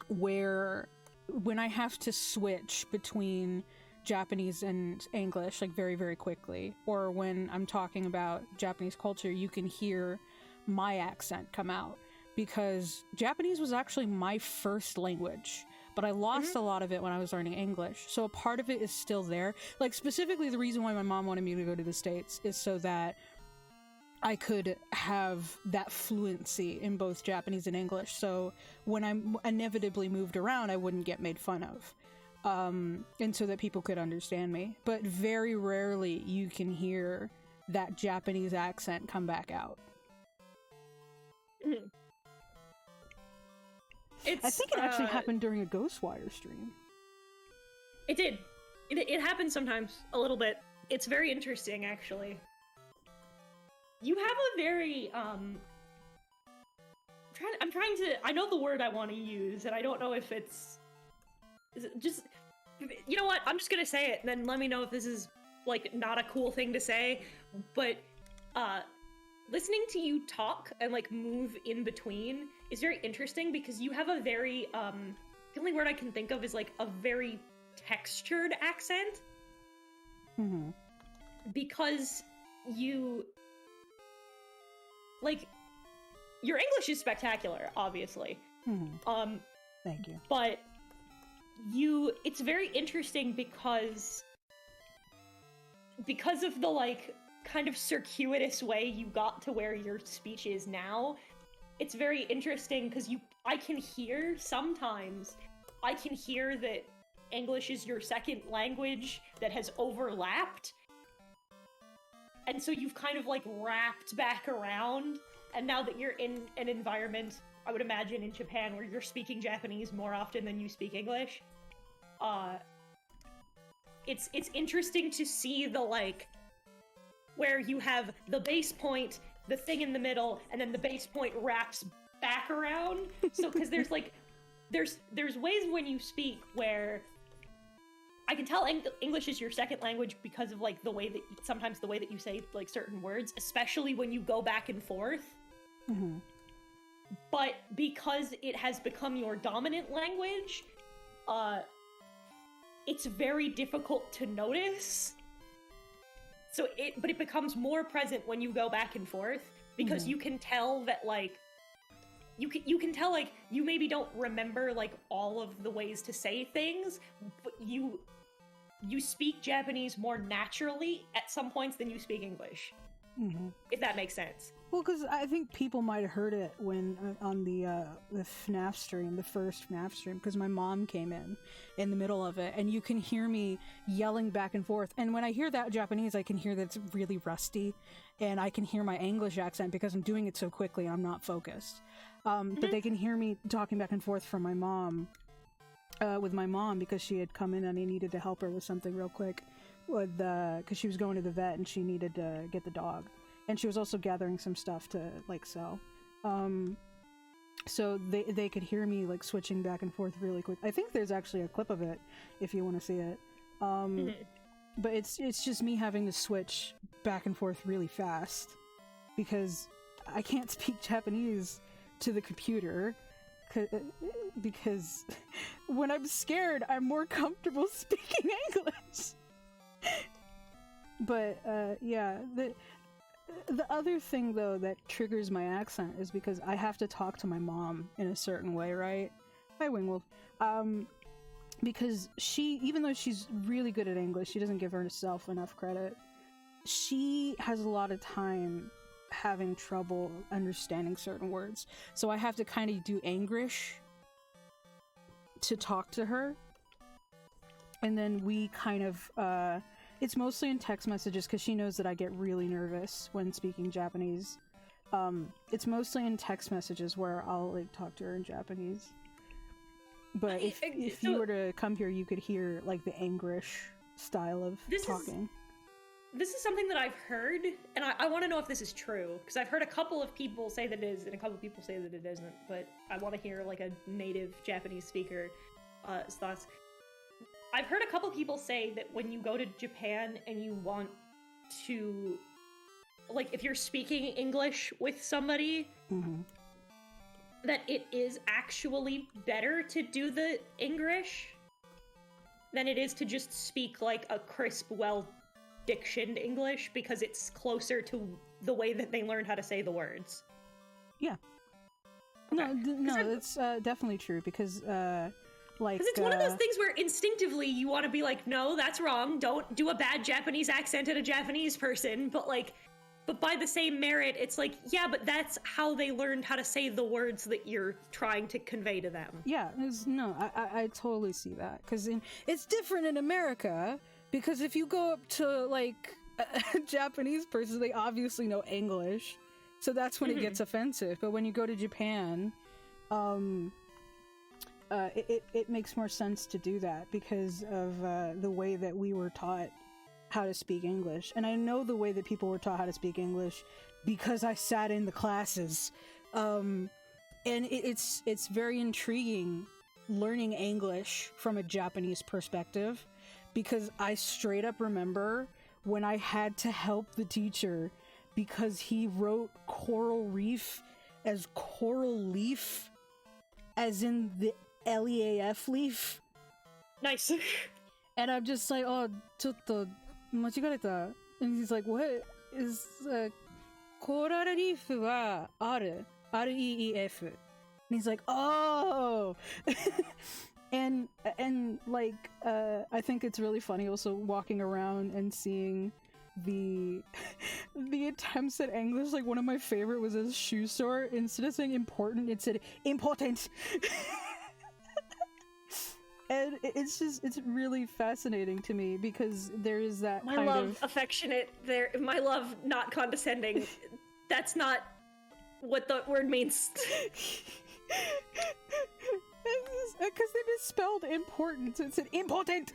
[SPEAKER 6] where when I have to switch between Japanese and English, like very, very quickly, or when I'm talking about Japanese culture, you can hear my accent come out, because Japanese was actually my first language, but I lost a lot of it when I was learning English. So a part of it is still there. Like, specifically the reason why my mom wanted me to go to the States is so that I could have that fluency in both Japanese and English, so when I inevitably moved around, I wouldn't get made fun of. And so that people could understand me. But very rarely you can hear that Japanese accent come back out. I think it actually happened during a Ghostwire stream.
[SPEAKER 3] It did. It happens sometimes, a little bit. It's very interesting, actually. You have a very, I'm trying to, I know the word I want to use, and I don't know if it's just, you know what, I'm just gonna say it, and then let me know if this is, like, not a cool thing to say, but, listening to you talk and, like, move in between is very interesting, because you have a very, the only word I can think of is, like, a very textured accent.
[SPEAKER 6] Mm-hmm.
[SPEAKER 3] Because you, like, your English is spectacular, obviously.
[SPEAKER 6] Mm-hmm. Thank you.
[SPEAKER 3] But it's very interesting because of the, like, kind of circuitous way you got to where your speech is now. It's very interesting because I can hear that English is your second language that has overlapped, and so you've kind of like wrapped back around, and now that you're in an environment, I would imagine in Japan, where you're speaking Japanese more often than you speak English, it's interesting to see the like where you have the base point, the thing in the middle, and then the base point wraps back around. So because there's like there's ways when you speak where I can tell English is your second language because of like the way that sometimes the way that you say like certain words, especially when you go back and forth.
[SPEAKER 6] Mm-hmm.
[SPEAKER 3] But because it has become your dominant language, it's very difficult to notice. So it becomes more present when you go back and forth, because you can tell that like you can tell like you maybe don't remember like all of the ways to say things, but you speak Japanese more naturally at some points than you speak English.
[SPEAKER 6] Mm-hmm.
[SPEAKER 3] If that makes sense.
[SPEAKER 6] Well, because I think people might have heard it when on the FNAF stream, the first FNAF stream, because my mom came in the middle of it, and you can hear me yelling back and forth. And when I hear that Japanese, I can hear that it's really rusty, and I can hear my English accent because I'm doing it so quickly and I'm not focused. But they can hear me talking back and forth from my mom, with my mom, because she had come in and I needed to help her with something real quick, because she was going to the vet and she needed to get the dog. And she was also gathering some stuff to like sell. So they could hear me like switching back and forth really quick. I think there's actually a clip of it if you want to see it. But it's just me having to switch back and forth really fast because I can't speak Japanese to the computer, because when I'm scared, I'm more comfortable speaking English. But yeah, the other thing, though, that triggers my accent is because I have to talk to my mom in a certain way, right? Hi, Wingwolf. Because she, even though she's really good at English, she doesn't give herself enough credit. She has a lot of time having trouble understanding certain words. So I have to kind of do Angrish to talk to her. And then we kind of, it's mostly in text messages because she knows that I get really nervous when speaking Japanese. It's mostly in text messages where I'll like talk to her in Japanese. But if you were to come here, you could hear like the Angrish style of talking.
[SPEAKER 3] This is something that I've heard, and I want to know if this is true, because I've heard a couple of people say that it is, and a couple of people say that it isn't, but I want to hear like a native Japanese speaker's thoughts. I've heard a couple people say that when you go to Japan and you want to, like, if you're speaking English with somebody, that it is actually better to do the English than it is to just speak, like, a crisp, well-dictioned English, because it's closer to the way that they learned how to say the words.
[SPEAKER 6] Yeah.
[SPEAKER 3] Okay.
[SPEAKER 6] No, that's definitely true, because, like...
[SPEAKER 3] Because it's one of those things where instinctively you want to be like, no, that's wrong, don't do a bad Japanese accent at a Japanese person, but by the same merit, it's like, yeah, but that's how they learned how to say the words that you're trying to convey to them.
[SPEAKER 6] Yeah, I totally see that, because it's different in America, because if you go up to, like, a Japanese person, they obviously know English, so that's when it gets offensive, but when you go to Japan, it makes more sense to do that because of the way that we were taught how to speak English. And I know the way that people were taught how to speak English because I sat in the classes. And it's very intriguing learning English from a Japanese perspective, because I straight up remember when I had to help the teacher because he wrote coral reef as coral leaf, as in the LEAF leaf.
[SPEAKER 3] Nice.
[SPEAKER 6] And I'm just like, oh, chotto machigareta. And he's like, what is coral reef wa aru, REEF. And he's like, oh. and like I think it's really funny also walking around and seeing the attempts at English. Like, one of my favorite was a shoe store. Instead of saying important, it said important. And it's really fascinating to me because there is that
[SPEAKER 3] My
[SPEAKER 6] kind
[SPEAKER 3] love,
[SPEAKER 6] of
[SPEAKER 3] affectionate. There, my love, not condescending. That's not what the word means.
[SPEAKER 6] because they misspelled important. It said important.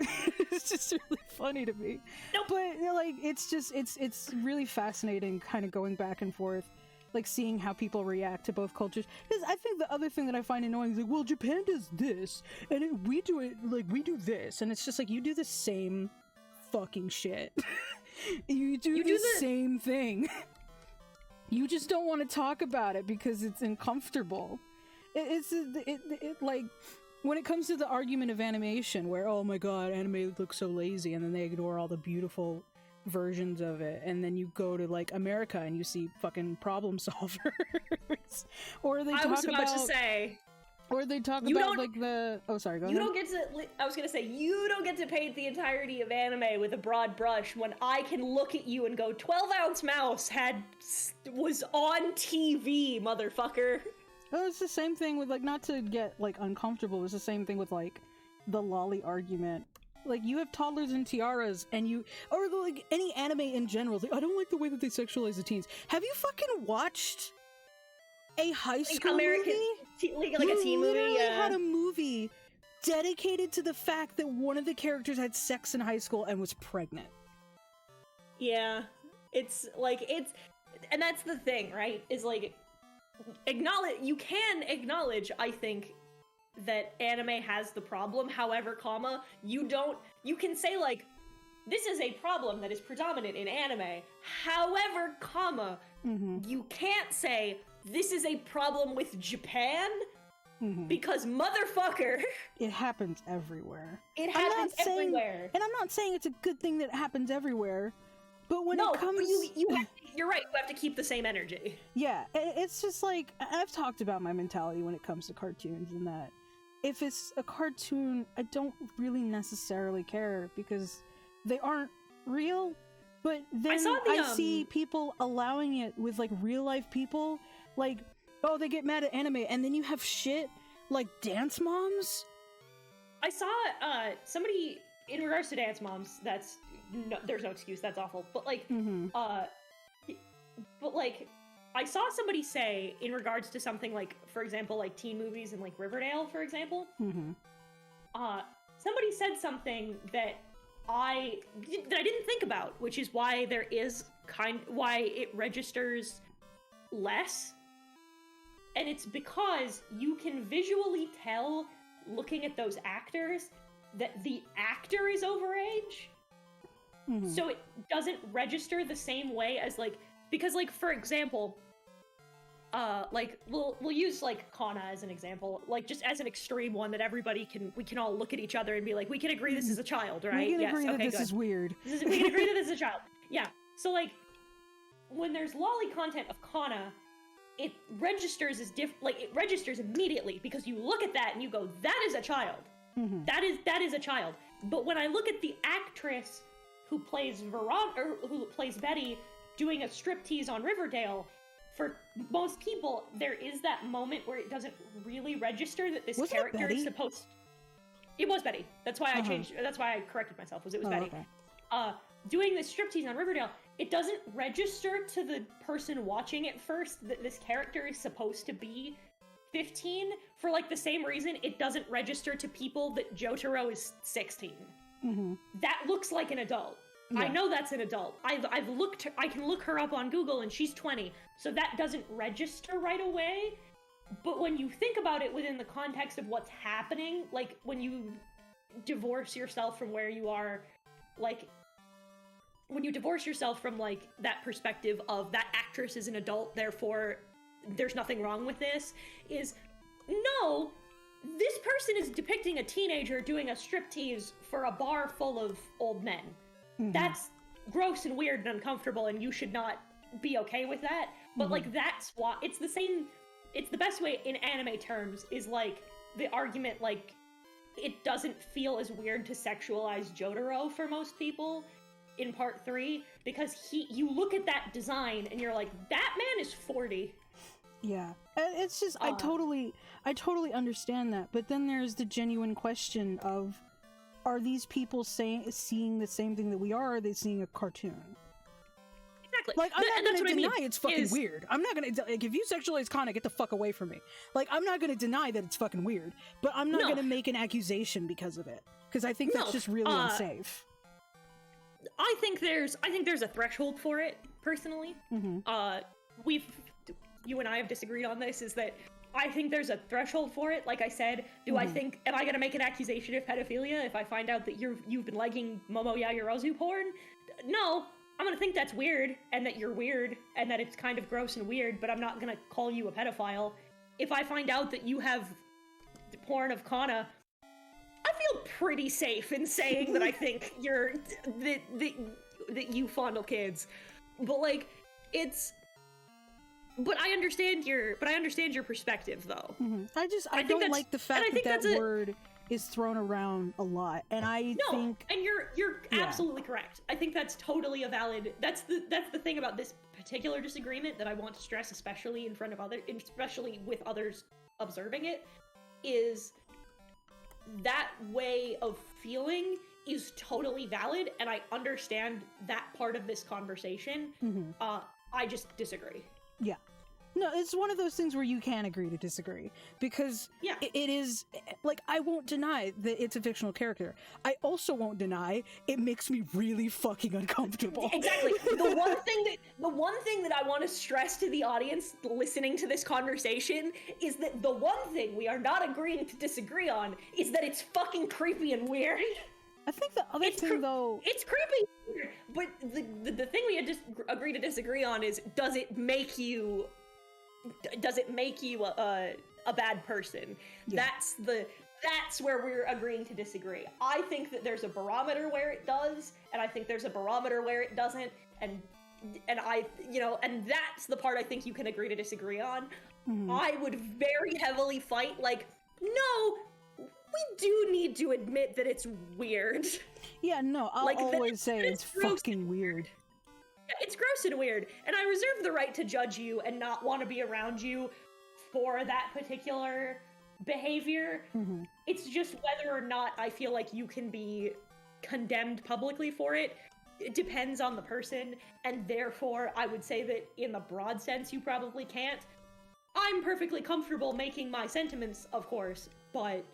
[SPEAKER 6] It's just really funny to me.
[SPEAKER 3] Nope.
[SPEAKER 6] But like, it's really fascinating, kind of going back and forth, like seeing how people react to both cultures. Because I think the other thing that I find annoying is like, well, Japan does this, and we do it like we do this, and it's just like you do the same fucking shit. you do the same thing. You just don't want to talk about it because it's uncomfortable. It like when it comes to the argument of animation, where oh my god, anime looks so lazy, and then they ignore all the beautiful versions of it, and then you go to like America and you see fucking problem solvers, or they talk
[SPEAKER 3] I was about
[SPEAKER 6] about
[SPEAKER 3] to say.
[SPEAKER 6] or they talk
[SPEAKER 3] You
[SPEAKER 6] about
[SPEAKER 3] don't-
[SPEAKER 6] like the oh sorry go
[SPEAKER 3] You
[SPEAKER 6] ahead.
[SPEAKER 3] don't get to. I was gonna say you don't get to paint the entirety of anime with a broad brush when I can look at you and go, 12-ounce mouse was on TV, motherfucker.
[SPEAKER 6] Oh, it's the same thing with like, not to get like uncomfortable, it's the same thing with like the lolly argument. Like you have toddlers and tiaras, and you or like any anime in general. Like, I don't like the way that they sexualize the teens. Have you fucking watched a high school
[SPEAKER 3] American,
[SPEAKER 6] movie?
[SPEAKER 3] like a
[SPEAKER 6] You
[SPEAKER 3] teen movie.
[SPEAKER 6] literally
[SPEAKER 3] Yeah.
[SPEAKER 6] had a movie dedicated to the fact that one of the characters had sex in high school and was pregnant.
[SPEAKER 3] Yeah, it's like and that's the thing, right? Is like you can acknowledge, I think, that anime has the problem. However, you can say like, this is a problem that is predominant in anime. However, you can't say this is a problem with Japan because motherfucker,
[SPEAKER 6] It happens everywhere.
[SPEAKER 3] it
[SPEAKER 6] I'm not
[SPEAKER 3] happens
[SPEAKER 6] saying-
[SPEAKER 3] everywhere.
[SPEAKER 6] And I'm not saying it's a good thing that it happens everywhere, but when
[SPEAKER 3] No,
[SPEAKER 6] it comes,
[SPEAKER 3] you're right. You have to keep the same energy.
[SPEAKER 6] yeah, it's just like I've talked about my mentality when it comes to cartoons, and that if it's a cartoon, I don't really necessarily care because they aren't real. But then
[SPEAKER 3] saw the,
[SPEAKER 6] I see people allowing it with like real life people, like oh they get mad at anime, and then you have shit like Dance Moms.
[SPEAKER 3] I saw somebody in regards to Dance Moms. That's no, there's no excuse. That's awful. But like, I saw somebody say in regards to something like, for example, like teen movies and like Riverdale, for example. Somebody said something that I didn't think about, which is why there is why it registers less. And it's because you can visually tell, looking at those actors, that the actor is overage. So it doesn't register the same way as like, because like, for example, like we'll use like Kana as an example, like just as an extreme one that we can all look at each other and be like, we can agree this is a child, right?
[SPEAKER 6] We can
[SPEAKER 3] Yes,
[SPEAKER 6] agree that
[SPEAKER 3] okay,
[SPEAKER 6] this
[SPEAKER 3] good.
[SPEAKER 6] is weird.
[SPEAKER 3] We can agree that this is a child. Yeah. So like, when there's lolly content of Kana, it registers as it registers immediately because you look at that and you go, that is a child. That is a child. But when I look at the actress who plays who plays Betty doing a striptease on Riverdale, for most people, there is that moment where it doesn't really register that this
[SPEAKER 6] Wasn't it
[SPEAKER 3] character is
[SPEAKER 6] Betty?
[SPEAKER 3] supposed. It was Betty. That's why I changed. That's why I corrected myself. It was Betty.
[SPEAKER 6] Okay.
[SPEAKER 3] Doing this striptease on Riverdale, it doesn't register to the person watching it first that this character is supposed to be 15, for like the same reason it doesn't register to people that Jotaro is 16. That looks like an adult. I
[SPEAKER 6] Yeah.
[SPEAKER 3] know that's an adult. I've looked. I can look her up on Google, and she's 20, so that doesn't register right away. But when you think about it within the context of what's happening, like when you divorce yourself from where you are, like when you divorce yourself from like that perspective of that actress is an adult, therefore there's nothing wrong with this, is no, this person is depicting a teenager doing a striptease for a bar full of old men. That's gross and weird and uncomfortable, and you should not be okay with that. But like, that's why it's the same. It's the best way in anime terms is like the argument, like it doesn't feel as weird to sexualize Jotaro for most people in part 3, because you look at that design and you're like, that man is 40.
[SPEAKER 6] Yeah, it's just I totally understand that, but then there's the genuine question of, are these people seeing the same thing that we are? Or are they seeing a cartoon?
[SPEAKER 3] Exactly.
[SPEAKER 6] Like, I'm not
[SPEAKER 3] that's
[SPEAKER 6] gonna
[SPEAKER 3] what I
[SPEAKER 6] deny
[SPEAKER 3] mean,
[SPEAKER 6] it's fucking weird. I'm not gonna like, if you sexualize Kana, get the fuck away from me. Like, I'm not gonna deny that it's fucking weird, but I'm not gonna make an accusation because of it, because I think that's just really unsafe.
[SPEAKER 3] I think there's a threshold for it, personally. You and I have disagreed on this, is that I think there's a threshold for it. Like I said, am I gonna make an accusation of pedophilia if I find out that you've been liking Momo Yaoyorozu porn? No, I'm gonna think that's weird, and that you're weird, and that it's kind of gross and weird, but I'm not gonna call you a pedophile. If I find out that you have porn of Kana, I feel pretty safe in saying that I think that you fondle kids. But like, but I understand your perspective, though.
[SPEAKER 6] I don't like the fact that word is thrown around a lot, and I think. And
[SPEAKER 3] you're absolutely correct. I think that's totally a valid. That's the thing about this particular disagreement that I want to stress, especially especially with others observing it, is that way of feeling is totally valid, and I understand that part of this conversation. I just disagree.
[SPEAKER 6] Yeah. No, it's one of those things where you can agree to disagree, because it is, like, I won't deny that it's a fictional character. I also won't deny it makes me really fucking uncomfortable.
[SPEAKER 3] Exactly. The one thing that I want to stress to the audience listening to this conversation is that the one thing we are not agreeing to disagree on is that it's fucking creepy and weird.
[SPEAKER 6] I think the other thing, though...
[SPEAKER 3] It's creepy, but the thing we had to agree to disagree on is, does it make you a bad person?
[SPEAKER 6] Yeah.
[SPEAKER 3] That's where we're agreeing to disagree. I think that there's a barometer where it does, and I think there's a barometer where it doesn't, and that's the part I think you can agree to disagree on. I would very heavily fight, like, no, we do need to admit that it's weird.
[SPEAKER 6] Yeah, no, I'll always say it's fucking weird.
[SPEAKER 3] It's gross and weird, and I reserve the right to judge you and not want to be around you for that particular behavior. It's just whether or not I feel like you can be condemned publicly for it. It depends on the person, and therefore I would say that in the broad sense you probably can't. I'm perfectly comfortable making my sentiments, of course, but...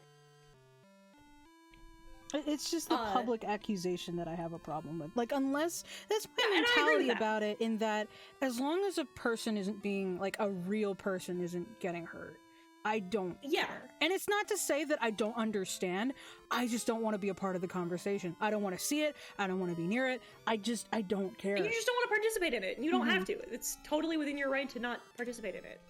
[SPEAKER 6] It's just the public accusation that I have a problem with. Like, unless... That's my mentality about it, in that as long as a person isn't being... Like, a real person isn't getting hurt, I don't care. And it's not to say that I don't understand. I just don't want to be a part of the conversation. I don't want to see it. I don't want to be near it. I don't care.
[SPEAKER 3] And you just don't want to participate in it. You don't have to. It's totally within your right to not participate in it.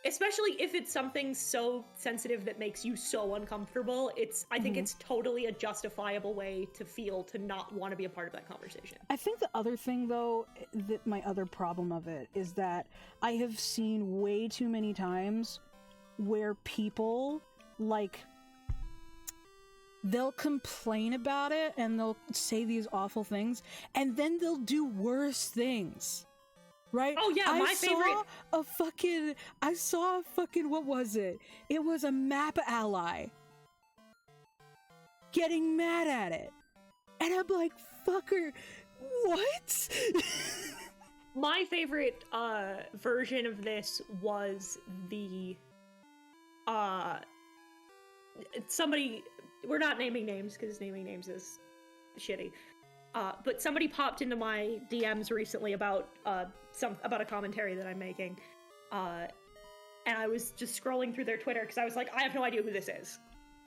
[SPEAKER 3] Especially if it's something so sensitive that makes you so uncomfortable, I think it's totally a justifiable way to feel to not want to be a part of that conversation.
[SPEAKER 6] I think the other thing, though, that my other problem of it is that I have seen way too many times where people, like, they'll complain about it and they'll say these awful things, and then they'll do worse things. Right?
[SPEAKER 3] Oh yeah, my favorite.
[SPEAKER 6] I saw a fucking, what was it? It was a map ally getting mad at it. And I'm like, fucker, what?
[SPEAKER 3] My favorite version of this was the somebody, we're not naming names because naming names is shitty. But somebody popped into my DMs recently about a commentary that I'm making, and I was just scrolling through their Twitter because I was like, I have no idea who this is.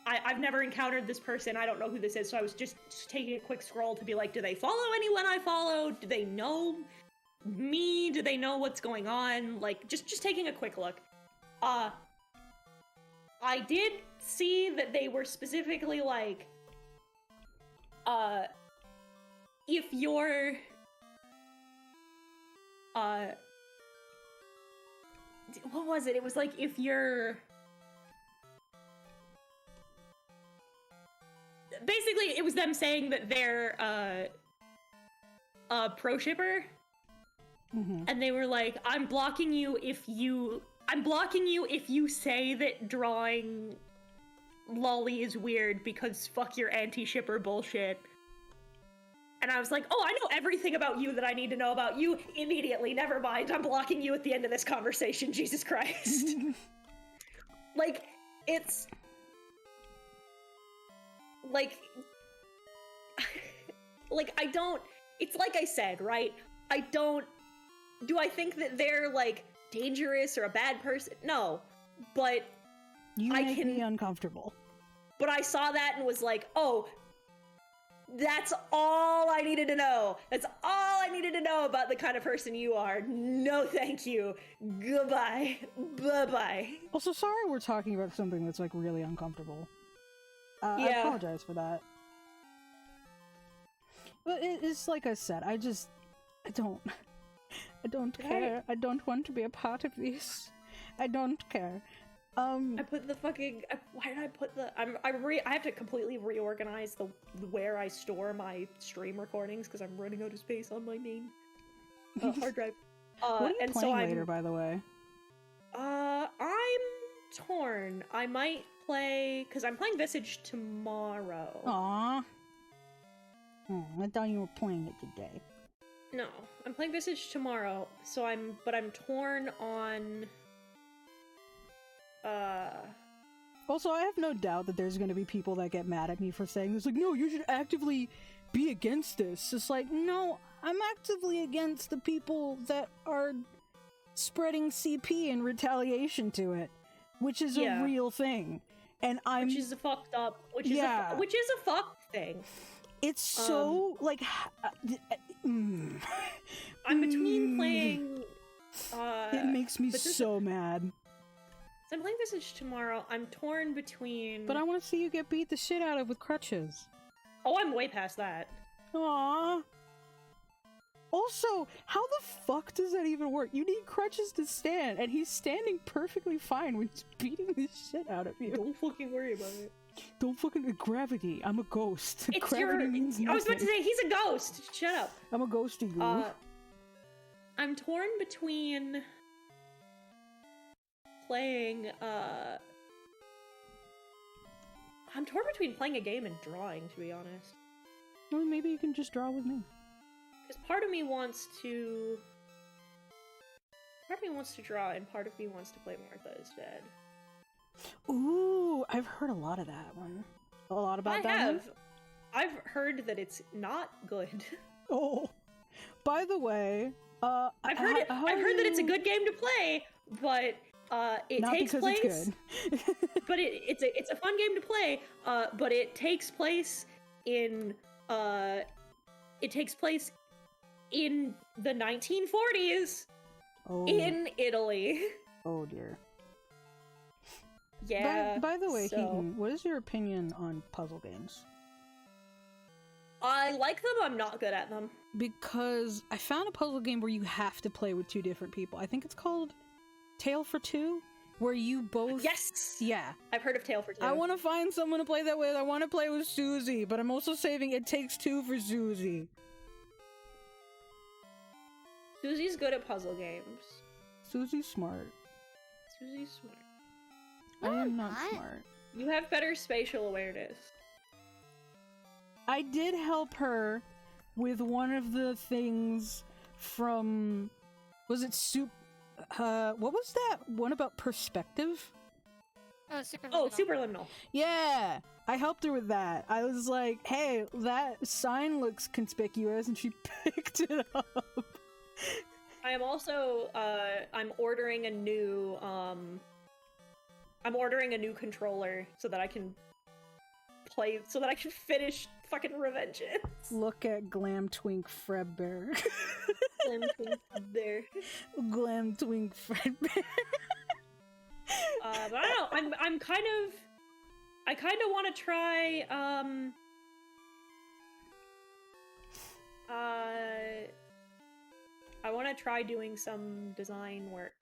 [SPEAKER 3] I've never encountered this person. I don't know who this is. So I was just taking a quick scroll to be like, do they follow anyone I follow? Do they know me? Do they know what's going on? Like, just taking a quick look. I did see that they were specifically like, if you're, what was it? It was like, if you're, basically, it was them saying that they're, a pro shipper. and they were like, I'm blocking you if you say that drawing lolly is weird because fuck your anti-shipper bullshit. And I was like, oh, I know everything about you that I need to know about you immediately. Never mind, I'm blocking you at the end of this conversation, Jesus Christ. Like, it's... Like, I don't... It's like I said, right? I don't... Do I think that they're, like, dangerous or a bad person? No. But
[SPEAKER 6] You make me uncomfortable.
[SPEAKER 3] But I saw that and was like, oh, that's all I needed to know. That's all I needed to know about the kind of person you are. No thank you. Goodbye. Bye-bye.
[SPEAKER 6] Also, sorry we're talking about something that's, like, really uncomfortable. I
[SPEAKER 3] Yeah.
[SPEAKER 6] apologize for that. But it's like I said, I don't care. I don't want to be a part of this. I don't care.
[SPEAKER 3] I put the fucking... why did I put the... I have to completely reorganize the where I store my stream recordings because I'm running out of space on my main hard drive.
[SPEAKER 6] What are you
[SPEAKER 3] and
[SPEAKER 6] playing
[SPEAKER 3] so
[SPEAKER 6] later, by the way?
[SPEAKER 3] I'm torn. I might play... Because I'm playing Visage tomorrow.
[SPEAKER 6] Aww. I thought you were playing it today.
[SPEAKER 3] No, I'm playing Visage tomorrow, so I'm torn on...
[SPEAKER 6] Also, I have no doubt that there's gonna be people that get mad at me for saying this, like, no, you should actively be against this. It's like, no, I'm actively against the people that are spreading CP in retaliation to it, which is a real thing. And
[SPEAKER 3] which is a fucked up, which is a fucked thing.
[SPEAKER 6] It's so, like,
[SPEAKER 3] I'm between playing,
[SPEAKER 6] it makes me so mad.
[SPEAKER 3] So I'm playing Visage tomorrow. I'm torn between...
[SPEAKER 6] But I want to see you get beat the shit out of with crutches.
[SPEAKER 3] Oh, I'm way past that.
[SPEAKER 6] Aww. Also, how the fuck does that even work? You need crutches to stand, and he's standing perfectly fine when he's beating the shit out of you.
[SPEAKER 3] Don't fucking worry about it.
[SPEAKER 6] Don't fucking... Gravity. I'm a ghost.
[SPEAKER 3] It's
[SPEAKER 6] Gravity means nothing.
[SPEAKER 3] I was about to say, he's a ghost! Shut up.
[SPEAKER 6] I'm a ghosty goo.
[SPEAKER 3] I'm torn between... playing, I'm torn between playing a game and drawing, to be honest.
[SPEAKER 6] Well, maybe you can just draw with me.
[SPEAKER 3] Because part of me wants to draw, and part of me wants to play Martha is Dead.
[SPEAKER 6] Ooh, I've heard a lot of that one. A lot about that one?
[SPEAKER 3] I've heard that it's not good.
[SPEAKER 6] Oh. By the way,
[SPEAKER 3] I've heard that it's a good game to play, but it
[SPEAKER 6] not
[SPEAKER 3] takes
[SPEAKER 6] because
[SPEAKER 3] place.
[SPEAKER 6] It's good.
[SPEAKER 3] But it's a fun game to play. But it takes place in the 1940s in Italy.
[SPEAKER 6] Oh dear.
[SPEAKER 3] Yeah.
[SPEAKER 6] By the way,
[SPEAKER 3] so...
[SPEAKER 6] Heaton, what is your opinion on puzzle games?
[SPEAKER 3] I like them. I'm not good at them.
[SPEAKER 6] Because I found a puzzle game where you have to play with two different people. I think it's called Tale for Two, where you both...
[SPEAKER 3] Yes!
[SPEAKER 6] Yeah.
[SPEAKER 3] I've heard of Tale for Two.
[SPEAKER 6] I want to find someone to play that with. I want to play with Susie, but I'm also saving It Takes Two for Susie.
[SPEAKER 3] Susie's good at puzzle games.
[SPEAKER 6] Susie's smart.
[SPEAKER 3] Susie's smart.
[SPEAKER 6] I am not smart.
[SPEAKER 3] You have better spatial awareness.
[SPEAKER 6] I did help her with one of the things from... Was it what was that one about perspective?
[SPEAKER 2] Oh, Superliminal.
[SPEAKER 3] Oh, Superliminal.
[SPEAKER 6] Yeah, I helped her with that. I was like, hey, that sign looks conspicuous, and she picked it up.
[SPEAKER 3] I am also, I'm ordering a new controller so that I can finish fucking Revengeance.
[SPEAKER 6] Look at Glam Twink Fredbear.
[SPEAKER 3] Glam Twink there.
[SPEAKER 6] Glam Twink Fredbear.
[SPEAKER 3] But I don't know, I kind of want to try, I want to try doing some design work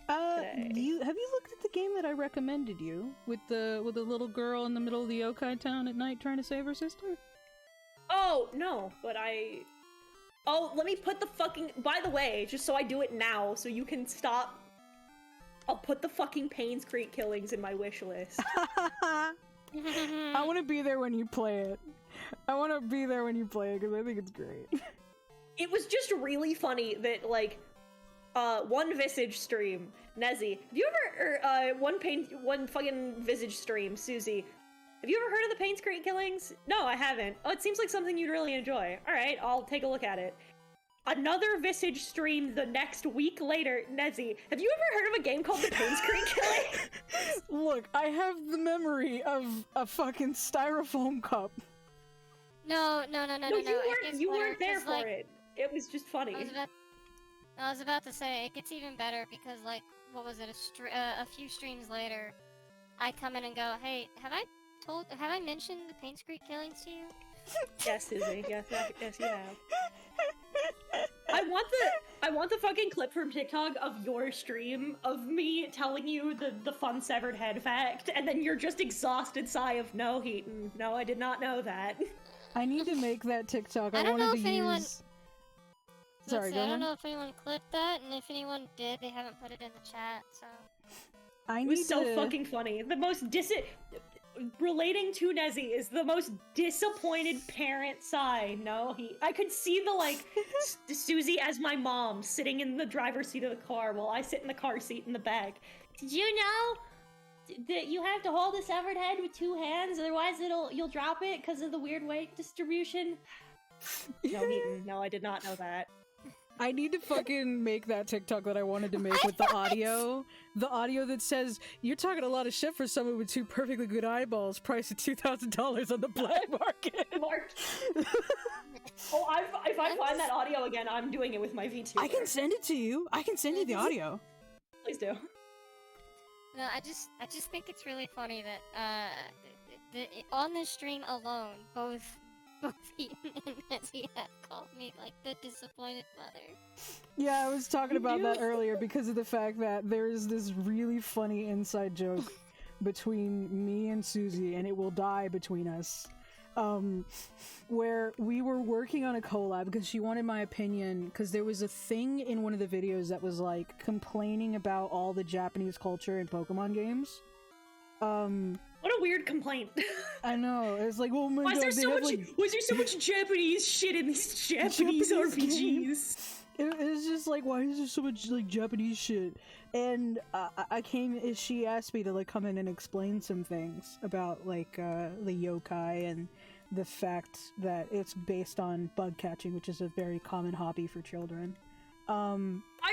[SPEAKER 3] today.
[SPEAKER 6] Have you looked at the game that I recommended you with the little girl in the middle of the yokai town at night trying to save her sister?
[SPEAKER 3] Oh no, but I Oh, let me put the fucking. By the way, just so I do it now, so you can stop. I'll put the fucking Payne's Creek killings in my wish list.
[SPEAKER 6] I want to be there when you play it. I want to be there when you play it because I think it's great.
[SPEAKER 3] It was just really funny that, like, one Visage stream, Nezzy. Have you ever, one fucking Visage stream, Susie. Have you ever heard of the Payne's Creek killings? No, I haven't. Oh, it seems like something you'd really enjoy. Alright, I'll take a look at it. Another Visage stream the next week later, Nezzy. Have you ever heard of a game called the Payne's Creek Killing?
[SPEAKER 6] Look, I have the memory of a fucking styrofoam cup.
[SPEAKER 2] No.
[SPEAKER 3] You weren't there for it. It was just funny.
[SPEAKER 2] I was about to say, it gets even better because, like, what was it, a few streams later, I come in and go, hey, have I mentioned the Payne's Creek killings to you?
[SPEAKER 3] Yes, Susie. Yes, you have. I want the fucking clip from TikTok of your stream of me telling you the fun severed head fact, and then you're just exhausted sigh of no, Heaton. No, I did not know that.
[SPEAKER 6] I need to make that TikTok.
[SPEAKER 2] I don't know
[SPEAKER 6] wanted
[SPEAKER 2] if
[SPEAKER 6] to
[SPEAKER 2] anyone.
[SPEAKER 6] use... Sorry, go
[SPEAKER 2] I
[SPEAKER 6] ahead.
[SPEAKER 2] don't know if anyone clipped that, and if anyone did, they haven't put it in the chat. So.
[SPEAKER 6] I
[SPEAKER 3] It
[SPEAKER 6] need
[SPEAKER 3] was so
[SPEAKER 6] to...
[SPEAKER 3] fucking funny. The most relating to Nezzy is the most disappointed parent sigh. No, I could see the, like, Susie as my mom sitting in the driver's seat of the car while I sit in the car seat in the back. Did you know that you have to hold a severed head with two hands, otherwise you'll drop it because of the weird weight distribution? No, Heaton. No, I did not know that.
[SPEAKER 6] I need to fucking make that TikTok that I wanted to make with the audio. The audio that says, you're talking a lot of shit for someone with two perfectly good eyeballs, priced at $2,000 on the black market.
[SPEAKER 3] Oh, if I find that audio again, I'm doing it with my VTuber.
[SPEAKER 6] I can send it to you. I can send you the audio.
[SPEAKER 3] Please do.
[SPEAKER 2] No, I just think it's really funny that on this stream alone, both Heaton and Nezzy have called me like the disappointed mother.
[SPEAKER 6] Yeah, I was talking about that earlier because of the fact that there is this really funny inside joke between me and Susie, and it will die between us. Where we were working on a collab because she wanted my opinion, because there was a thing in one of the videos that was like complaining about all the Japanese culture in Pokemon games.
[SPEAKER 3] What a weird complaint.
[SPEAKER 6] I know, it's like, oh my god,
[SPEAKER 3] why is there so much Japanese shit in these Japanese RPGs?
[SPEAKER 6] It was just like, why is there so much like Japanese shit? And she asked me to like come in and explain some things about like the yokai and the fact that it's based on bug catching, which is a very common hobby for children.
[SPEAKER 3] I've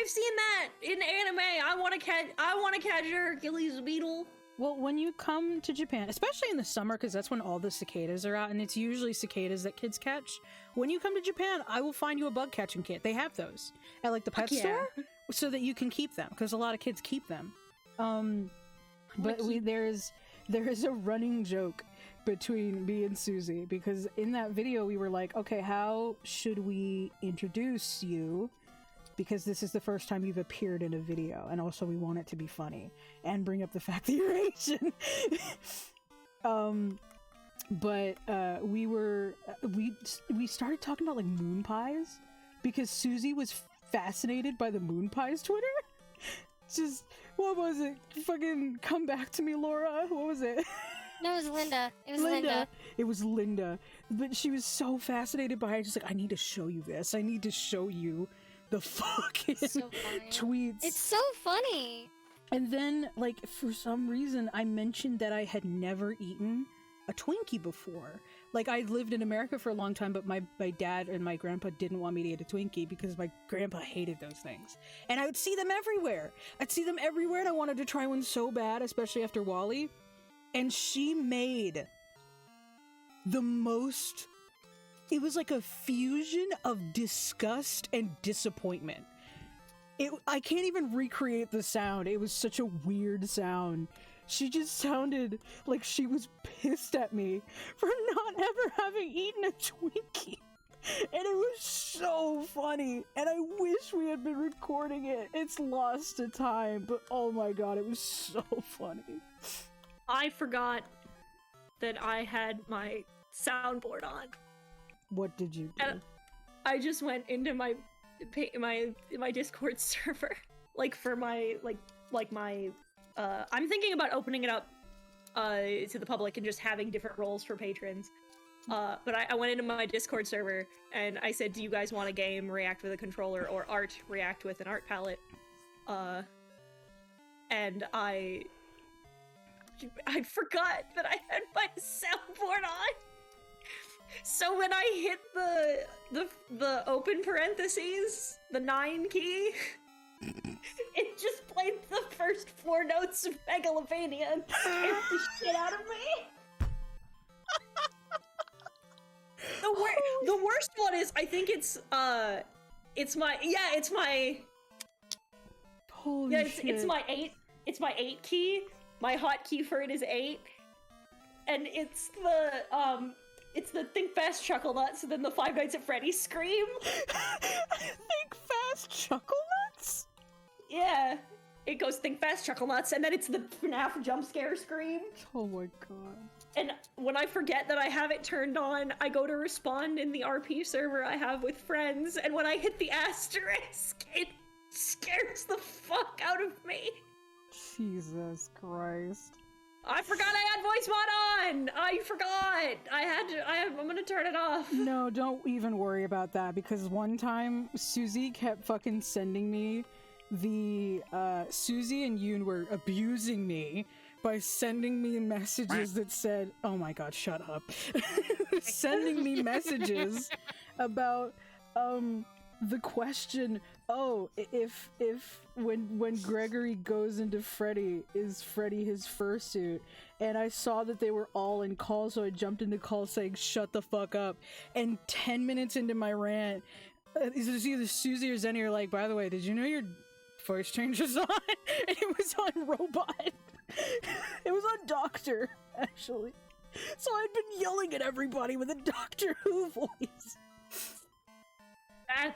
[SPEAKER 3] seen that in anime. I want to catch a Hercules beetle.
[SPEAKER 6] Well, when you come to Japan, especially in the summer, because that's when all the cicadas are out, and it's usually cicadas that kids catch. When you come to Japan, I will find you a bug catching kit. They have those at like the pet store, so that you can keep them, because a lot of kids keep them. But there is a running joke between me and Susie, because in that video we were like, okay, how should we introduce you? Because this is the first time you've appeared in a video, and also we want it to be funny and bring up the fact that you're Asian. We started talking about like moon pies because Susie was fascinated by the moon pies Twitter. Just, what was it? Fucking come back to me, Laura. What was it?
[SPEAKER 2] No, it was Linda.
[SPEAKER 6] It was Linda. But she was so fascinated by it. Just like, I need to show you this. I need to show you the fucking tweets.
[SPEAKER 2] It's so funny.
[SPEAKER 6] And then, like, for some reason, I mentioned that I had never eaten a Twinkie before. Like, I lived in America for a long time, but my dad and my grandpa didn't want me to eat a Twinkie because my grandpa hated those things. And I would see them everywhere. And I wanted to try one so bad, especially after Wally. And she made the most... It was like a fusion of disgust and disappointment. I can't even recreate the sound. It was such a weird sound. She just sounded like she was pissed at me for not ever having eaten a Twinkie. And it was so funny. And I wish we had been recording it. It's lost to time, but oh my god, it was so funny.
[SPEAKER 3] I forgot that I had my soundboard on.
[SPEAKER 6] What did you do?
[SPEAKER 3] And I just went into my Discord server, like for my my I'm thinking about opening it up to the public and just having different roles for patrons. But I went into my Discord server and I said, do you guys want a game react with a controller or art react with an art palette? And I forgot that I had my soundboard on. So when I hit the open parentheses, the 9 key, it just played the first 4 notes of Megalovania and scared the shit out of me. The worst one is, I think it's my
[SPEAKER 6] Holy shit.
[SPEAKER 3] it's my 8 key. My hotkey for it is 8, and it's the Think Fast Chuckle Nuts, and then the Five Nights at Freddy's scream.
[SPEAKER 6] Think Fast Chuckle Nuts?
[SPEAKER 3] Yeah, it goes Think Fast Chuckle Nuts, and then it's the FNAF jump scare scream.
[SPEAKER 6] Oh my god.
[SPEAKER 3] And when I forget that I have it turned on, I go to respond in the RP server I have with friends, and when I hit the asterisk, it scares the fuck out of me.
[SPEAKER 6] Jesus Christ.
[SPEAKER 3] I forgot I had voice mod on! I forgot! I'm gonna turn it off.
[SPEAKER 6] No, don't even worry about that, because one time Susie kept fucking sending me the Susie and Yoon were abusing me by sending me messages that said, oh my god, shut up. Sending me messages about the question, oh, if when Gregory goes into Freddy, is Freddy his fursuit? And I saw that they were all in call, so I jumped into call saying, shut the fuck up. And 10 minutes into my rant, it's either Susie or Zenny are like, by the way, did you know your voice change was on? And it was on Robot. It was on Doctor, actually. So I'd been yelling at everybody with a Doctor Who voice.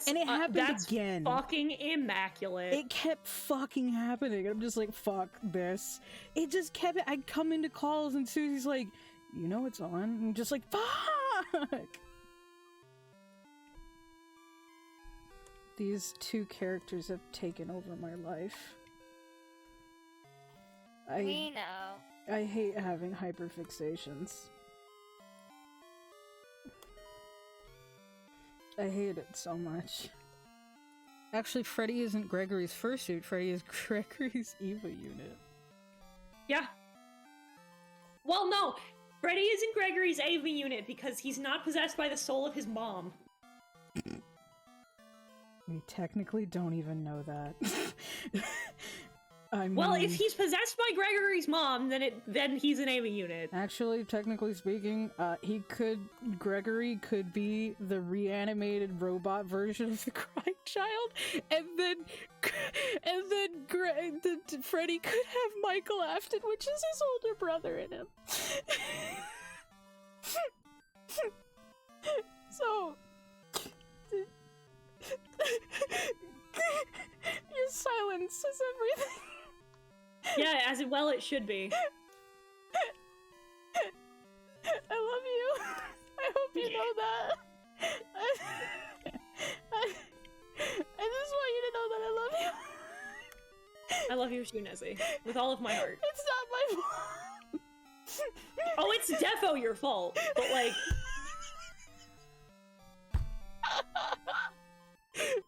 [SPEAKER 3] And
[SPEAKER 6] it happened again.
[SPEAKER 3] Fucking immaculate.
[SPEAKER 6] It kept fucking happening. I'm just like, fuck this. It just kept. I'd come into calls and Susie's like, you know it's on? And I'm just like, fuck. These 2 characters have taken over my life.
[SPEAKER 2] We know.
[SPEAKER 6] I hate having hyperfixations. I hate it so much. Actually, Freddy isn't Gregory's fursuit. Freddy is Gregory's EVA unit.
[SPEAKER 3] Yeah. Well, no. Freddy isn't Gregory's AV unit because he's not possessed by the soul of his mom.
[SPEAKER 6] We technically don't even know that. I mean,
[SPEAKER 3] well, if he's possessed by Gregory's mom, then he's an AV unit.
[SPEAKER 6] Actually, technically speaking, Gregory could be the reanimated robot version of the crying child, and then Freddy could have Michael Afton, which is his older brother, in him. So, your silence is everything.
[SPEAKER 3] Yeah, as well it should be.
[SPEAKER 6] I love you. I hope you know that. I just want you to know that I love you.
[SPEAKER 3] I love you too, Nezzy. With all of my heart.
[SPEAKER 6] It's not my fault.
[SPEAKER 3] Oh, it's defo your fault, but like...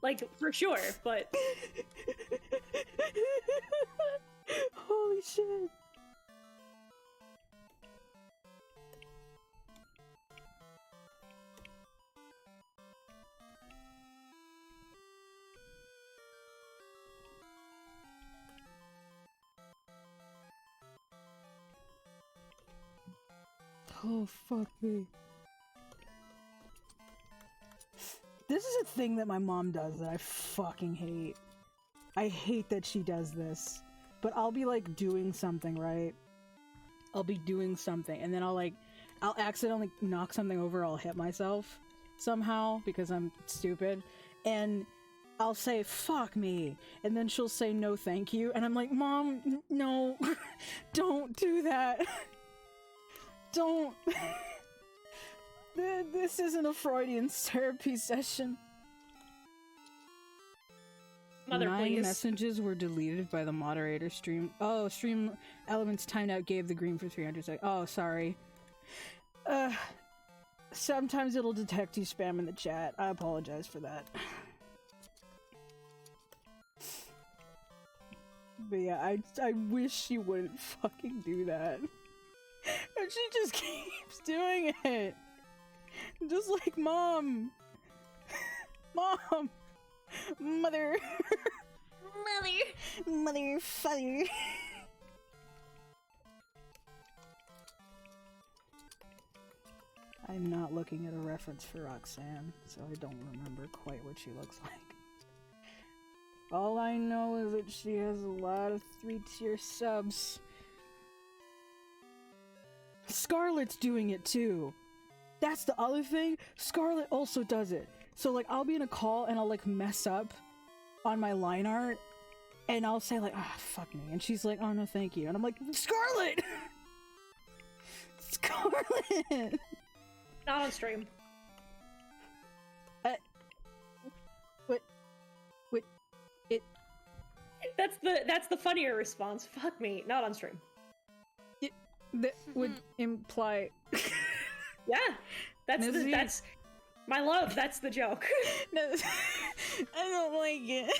[SPEAKER 3] like, for sure, but...
[SPEAKER 6] Holy shit. Oh, fuck me. This is a thing that my mom does that I fucking hate. I hate that she does this. But I'll be like doing something, right? I'll be doing something and then I'll accidentally knock something over, I'll hit myself somehow because I'm stupid. And I'll say, fuck me. And then she'll say, no thank you. And I'm like, Mom, no, don't do that. Don't. This isn't a Freudian therapy session.
[SPEAKER 3] Mother,
[SPEAKER 6] 9
[SPEAKER 3] please.
[SPEAKER 6] messages were deleted by the moderator. Stream elements timed out gave the green for 300 seconds. Oh, sorry. Sometimes it'll detect you spam in the chat. I apologize for that. But yeah, I wish she wouldn't fucking do that. And she just keeps doing it. Just like, Mom! Mom! Mother! Mother, father. I'm not looking at a reference for Roxanne, so I don't remember quite what she looks like. All I know is that she has a lot of 3-tier subs. Scarlet's doing it too. That's the other thing. Scarlet also does it. So like I'll be in a call and I'll like mess up on my line art and I'll say like, ah, fuck me. And she's like, oh no, thank you. And I'm like, Scarlet! Scarlet!
[SPEAKER 3] Not on stream. That's the funnier response. Fuck me, not on stream.
[SPEAKER 6] That would imply.
[SPEAKER 3] Yeah, that's
[SPEAKER 6] Nezzy.
[SPEAKER 3] that's my love. That's the joke.
[SPEAKER 6] No, I don't like it.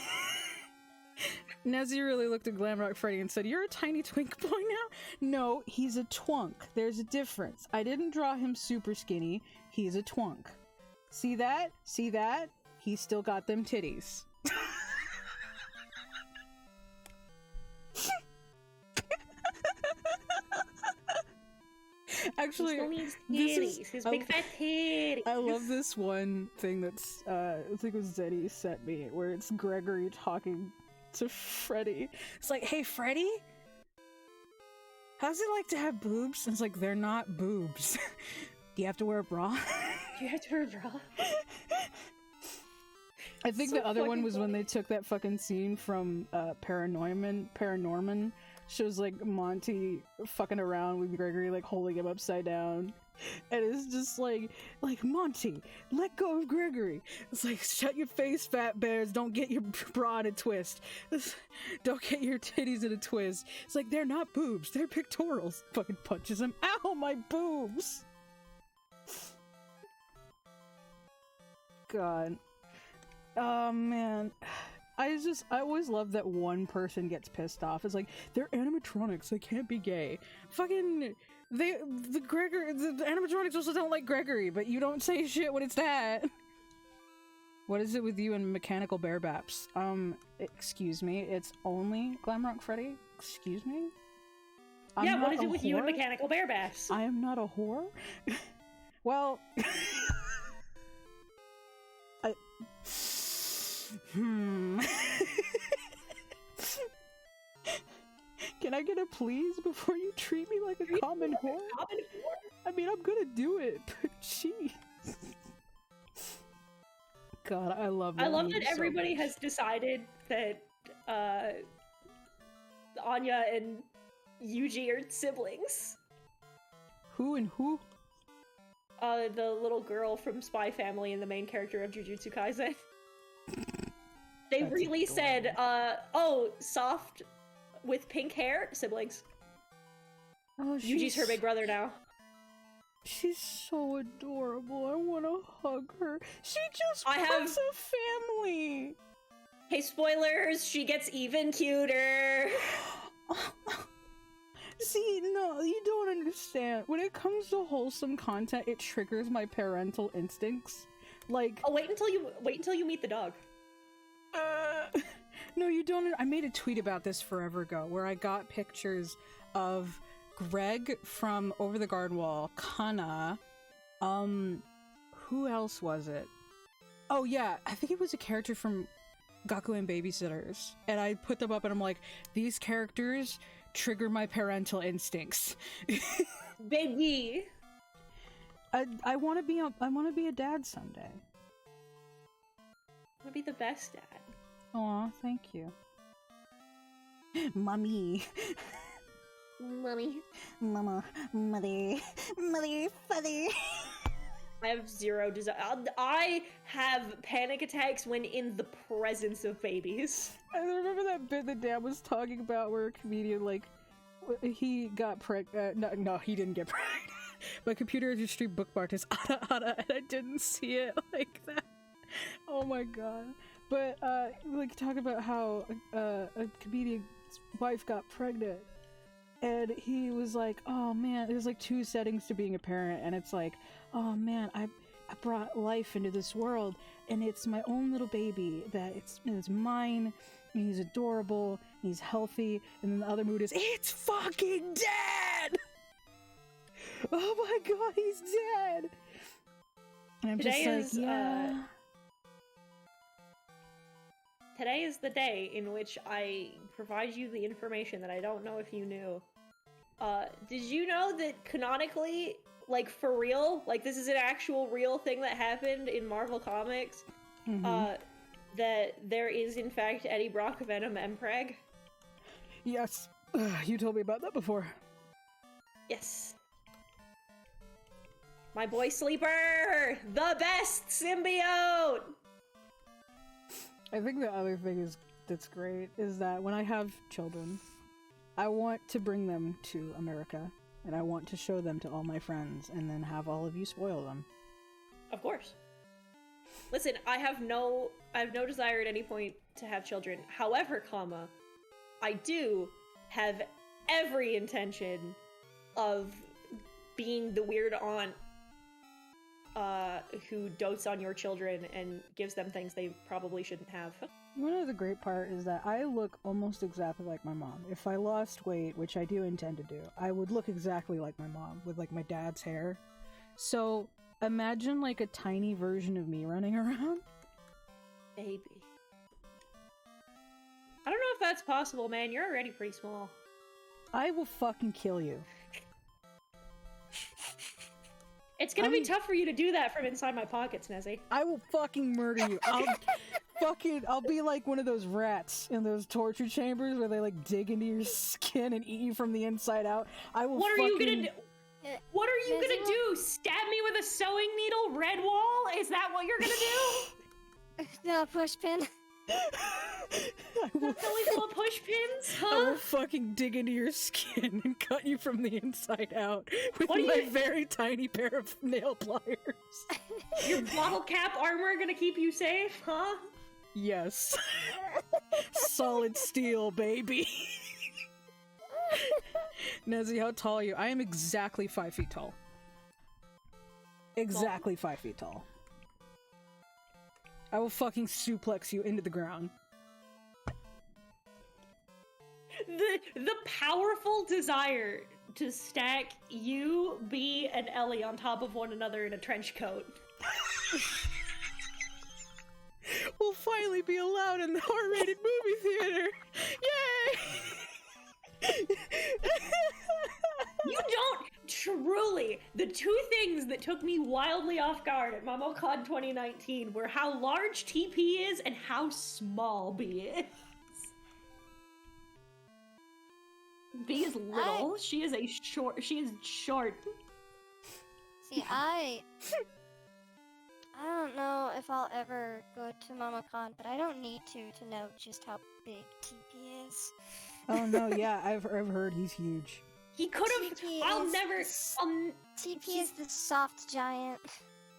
[SPEAKER 6] Nezzy really looked at Glamrock Freddy and said, "You're a tiny twink boy now." No, he's a twunk. There's a difference. I didn't draw him super skinny. He's a twunk. See that? See that? He's still got them titties. Actually,
[SPEAKER 3] his big fat titties.
[SPEAKER 6] I love this one thing that's I think it was Zeddy sent me, where it's Gregory talking to Freddy. It's like, hey Freddy, how's it like to have boobs? And it's like, they're not boobs. Do you have to wear a bra?
[SPEAKER 3] Do you have to wear a bra?
[SPEAKER 6] I think
[SPEAKER 3] So
[SPEAKER 6] the other one
[SPEAKER 3] fucking
[SPEAKER 6] was when
[SPEAKER 3] funny.
[SPEAKER 6] they took that fucking scene from Paranorman. Shows like Monty fucking around with Gregory, like holding him upside down. And it's just like Monty, let go of Gregory. It's like, shut your face, fat bears. Don't get your bra in a twist. Don't get your titties in a twist. It's like, they're not boobs, they're pectorals. Fucking punches him. Ow, my boobs. God. Oh man. I always love that one person gets pissed off. It's like, they're animatronics, they can't be gay. Fucking the animatronics also don't like Gregory, but you don't say shit when it's that. What is it with you and mechanical bear baps? Excuse me, it's only Glamrock Freddy? Excuse me?
[SPEAKER 3] Yeah, what is it
[SPEAKER 6] a
[SPEAKER 3] with you and
[SPEAKER 6] whore?
[SPEAKER 3] mechanical bear baths?
[SPEAKER 6] I am not a whore? Well... Can I get a please before you treat me like a common whore? I mean, I'm gonna do it, but jeez. God, I love that.
[SPEAKER 3] I love
[SPEAKER 6] meme
[SPEAKER 3] that
[SPEAKER 6] so
[SPEAKER 3] everybody
[SPEAKER 6] much.
[SPEAKER 3] has decided that Anya and Yuji are siblings.
[SPEAKER 6] Who and who?
[SPEAKER 3] The little girl from Spy Family and the main character of Jujutsu Kaisen. They
[SPEAKER 6] That's
[SPEAKER 3] really said, oh, soft with pink hair, siblings.
[SPEAKER 6] Oh,
[SPEAKER 3] Yuji's her big brother now.
[SPEAKER 6] She's so adorable. I want to hug her. She just
[SPEAKER 3] I
[SPEAKER 6] wants a family.
[SPEAKER 3] Hey, spoilers, she gets even cuter.
[SPEAKER 6] See, no, you don't understand. When it comes to wholesome content, it triggers my parental instincts. Like,
[SPEAKER 3] Oh, wait until you meet the dog.
[SPEAKER 6] no, you don't. I made a tweet about this forever ago, where I got pictures of Greg from Over the Garden Wall, Kana, who else was it? Oh yeah, I think it was a character from Gakuen Babysitters, and I put them up, and I'm like, these characters trigger my parental instincts.
[SPEAKER 3] Baby.
[SPEAKER 6] I want to be a dad someday.
[SPEAKER 3] Would be the best dad.
[SPEAKER 6] Aw, thank you. Mommy.
[SPEAKER 3] Mommy.
[SPEAKER 6] Mama. Mother. Mother. Father.
[SPEAKER 3] I have zero desire. I have panic attacks when in the presence of babies.
[SPEAKER 6] I remember that bit that Dad was talking about where a comedian, like, he got pregnant. No, he didn't get pregnant. My computer as your stream bookmarked is ada, and I didn't see it like that. Oh my god. But, like, talk about how a comedian's wife got pregnant. And he was like, oh man, there's like 2 settings to being a parent, and it's like, oh man, I brought life into this world, and it's my own little baby that it's mine, and he's adorable, and he's healthy, and then the other mood is, it's fucking dead! Oh my god, he's dead! And I'm
[SPEAKER 3] Today
[SPEAKER 6] just like,
[SPEAKER 3] is,
[SPEAKER 6] yeah.
[SPEAKER 3] Today is the day in which I provide you the information that I don't know if you knew. Did you know that canonically, like for real, like this is an actual real thing that happened in Marvel Comics, that there is in fact Eddie Brock Venom Mpreg?
[SPEAKER 6] Yes, you told me about that before.
[SPEAKER 3] Yes. My boy Sleeper! The best symbiote!
[SPEAKER 6] I think the other thing that's great is that when I have children, I want to bring them to America, and I want to show them to all my friends, and then have all of you spoil them.
[SPEAKER 3] Of course. Listen, I have no desire at any point to have children. However, I do have every intention of being the weird aunt who dotes on your children and gives them things they probably shouldn't have.
[SPEAKER 6] One of the great part is that I look almost exactly like my mom. If I lost weight, which I do intend to do, I would look exactly like my mom, with like my dad's hair. So imagine like a tiny version of me running around.
[SPEAKER 3] Baby. I don't know if that's possible, man. You're already pretty small.
[SPEAKER 6] I will fucking kill you.
[SPEAKER 3] It's gonna be tough for you to do that from inside my pockets, Nezzy.
[SPEAKER 6] I will fucking murder you. I'll be like one of those rats in those torture chambers where they like dig into your skin and eat you from the inside out. I will.
[SPEAKER 3] What are you gonna do? What are you gonna do? Stab me with a sewing needle, red wall? Is that what you're gonna do?
[SPEAKER 2] No, push pin.
[SPEAKER 3] Belly full of push pins?
[SPEAKER 6] I
[SPEAKER 3] Huh?
[SPEAKER 6] will fucking dig into your skin and cut you from the inside out with
[SPEAKER 3] What do
[SPEAKER 6] my
[SPEAKER 3] you-
[SPEAKER 6] very tiny pair of nail pliers.
[SPEAKER 3] Your bottle cap armor gonna keep you safe, huh?
[SPEAKER 6] Yes. Solid steel, baby. Nezzy, how tall are you? I am exactly 5 feet tall. Exactly 5 feet tall. I will fucking suplex you into the ground.
[SPEAKER 3] The powerful desire to stack you, B, and Ellie on top of one another in a trench coat.
[SPEAKER 6] We'll finally be allowed in the R-rated movie theater! Yay!
[SPEAKER 3] You don't truly. The 2 things that took me wildly off guard at MomoCon 2019 were how large TP is and how small B is. B is little. She is short.
[SPEAKER 2] See, I don't know if I'll ever go to MomoCon, but I don't need to know just how big TP is.
[SPEAKER 6] Oh no, yeah, I've heard he's huge.
[SPEAKER 3] He could have.
[SPEAKER 2] TP
[SPEAKER 3] I'll
[SPEAKER 2] is
[SPEAKER 3] never.
[SPEAKER 2] TP is the soft giant.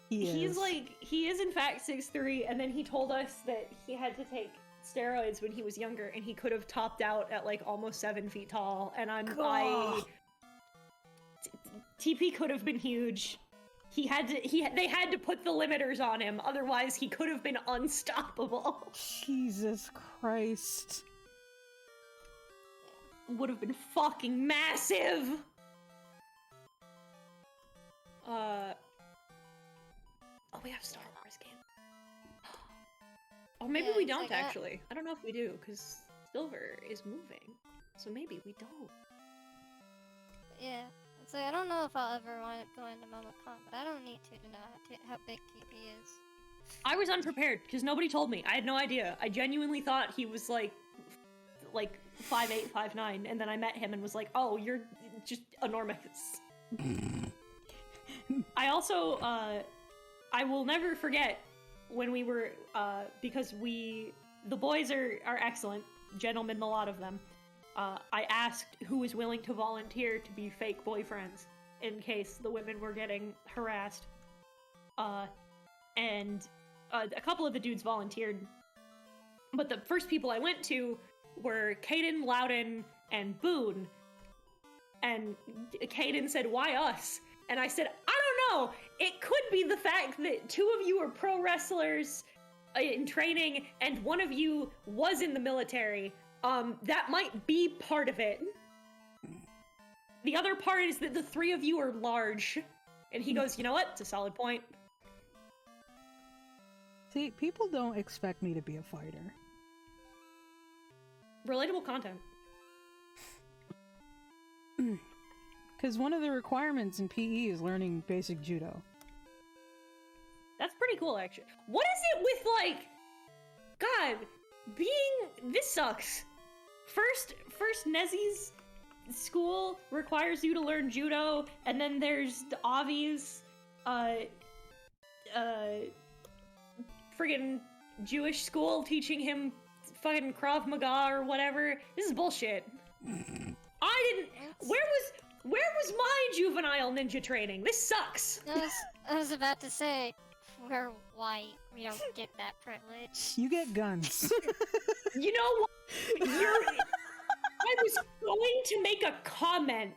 [SPEAKER 3] He's like, he is in fact 6'3", and then he told us that he had to take steroids when he was younger, and he could have topped out at like almost 7 feet tall. And TP could have been huge. They had to put the limiters on him, otherwise he could have been unstoppable.
[SPEAKER 6] Jesus Christ.
[SPEAKER 3] Would have been fucking massive. Oh, we have Star Wars game. Or maybe
[SPEAKER 2] Yeah,
[SPEAKER 3] we
[SPEAKER 2] it's
[SPEAKER 3] don't
[SPEAKER 2] like that.
[SPEAKER 3] actually. I don't know if we do, because Silver is moving. So maybe we don't.
[SPEAKER 2] Yeah. So I don't know if I'll ever want to go into MomoCon, but I don't need to know how big TP is.
[SPEAKER 3] I was unprepared, because nobody told me. I had no idea. I genuinely thought he was like 5'8", 5'9", and then I met him and was like, oh, you're just enormous. I also,
[SPEAKER 7] I will never forget when we were, because the boys are excellent, gentlemen, a lot of them. I asked who was willing to volunteer to be fake boyfriends in case the women were getting harassed. And a couple of the dudes volunteered. But the first people I went to were Caden, Loudon, and Boone. And Caden said, "Why us?" And I said, "I don't know. It could be the fact that two of you are pro wrestlers in training, and one of you was in the military. That might be part of it. The other part is that the three of you are large." And he goes, "You know what? It's a solid point."
[SPEAKER 6] See, people don't expect me to be a fighter.
[SPEAKER 7] Relatable content.
[SPEAKER 6] Because one of the requirements in PE is learning basic judo.
[SPEAKER 7] That's pretty cool, actually. What is it with, like... God, this sucks. First Nezi's school requires you to learn judo, and then there's the Avi's, friggin' Jewish school teaching him fucking Krav Maga or whatever. This is bullshit. Where was my juvenile ninja training? This sucks.
[SPEAKER 2] I was about to say, we're white. We don't get that privilege.
[SPEAKER 6] You get guns.
[SPEAKER 7] You know what? I was going to make a comment.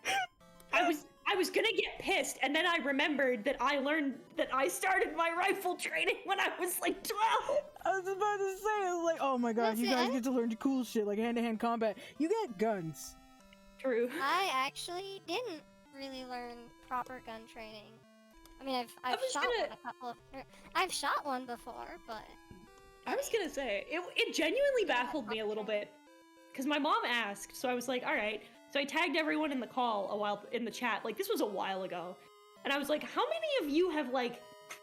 [SPEAKER 7] I was gonna get pissed, and then I remembered that I learned that I started my rifle training when I was like 12.
[SPEAKER 6] I was about to say, I was like, oh my god,
[SPEAKER 2] That's
[SPEAKER 6] you guys
[SPEAKER 2] it?
[SPEAKER 6] get to learn cool shit like hand-to-hand combat. You get guns.
[SPEAKER 7] True.
[SPEAKER 2] I actually didn't really learn proper gun training. I mean, I've
[SPEAKER 7] was
[SPEAKER 2] shot
[SPEAKER 7] gonna-
[SPEAKER 2] one a couple of... I've shot one before, but...
[SPEAKER 7] I was gonna say, it genuinely baffled me a little bit. Because my mom asked, so I was like, alright. So I tagged everyone in the call in the chat, like this was a while ago. And I was like, how many of you have like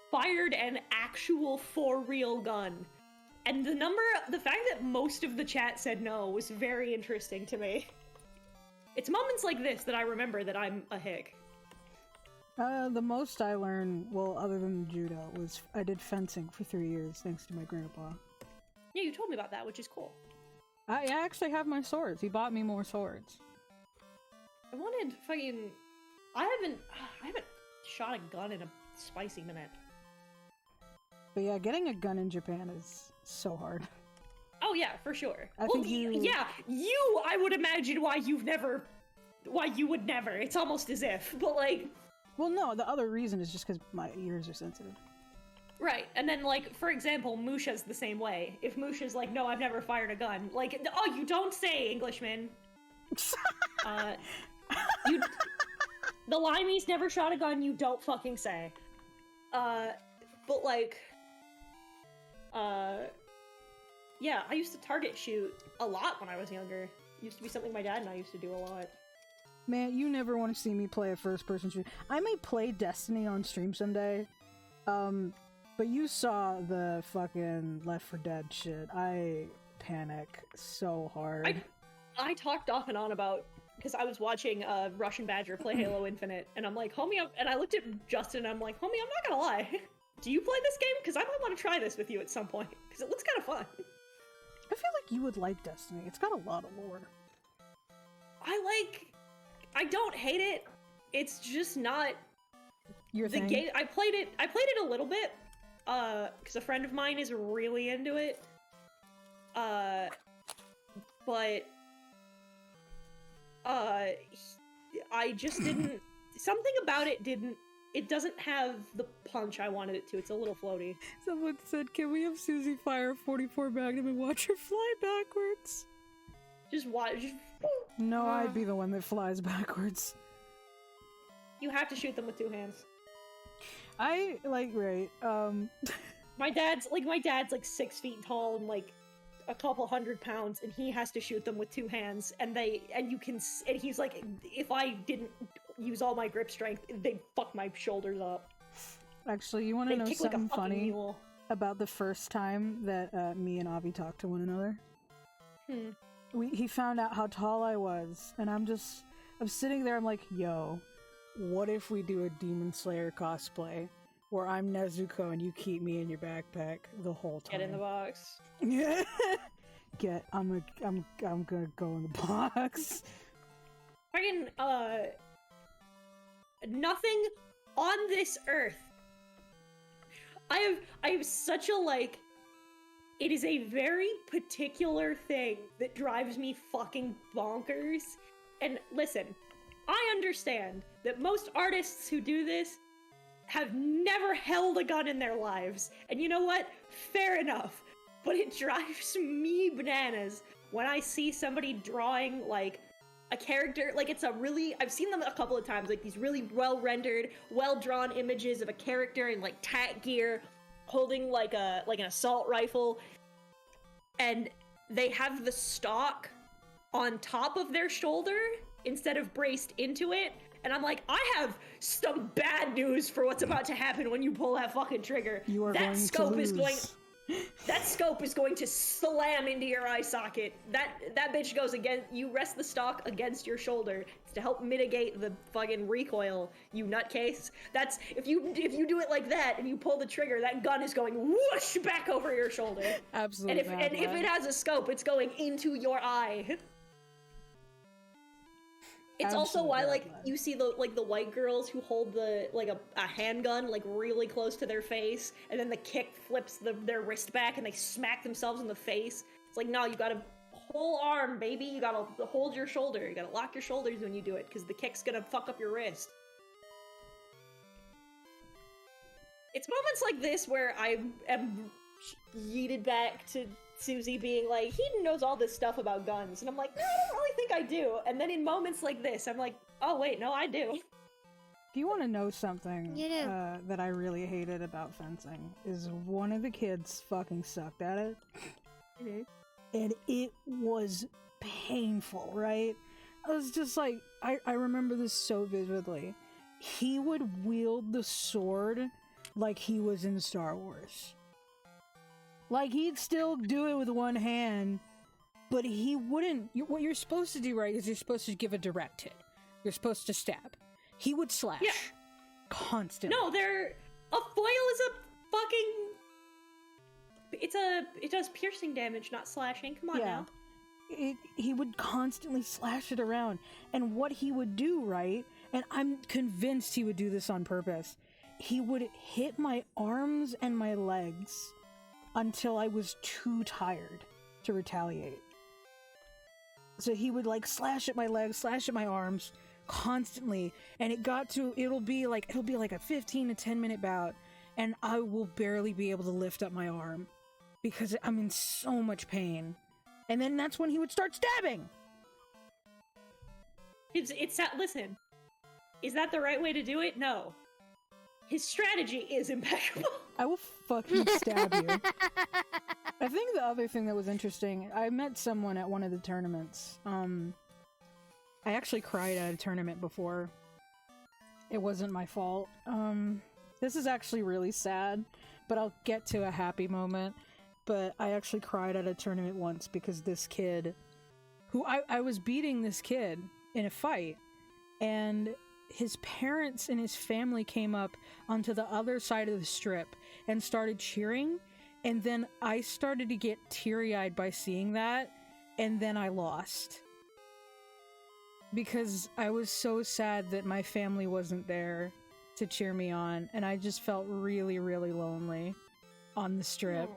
[SPEAKER 7] fired an actual for real gun? And the fact that most of the chat said no was very interesting to me. It's moments like this that I remember that I'm a hick.
[SPEAKER 6] The most I learned, well, other than judo, was I did fencing for 3 years, thanks to my grandpa.
[SPEAKER 7] Yeah, you told me about that, which is cool.
[SPEAKER 6] I actually have my swords. He bought me more swords.
[SPEAKER 7] I wanted fucking... I haven't shot a gun in a spicy minute.
[SPEAKER 6] But yeah, getting a gun in Japan is so hard.
[SPEAKER 7] Oh yeah, for sure.
[SPEAKER 6] I think you-
[SPEAKER 7] Yeah, I would imagine why you would never. It's almost as if, but like...
[SPEAKER 6] Well, no, the other reason is just because my ears are sensitive.
[SPEAKER 7] Right, and then like, for example, Musha's the same way. If Musha's like, no, I've never fired a gun. Like, oh, you don't say, Englishman. The Limeys never shot a gun, you don't fucking say. But like... Yeah, I used to target shoot a lot when I was younger. It used to be something my dad and I used to do a lot.
[SPEAKER 6] Man, you never want to see me play a first-person shooter. I may play Destiny on stream someday, but you saw the fucking Left 4 Dead shit. I panic so hard.
[SPEAKER 7] I talked off and on about, because I was watching Russian Badger play Halo Infinite, and I'm like, homie, and I looked at Justin and I'm like, homie, I'm not gonna lie. Do you play this game? Because I might want to try this with you at some point, because it looks kind of fun.
[SPEAKER 6] I feel like you would like Destiny. It's got a lot of lore.
[SPEAKER 7] I don't hate it. It's just not
[SPEAKER 6] Your
[SPEAKER 7] the
[SPEAKER 6] thing?
[SPEAKER 7] game. I played it a little bit, because a friend of mine is really into it. But I just didn't. Something about it didn't. It doesn't have the punch I wanted it to. It's a little floaty.
[SPEAKER 6] Someone said, can we have Susie fire a 44 Magnum and watch her fly backwards?
[SPEAKER 7] Just watch.
[SPEAKER 6] No, I'd be the one that flies backwards.
[SPEAKER 7] You have to shoot them with two hands.
[SPEAKER 6] I, like, right,
[SPEAKER 7] My dad's like 6 feet tall and like a couple 100 pounds, and he has to shoot them with two hands. And he's like, if I didn't use all my grip strength, they'd fuck my shoulders up.
[SPEAKER 6] Actually, you want to
[SPEAKER 7] They'd
[SPEAKER 6] know
[SPEAKER 7] kick like a
[SPEAKER 6] something
[SPEAKER 7] fucking
[SPEAKER 6] funny
[SPEAKER 7] mule.
[SPEAKER 6] about the first time that me and Avi talked to one another? He found out how tall I was, and I'm sitting there, I'm like, yo, what if we do a Demon Slayer cosplay? where I'm Nezuko and you keep me in your backpack the whole time.
[SPEAKER 3] Get in the box.
[SPEAKER 6] I'm gonna go in the box.
[SPEAKER 7] Friggin', nothing on this earth. I have such a, like, it is a very particular thing that drives me fucking bonkers. And listen, I understand that most artists who do this have never held a gun in their lives. And you know what? Fair enough. But it drives me bananas when I see somebody drawing, like, a character, like, it's a really, I've seen them a couple of times, like, these really well-rendered, well-drawn images of a character in, like, tack gear, holding, like, an assault rifle, and they have the stock on top of their shoulder instead of braced into it, and I'm like, I have some bad news for what's about to happen when you pull that fucking trigger.
[SPEAKER 6] You are
[SPEAKER 7] that
[SPEAKER 6] going
[SPEAKER 7] scope
[SPEAKER 6] to
[SPEAKER 7] is
[SPEAKER 6] lose.
[SPEAKER 7] going that scope is going to slam into your eye socket. That bitch goes against, you rest the stock against your shoulder to help mitigate the fucking recoil, you nutcase. That's, if you do it like that and you pull the trigger, that gun is going whoosh back over your shoulder.
[SPEAKER 6] Absolutely.
[SPEAKER 7] And if it has a scope, it's going into your eye. It's also
[SPEAKER 6] Absolute
[SPEAKER 7] why,
[SPEAKER 6] bad
[SPEAKER 7] like,
[SPEAKER 6] blood.
[SPEAKER 7] you see the white girls who hold the, like, a handgun, like, really close to their face, and then the kick flips their wrist back and they smack themselves in the face. It's like, no, you gotta whole arm, baby. You gotta hold your shoulder. You gotta lock your shoulders when you do it, because the kick's gonna fuck up your wrist. It's moments like this where I am yeeted back to Susie being like, he knows all this stuff about guns, and I'm like, no, I don't really think I do. And then in moments like this, I'm like, oh wait, no, I do.
[SPEAKER 6] Do you want to know something
[SPEAKER 2] You do.
[SPEAKER 6] that I really hated about fencing? Is one of the kids fucking sucked at it, and it was painful, right? I was just like, I remember this so vividly. He would wield the sword like he was in Star Wars. Like, he'd still do it with one hand, but he wouldn't. What you're supposed to do, right, is you're supposed to give a direct hit. You're supposed to stab. He would slash.
[SPEAKER 7] Yeah.
[SPEAKER 6] Constantly.
[SPEAKER 7] No, a foil is a fucking, it does piercing damage, not slashing. Come on now.
[SPEAKER 6] He would constantly slash it around. And what he would do, right, and I'm convinced he would do this on purpose, he would hit my arms and my legs until I was too tired to retaliate. So he would, like, slash at my legs, slash at my arms constantly, and it'll be like a 15 to 10 minute bout, and I will barely be able to lift up my arm because I'm in so much pain. And then that's when he would start stabbing.
[SPEAKER 7] Listen, is that the right way to do it? No. His strategy is impeccable.
[SPEAKER 6] I will fucking stab you. I think the other thing that was interesting, I met someone at one of the tournaments. I actually cried at a tournament before. It wasn't my fault. This is actually really sad, but I'll get to a happy moment. But I actually cried at a tournament once because this kid, who I was beating this kid in a fight, and his parents and his family came up onto the other side of the strip and started cheering, and then I started to get teary-eyed by seeing that, and then I lost. Because I was so sad that my family wasn't there to cheer me on, and I just felt really, really lonely on the strip.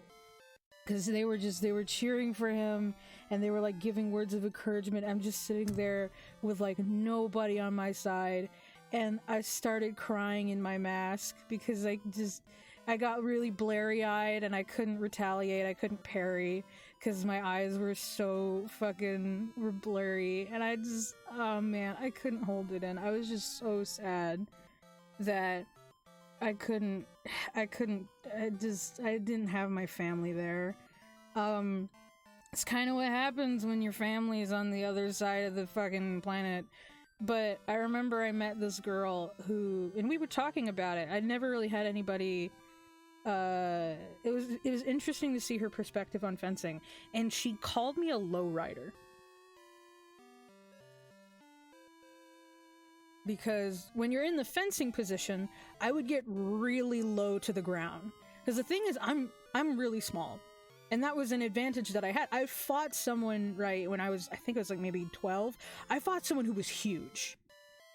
[SPEAKER 6] Because they were cheering for him, and they were, like, giving words of encouragement. I'm just sitting there with, like, nobody on my side, and I started crying in my mask because I got really blary-eyed, and I couldn't retaliate, I couldn't parry, because my eyes were so fucking blurry, and oh man, I couldn't hold it in. I was just so sad that I didn't have my family there. It's kind of what happens when your family is on the other side of the fucking planet. But I remember I met this girl and we were talking about it. I'd never really had anybody. It was interesting to see her perspective on fencing, and she called me a lowrider. because when you're in the fencing position, I would get really low to the ground. Because the thing is, I'm really small. And that was an advantage that I had. I fought someone, right, when I think I was like maybe 12. I fought someone who was huge.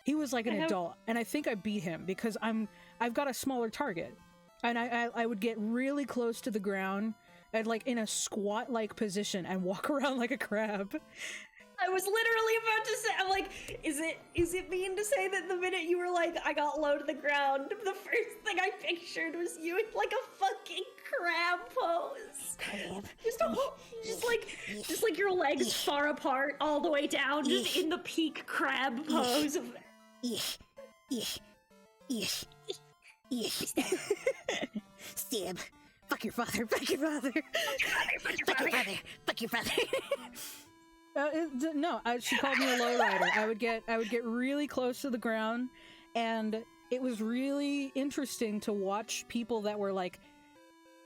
[SPEAKER 6] He was like an adult, and I think I beat him because I've got a smaller target. And I would get really close to the ground and like in a squat-like position and walk around like a crab.
[SPEAKER 7] I was literally about to say, I'm like, is it mean to say that the minute you were like, I got low to the ground, the first thing I pictured was you in like a fucking crab pose? Just like your legs far apart all the way down, just in the peak crab pose of
[SPEAKER 6] Stab. Fuck your father. Fuck your father. Fuck your father. Fuck your father. No, she called me a lowrider. I would get really close to the ground, and it was really interesting to watch people that were like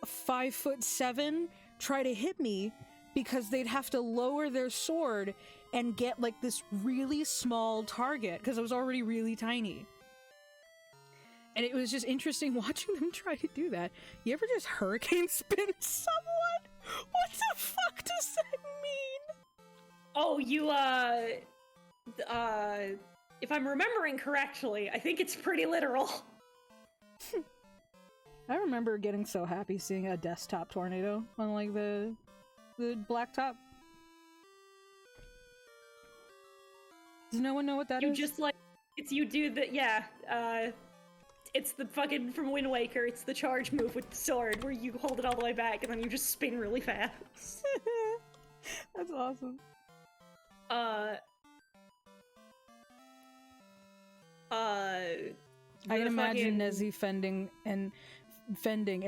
[SPEAKER 6] 5'7" try to hit me because they'd have to lower their sword and get like this really small target because I was already really tiny. And it was just interesting watching them try to do that. You ever just hurricane spin someone? What the fuck does that mean?
[SPEAKER 7] oh, you, if I'm remembering correctly, I think it's pretty literal.
[SPEAKER 6] I remember getting so happy seeing a desktop tornado on like the blacktop. Does no one know what that is?
[SPEAKER 7] You just like, it's you do the, yeah, it's the fucking, from Wind Waker, it's the charge move with the sword where you hold it all the way back and then you just spin really fast.
[SPEAKER 6] That's awesome.
[SPEAKER 7] I
[SPEAKER 6] can imagine Nezzy fending and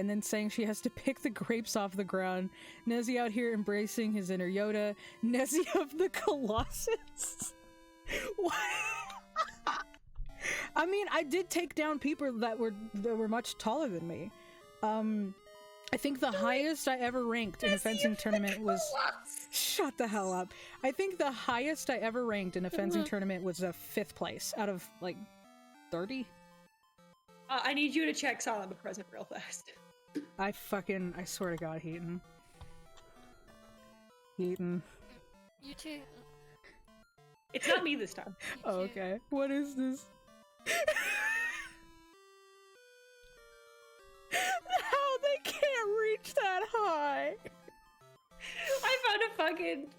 [SPEAKER 6] then saying she has to pick the grapes off the ground. Nezzy out here embracing his inner Yoda. Nezzy of the Colossus. What? I mean, I did take down people that were much taller than me. I think the highest I ever ranked in a fencing tournament was... Shut the hell up. I think the highest I ever ranked in a fencing tournament was a 5th place out of, like, 30?
[SPEAKER 7] I need you to check Silent but Present real fast.
[SPEAKER 6] I swear to God, Heaton. Heaton.
[SPEAKER 2] You too.
[SPEAKER 7] It's not me this time.
[SPEAKER 6] Oh, okay. What is this? How they can't reach that high?
[SPEAKER 7] I found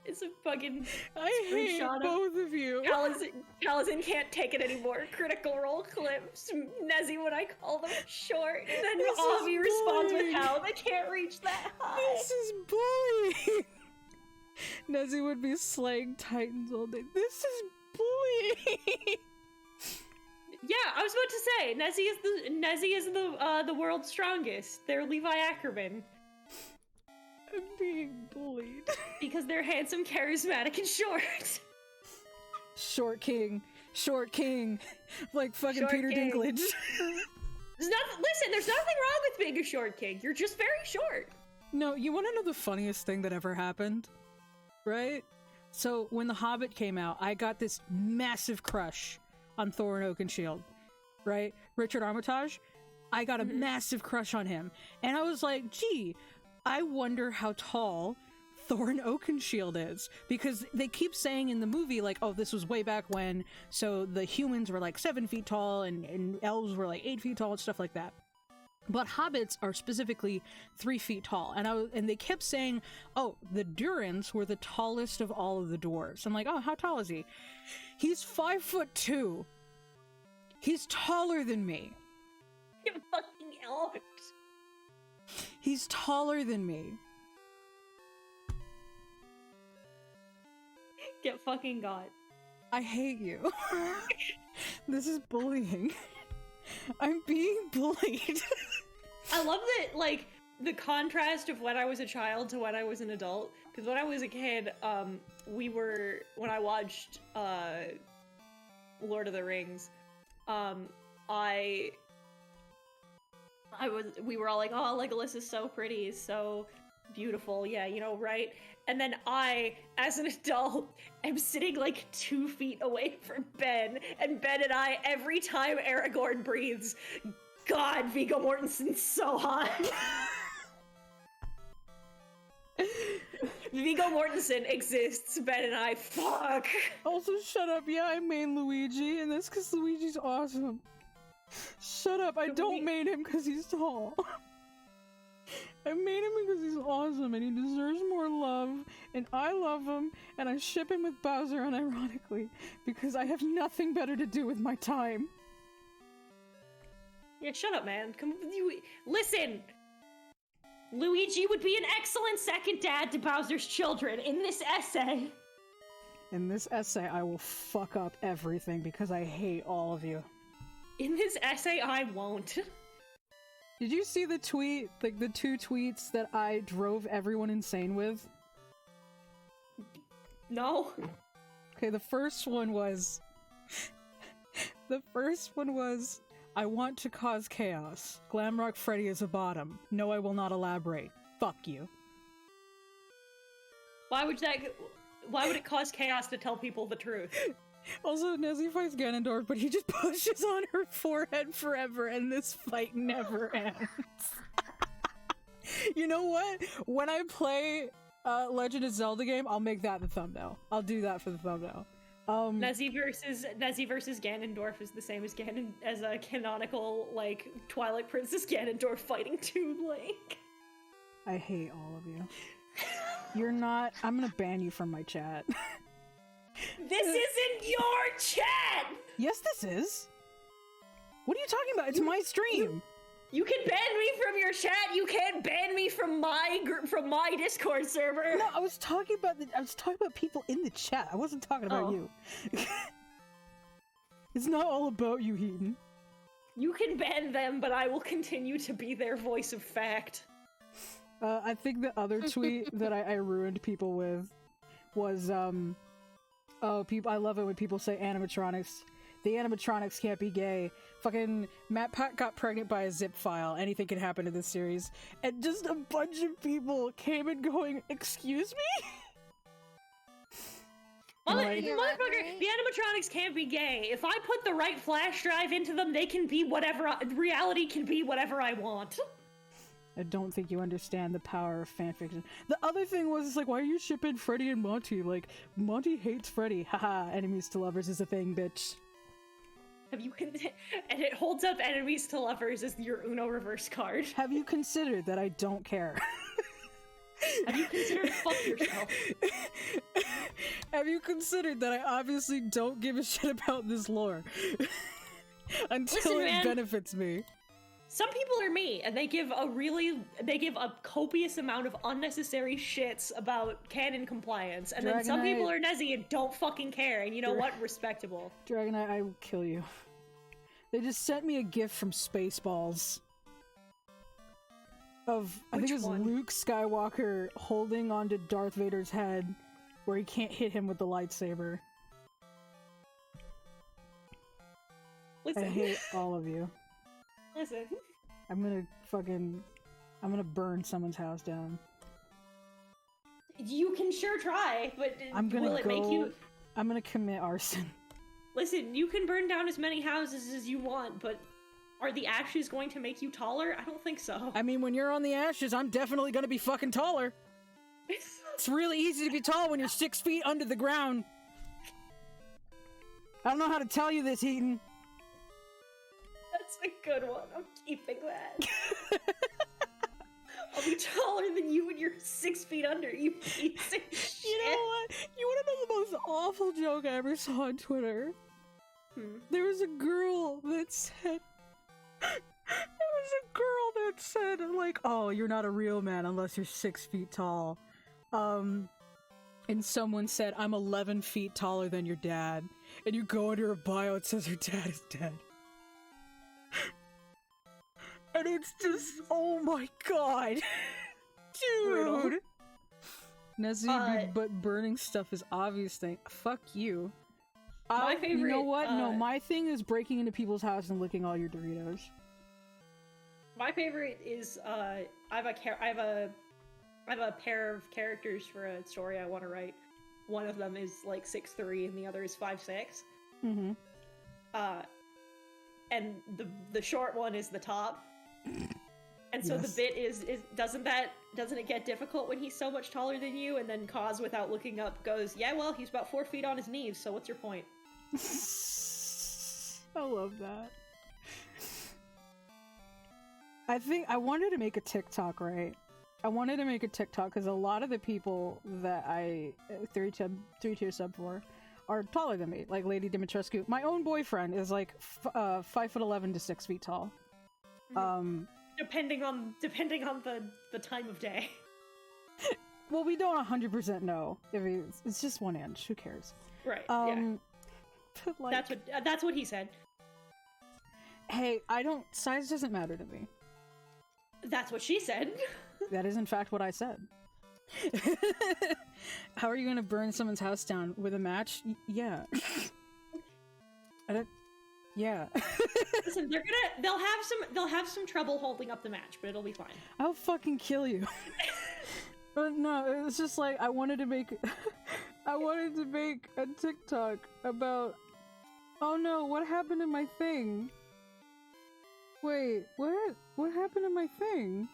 [SPEAKER 7] it's a fucking
[SPEAKER 6] I hate
[SPEAKER 7] screenshot
[SPEAKER 6] both of you.
[SPEAKER 7] Taliesin can't take it anymore. Critical Role clips. Nezzy when I call them short, and then Avi responds with how they can't reach that high.
[SPEAKER 6] This is bullying. Nezzy would be slaying titans all day. This is bullying.
[SPEAKER 7] Yeah, I was about to say Nezzy is the world's strongest. They're Levi Ackerman.
[SPEAKER 6] I'm being bullied.
[SPEAKER 7] Because they're handsome, charismatic, and short.
[SPEAKER 6] Short king. Like fucking
[SPEAKER 7] Short
[SPEAKER 6] Peter
[SPEAKER 7] king.
[SPEAKER 6] Dinklage.
[SPEAKER 7] There's nothing wrong with being a short king. You're just very short.
[SPEAKER 6] No, you want to know the funniest thing that ever happened? Right? So, when The Hobbit came out, I got this massive crush on Thorin Oakenshield. Right? Richard Armitage? I got a massive crush on him. And I was like, gee, I wonder how tall Thorin Oakenshield is. Because they keep saying in the movie, like, oh, this was way back when, so the humans were like 7 feet tall and elves were like 8 feet tall and stuff like that. But hobbits are specifically 3 feet tall. And they kept saying, oh, the Durins were the tallest of all of the dwarves. I'm like, oh, how tall is he? He's 5'2". He's taller than me.
[SPEAKER 7] You fucking elves.
[SPEAKER 6] He's taller than me.
[SPEAKER 7] Get fucking got.
[SPEAKER 6] I hate you. This is bullying. I'm being bullied.
[SPEAKER 7] I love that, like, the contrast of when I was a child to when I was an adult. Because when I was a kid, when I watched, Lord of the Rings, we were all like, oh, Legolas is so pretty, he's so Beautiful, yeah, you know, right? And then I, as an adult, am sitting like 2 feet away from Ben, and Ben and I, every time Aragorn breathes, God, Viggo Mortensen's so hot. Viggo Mortensen exists, Ben and I, fuck.
[SPEAKER 6] Also, shut up. Yeah, I main Luigi, and that's because Luigi's awesome. Shut up. I don't main him because he's tall. I made him because he's awesome and he deserves more love, and I love him, and I ship him with Bowser unironically because I have nothing better to do with my time.
[SPEAKER 7] Yeah, shut up, man. Come, listen! Luigi would be an excellent second dad to Bowser's children in this essay.
[SPEAKER 6] In this essay, I will fuck up everything because I hate all of you.
[SPEAKER 7] In this essay, I won't.
[SPEAKER 6] Did you see the tweet, like the 2 tweets that I drove everyone insane with?
[SPEAKER 7] No.
[SPEAKER 6] Okay, the first one was, I want to cause chaos. Glamrock Freddy is a bottom. No, I will not elaborate. Fuck you.
[SPEAKER 7] Why would it cause chaos to tell people the truth?
[SPEAKER 6] Also, Nezzy fights Ganondorf, but he just pushes on her forehead forever, and this fight never ends. You know what? When I play Legend of Zelda game, I'll make that the thumbnail. I'll do that for the thumbnail.
[SPEAKER 7] Nezzy versus Ganondorf is the same as a canonical, like, Twilight Princess Ganondorf fighting Toon Link.
[SPEAKER 6] I hate all of you. You're not. I'm gonna ban you from my chat.
[SPEAKER 7] This isn't your chat!
[SPEAKER 6] Yes, this is. What are you talking about? It's my stream.
[SPEAKER 7] You can ban me from your chat. You can't ban me from my Discord server.
[SPEAKER 6] No, I was talking about people in the chat. I wasn't talking about you. It's not all about you, Heaton.
[SPEAKER 7] You can ban them, but I will continue to be their voice of fact.
[SPEAKER 6] I think the other tweet that I ruined people with was oh, people! I love it when people say animatronics. The animatronics can't be gay. Fucking Matt Pat got pregnant by a zip file. Anything can happen in this series. And just a bunch of people came in going, "Excuse me?"
[SPEAKER 7] Motherfucker, the animatronics can't be gay. If I put the right flash drive into them, they can be whatever. Reality can be whatever I want.
[SPEAKER 6] I don't think you understand the power of fanfiction. The other thing was, it's like, why are you shipping Freddy and Monty? Like, Monty hates Freddy. Haha, enemies to lovers is a thing, bitch.
[SPEAKER 7] And it holds up enemies to lovers as your Uno reverse card.
[SPEAKER 6] Have you considered that I don't care?
[SPEAKER 7] Have you considered fuck yourself?
[SPEAKER 6] Have you considered that I obviously don't give a shit about this lore? Until it benefits me.
[SPEAKER 7] Some people are me, and they give a copious amount of unnecessary shits about canon compliance, and then some people are Nezzy and don't fucking care, and you know what? Respectable.
[SPEAKER 6] Dragonite, I will kill you. They just sent me a gift from Spaceballs. Of, I think it was Luke Skywalker holding onto Darth Vader's head, where he can't hit him with the lightsaber.
[SPEAKER 7] Listen.
[SPEAKER 6] I hate all of you.
[SPEAKER 7] Listen.
[SPEAKER 6] I'm gonna burn someone's house down.
[SPEAKER 7] You can sure try, but I'm
[SPEAKER 6] gonna commit arson.
[SPEAKER 7] Listen, you can burn down as many houses as you want, but are the ashes going to make you taller? I don't think so.
[SPEAKER 6] I mean, when you're on the ashes, I'm definitely gonna be fucking taller. It's really easy to be tall when you're 6 feet under the ground. I don't know how to tell you this, Heaton.
[SPEAKER 7] That's a good one. I'm keeping that. I'll be taller than you when you're 6 feet under, you piece of shit.
[SPEAKER 6] You know what? You wanna know the most awful joke I ever saw on Twitter? There was a girl that said... like, oh, you're not a real man unless you're 6 feet tall. And someone said, I'm 11 feet taller than your dad. And you go into her bio, it says her dad is dead. And it's just, oh my god. Dude! Nezzy, but burning stuff is obvious thing. Fuck you.
[SPEAKER 7] My favorite,
[SPEAKER 6] you know what? No, my thing is breaking into people's house and licking all your Doritos.
[SPEAKER 7] My favorite is, I have a I have a pair of characters for a story I want to write. One of them is like 6'3", and the other is 5'6".
[SPEAKER 6] Mm-hmm.
[SPEAKER 7] And the short one is the top. And so
[SPEAKER 6] Yes.
[SPEAKER 7] the bit is doesn't it get difficult when he's so much taller than you? And then Kaz, without looking up, goes, "Yeah, well, he's about 4 feet on his knees. So what's your point?"
[SPEAKER 6] I love that. I think I wanted to make a TikTok, right? I wanted to make a TikTok because a lot of the people that I 3-tier sub for are taller than me, like Lady Dimitrescu. My own boyfriend is like 5'11" to 6 feet tall.
[SPEAKER 7] Depending on the time of day.
[SPEAKER 6] Well, we don't 100% know if it's just 1 inch. Who cares?
[SPEAKER 7] Right. Yeah.
[SPEAKER 6] But like,
[SPEAKER 7] That's what he said.
[SPEAKER 6] hey, size doesn't matter to me.
[SPEAKER 7] That's what she said.
[SPEAKER 6] That is in fact what I said. How are you gonna burn someone's house down with a match? Yeah. Yeah.
[SPEAKER 7] Listen, they'll have some trouble holding up the match, but it'll be fine.
[SPEAKER 6] I'll fucking kill you. But no, it's just like I wanted to make a TikTok about, oh no, what happened to my thing? Wait, what? What happened to my thing?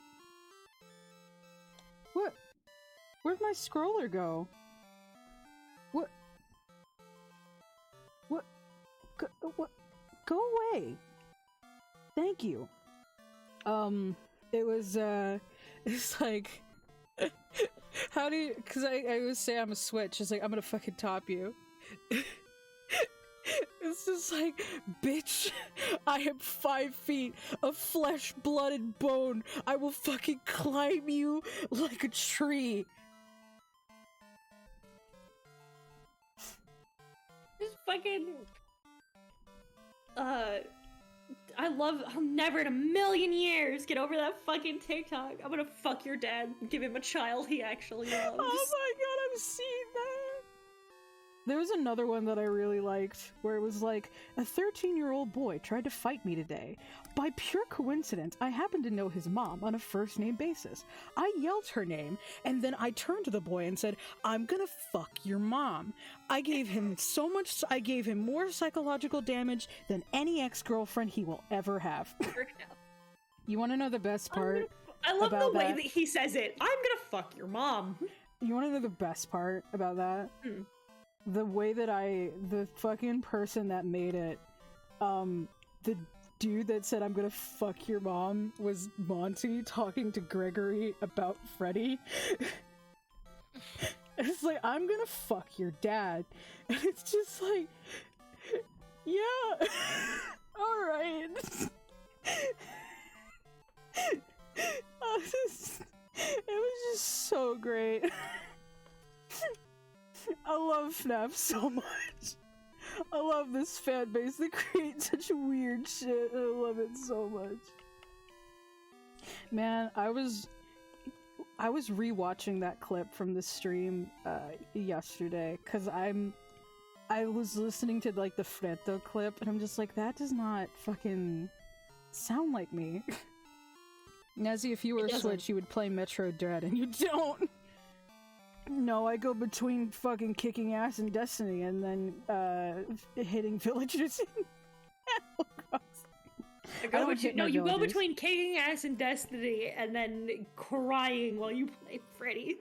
[SPEAKER 6] What? Where'd my scroller go? What? What? Go away. Thank you. It was, it's like, how do you, cause I always say I'm a switch, it's like, I'm gonna fucking top you. It's just like, bitch, I am 5 feet of flesh, blood, and bone. I will fucking climb you like a tree.
[SPEAKER 7] Just fucking... I'll never in a million years get over that fucking TikTok. I'm gonna fuck your dad and give him a child he actually loves.
[SPEAKER 6] Oh my god, I've seen that! There was another one that I really liked, where it was like, a 13-year-old boy tried to fight me today. By pure coincidence, I happened to know his mom on a first-name basis. I yelled her name, and then I turned to the boy and said, I'm gonna fuck your mom. I gave him more psychological damage than any ex-girlfriend he will ever have. You wanna know the best part?
[SPEAKER 7] I love the way
[SPEAKER 6] that?
[SPEAKER 7] that he says it. I'm gonna fuck your mom.
[SPEAKER 6] You wanna know the best part about that? The way that the fucking person that made it, the dude that said I'm gonna fuck your mom was Monty talking to Gregory about Freddy. It's like, I'm gonna fuck your dad. And it's just like, yeah, alright. It was just so great. I love FNAF so much. I love this fan base that creates such weird shit. I love it so much. Man, I was rewatching that clip from the stream yesterday because I was listening to like the Fretto clip and I'm just like, that does not fucking sound like me. Nazzy, if you were a Switch, you would play Metro Dread and you don't. No, I go between fucking kicking ass in Destiny and then hitting villagers in Animal Crossing.
[SPEAKER 7] You go between kicking ass in Destiny and then crying while you play Freddy.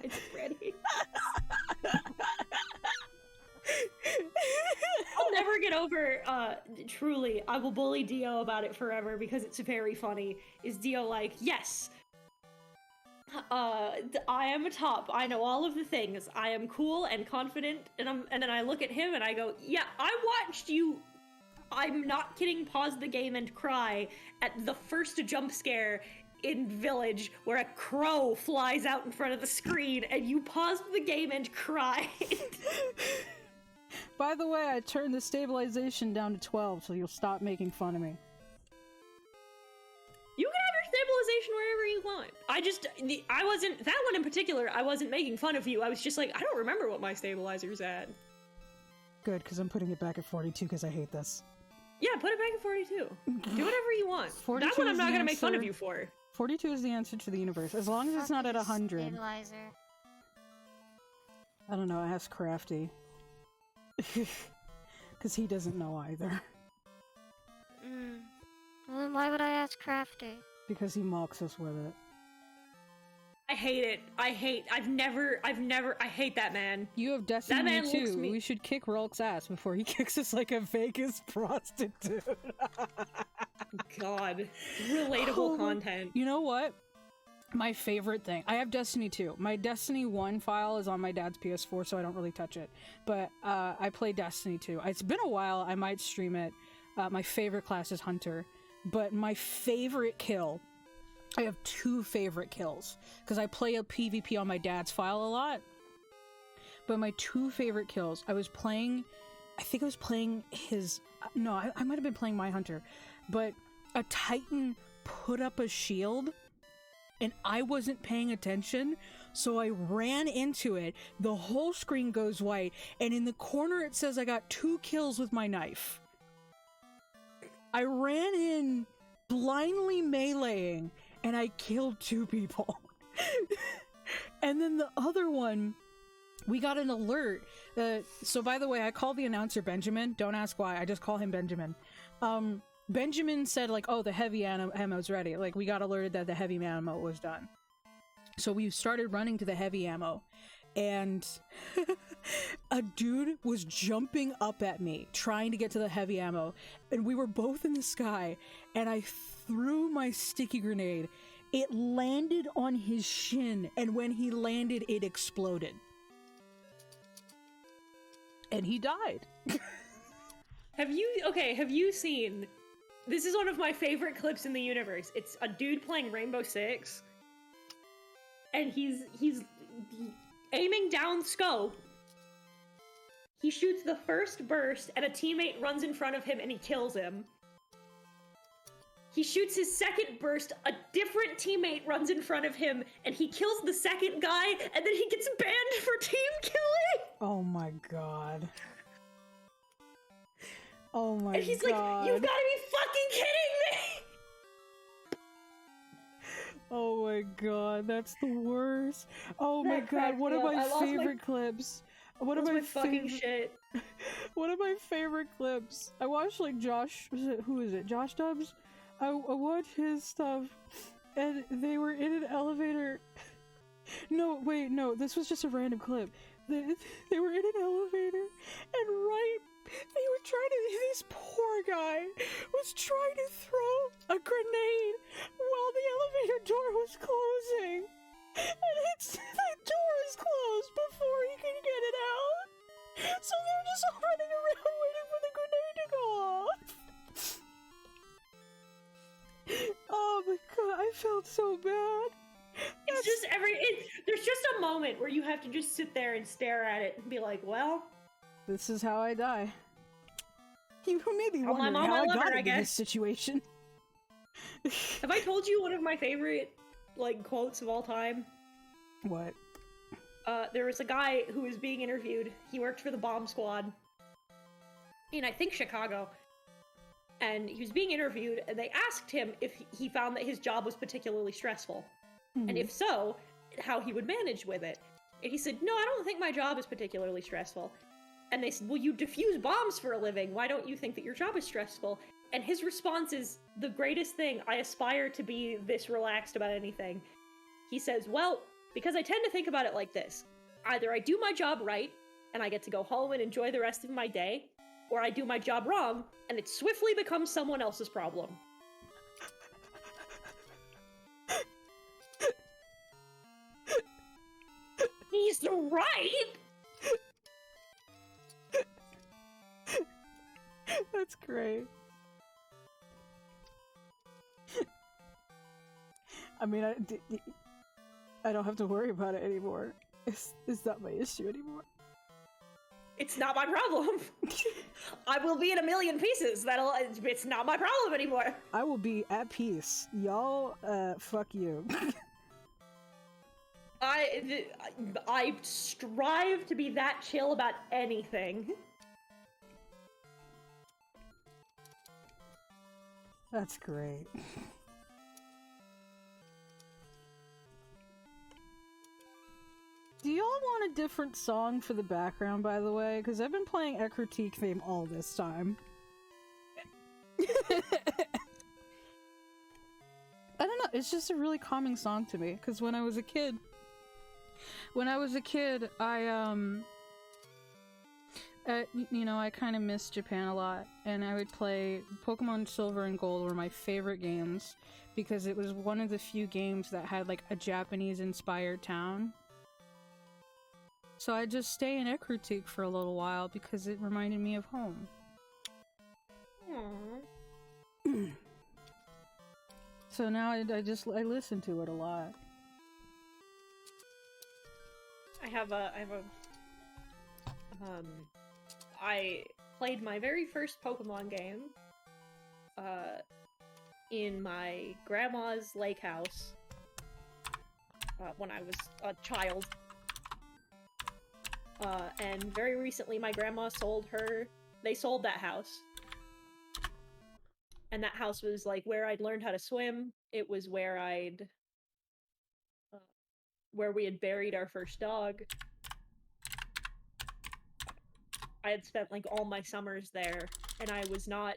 [SPEAKER 7] It's Freddy. I'll never get over, truly, I will bully Dio about it forever because it's very funny. Is Dio like, yes, I am a top. I know all of the things. I am cool and confident, and then I look at him and I go, yeah, I watched you. I'm not kidding. Pause the game and cry at the first jump scare in Village where a crow flies out in front of the screen, and you paused the game and cried.
[SPEAKER 6] By the way, I turned the stabilization down to 12, so you'll stop making fun of me.
[SPEAKER 7] You can have your stabilization wherever you want. I wasn't, that one in particular, I wasn't making fun of you. I was just like, I don't remember what my stabilizer's at.
[SPEAKER 6] Good, because I'm putting it back at 42 because I hate this.
[SPEAKER 7] Yeah, put it back at 42. Do whatever you want. That one I'm not going to make fun of you for.
[SPEAKER 6] 42 is the answer to the universe. As long as it's not at
[SPEAKER 2] Fucking
[SPEAKER 6] 100.
[SPEAKER 2] Stabilizer.
[SPEAKER 6] I don't know, ask Crafty. Because he doesn't know either.
[SPEAKER 2] Well, then why would I ask Crafty?
[SPEAKER 6] Because he mocks us with it.
[SPEAKER 7] I hate it. I hate that man.
[SPEAKER 6] You have Destiny
[SPEAKER 7] That man looks
[SPEAKER 6] too.
[SPEAKER 7] me-
[SPEAKER 6] We should kick Rolk's ass before he kicks us like a Vegas prostitute.
[SPEAKER 7] God. Relatable
[SPEAKER 6] Oh my-
[SPEAKER 7] content.
[SPEAKER 6] You know what? My favorite thing. I have Destiny 2. My Destiny 1 file is on my dad's PS4, so I don't really touch it. But I play Destiny 2. It's been a while. I might stream it. My favorite class is Hunter. But my favorite kill... I have 2 favorite kills. Because I play a PvP on my dad's file a lot. But my 2 favorite kills... I think I was playing his... No, I might have been playing my Hunter. But a Titan put up a shield... and I wasn't paying attention, so I ran into it. The whole screen goes white, and in the corner it says I got 2 kills with my knife. I ran in, blindly meleeing, and I killed 2 people. And then the other one, we got an alert. So by the way, I call the announcer Benjamin. Don't ask why, I just call him Benjamin. Benjamin said, like, oh, the heavy ammo's ready. Like, we got alerted that the heavy ammo was done. So we started running to the heavy ammo, and a dude was jumping up at me, trying to get to the heavy ammo, and we were both in the sky, and I threw my sticky grenade. It landed on his shin, and when he landed, it exploded. And he died.
[SPEAKER 7] Have you seen... This is one of my favorite clips in the universe. It's a dude playing Rainbow Six, and he's aiming down scope. He shoots the first burst, and a teammate runs in front of him, and he kills him. He shoots his second burst, a different teammate runs in front of him, and he kills the second guy, and then he gets banned for team killing!
[SPEAKER 6] Oh my god. Oh my god.
[SPEAKER 7] And he's like, you've gotta be fucking kidding me!
[SPEAKER 6] Oh my god, that's the worst. Oh my
[SPEAKER 7] That
[SPEAKER 6] god,
[SPEAKER 7] cracked
[SPEAKER 6] one
[SPEAKER 7] me
[SPEAKER 6] of
[SPEAKER 7] up.
[SPEAKER 6] my
[SPEAKER 7] I lost my-
[SPEAKER 6] favorite clips. One of
[SPEAKER 7] That's
[SPEAKER 6] my
[SPEAKER 7] my fucking
[SPEAKER 6] favorite,
[SPEAKER 7] shit.
[SPEAKER 6] one of my favorite clips. I watched like who is it? Josh Dubs? I watched his stuff, and they were in an elevator. No, wait, no, this was just a random clip. They were in an elevator, and they were trying to, this poor guy was trying to throw a grenade while the elevator door was closing. And the door is closed before he can get it out. So they're just all running around waiting for the grenade to go off. Oh my god, I felt so bad.
[SPEAKER 7] It's just there's just a moment where you have to just sit there and stare at it and be like, well,
[SPEAKER 6] This is how I die. You may be
[SPEAKER 7] Oh, my
[SPEAKER 6] wondering
[SPEAKER 7] mom,
[SPEAKER 6] how
[SPEAKER 7] I
[SPEAKER 6] I
[SPEAKER 7] love
[SPEAKER 6] got
[SPEAKER 7] her, I
[SPEAKER 6] into this
[SPEAKER 7] guess.
[SPEAKER 6] situation.
[SPEAKER 7] have I told you one of my favorite, like, quotes of all time?
[SPEAKER 6] What?
[SPEAKER 7] There was a guy who was being interviewed. He worked for the bomb squad in, I think, Chicago. And he was being interviewed, and they asked him if he found that his job was particularly stressful. And if so, how he would manage with it. And he said, no, I don't think my job is particularly stressful. And they said, well, you defuse bombs for a living. Why don't you think that your job is stressful? And his response is, the greatest thing. I aspire to be this relaxed about anything. He says, well, because I tend to think about it like this. Either I do my job right, and I get to go home and enjoy the rest of my day, or I do my job wrong, and it swiftly becomes someone else's problem. He's right!
[SPEAKER 6] That's great. I mean, I don't have to worry about it anymore. It's not my issue anymore.
[SPEAKER 7] It's not my problem. I will be in a million pieces. It's not my problem anymore.
[SPEAKER 6] I will be at peace. Y'all, fuck you.
[SPEAKER 7] I strive to be that chill about anything.
[SPEAKER 6] That's great. Do y'all want a different song for the background, by the way? Because I've been playing Ekritique theme all this time. I don't know, it's just a really calming song to me, because when I was a kid, I kind of missed Japan a lot, and I would play Pokemon Silver and Gold were my favorite games, because it was one of the few games that had, like, a Japanese-inspired town. So I'd just stay in Ekritique for a little while, because it reminded me of home.
[SPEAKER 3] Aww.
[SPEAKER 6] So now I listen to it a lot.
[SPEAKER 3] I played my very first Pokemon game in my grandma's lake house when I was a child. And very recently my grandma sold that house. And that house was like where I'd learned how to swim. It was where where we had buried our first dog. I had spent like all my summers there, and I was not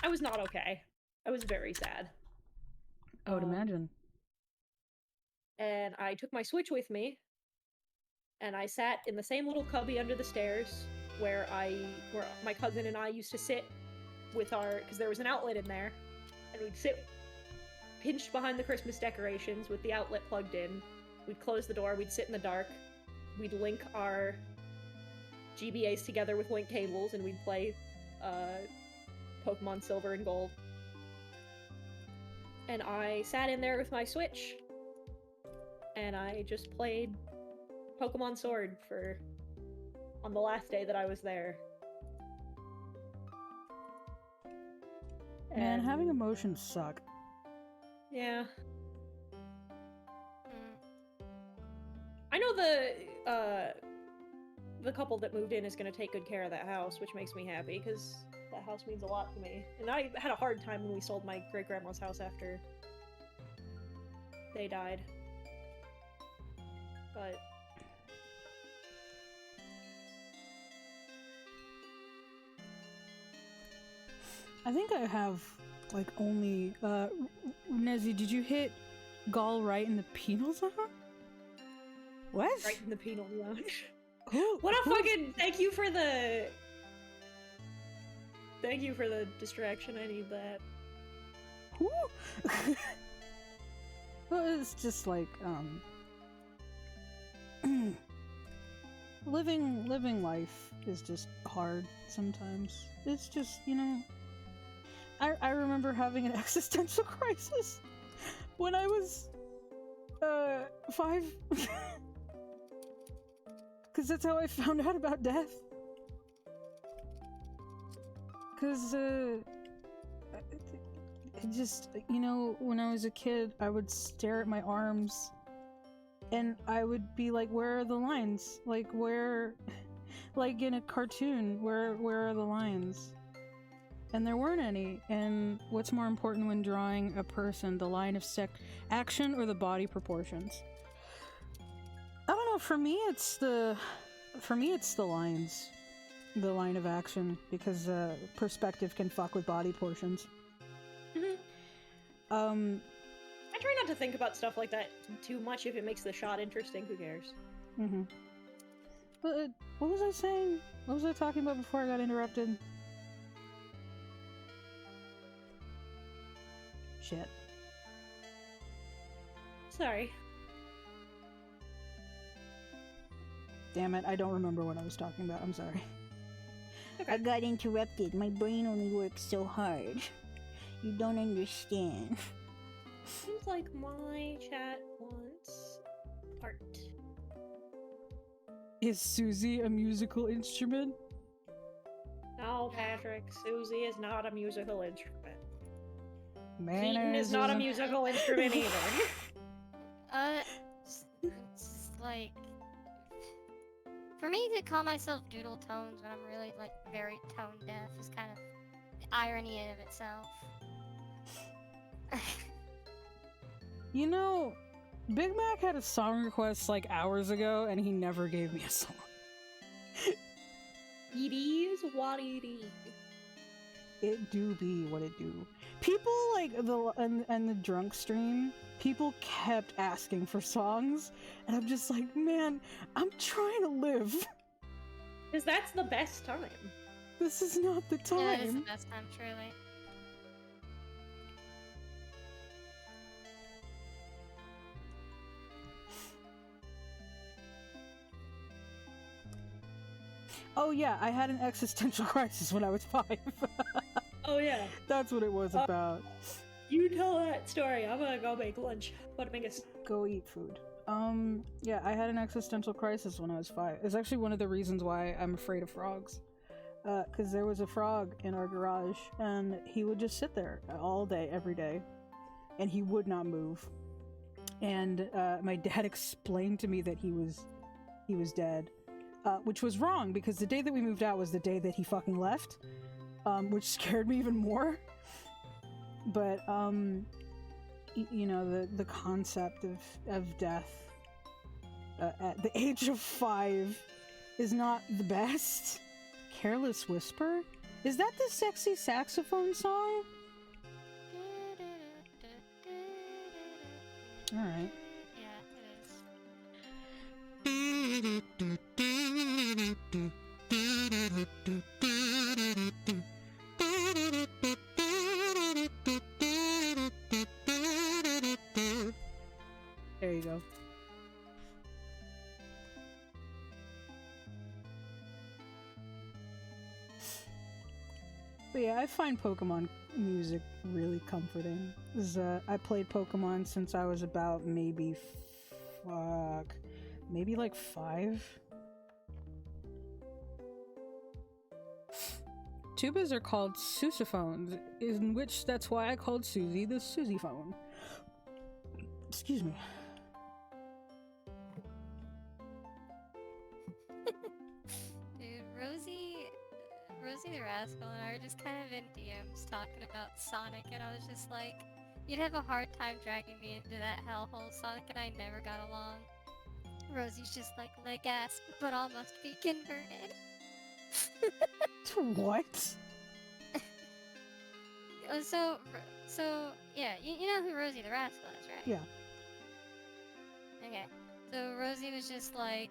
[SPEAKER 3] okay. I was very sad.
[SPEAKER 6] I would imagine.
[SPEAKER 3] And I took my Switch with me, and I sat in the same little cubby under the stairs where my cousin and I used to sit with because there was an outlet in there, and we'd sit pinched behind the Christmas decorations with the outlet plugged in. We'd close the door, we'd sit in the dark, we'd link our GBAs together with link cables, and we'd play Pokemon Silver and Gold. And I sat in there with my Switch, and I just played Pokemon Sword on the last day that I was there.
[SPEAKER 6] Man, having emotions suck.
[SPEAKER 3] Yeah. I know the couple that moved in is going to take good care of that house, which makes me happy, because that house means a lot to me. And I had a hard time when we sold my great-grandma's house after they died. But...
[SPEAKER 6] I think I have, like, only, Nezzy, did you hit Gall right in the penal zone? What?
[SPEAKER 3] Right in the penal zone.
[SPEAKER 6] What
[SPEAKER 3] a fucking... Thank you for the distraction, I need that.
[SPEAKER 6] Who? Well, it's just like, living life is just hard sometimes. It's just, I remember having an existential crisis when I was 5. Because that's how I found out about death. Because just, when I was a kid, I would stare at my arms and I would be like, where are the lines? Like, where, like in a cartoon, where are the lines? And there weren't any. And what's more important when drawing a person, the line of action or the body proportions? I don't know, for me it's the lines. The line of action, because perspective can fuck with body portions.
[SPEAKER 3] I try not to think about stuff like that too much. If it makes the shot interesting, who cares?
[SPEAKER 6] But what was I saying? What was I talking about before I got interrupted? Shit.
[SPEAKER 3] Sorry.
[SPEAKER 6] Damn it, I don't remember what I was talking about. I'm sorry.
[SPEAKER 3] Okay.
[SPEAKER 8] I got interrupted. My brain only works so hard. You don't understand.
[SPEAKER 3] Seems like my chat wants art.
[SPEAKER 6] Is Susie a musical instrument?
[SPEAKER 3] No, Patrick. Susie is not a musical instrument.
[SPEAKER 6] Manners
[SPEAKER 3] Keaton is not a musical instrument either.
[SPEAKER 2] It's like... For me to call myself Doodle Tones when I'm really, like, very tone deaf is kind of the irony in of itself.
[SPEAKER 6] Big Mac had a song request like hours ago, and he never gave me a song.
[SPEAKER 7] It is what it is.
[SPEAKER 6] It do be what it do. People like the drunk stream, people kept asking for songs, and I'm just like, man, I'm trying to live.
[SPEAKER 7] Because that's the best time.
[SPEAKER 6] This is not the time.
[SPEAKER 2] Yeah, it is the best time, truly.
[SPEAKER 6] Oh yeah, I had an existential crisis when I was 5.
[SPEAKER 7] Oh yeah.
[SPEAKER 6] That's what it was about.
[SPEAKER 7] You tell that story. I'm gonna go make lunch. But make us.
[SPEAKER 6] Go eat food. Yeah, I had an existential crisis when I was 5. It's actually one of the reasons why I'm afraid of frogs. Because there was a frog in our garage, and he would just sit there all day, every day, and he would not move. And my dad explained to me that he was dead, which was wrong, because the day that we moved out was the day that he fucking left, which scared me even more. But you know, the concept of death at the age of 5 is not the best. Careless Whisper? Is that the sexy saxophone song? Alright.
[SPEAKER 2] Yeah, it is.
[SPEAKER 6] There you go. But yeah, I find Pokemon music really comforting. 'Cause, I played Pokemon since I was about maybe like 5. Tubas are called sousaphones, in which that's why I called Susie the Susie phone. Excuse me.
[SPEAKER 2] Dude, Rosie the Rascal and I were just kind of in DMs talking about Sonic, and I was just like, you'd have a hard time dragging me into that hellhole. Sonic and I never got along. Rosie's just like, gasp, but all must be converted.
[SPEAKER 6] What?
[SPEAKER 2] So yeah, you know who Rosie the Rascal is, right?
[SPEAKER 6] Yeah.
[SPEAKER 2] Okay. So Rosie was just like,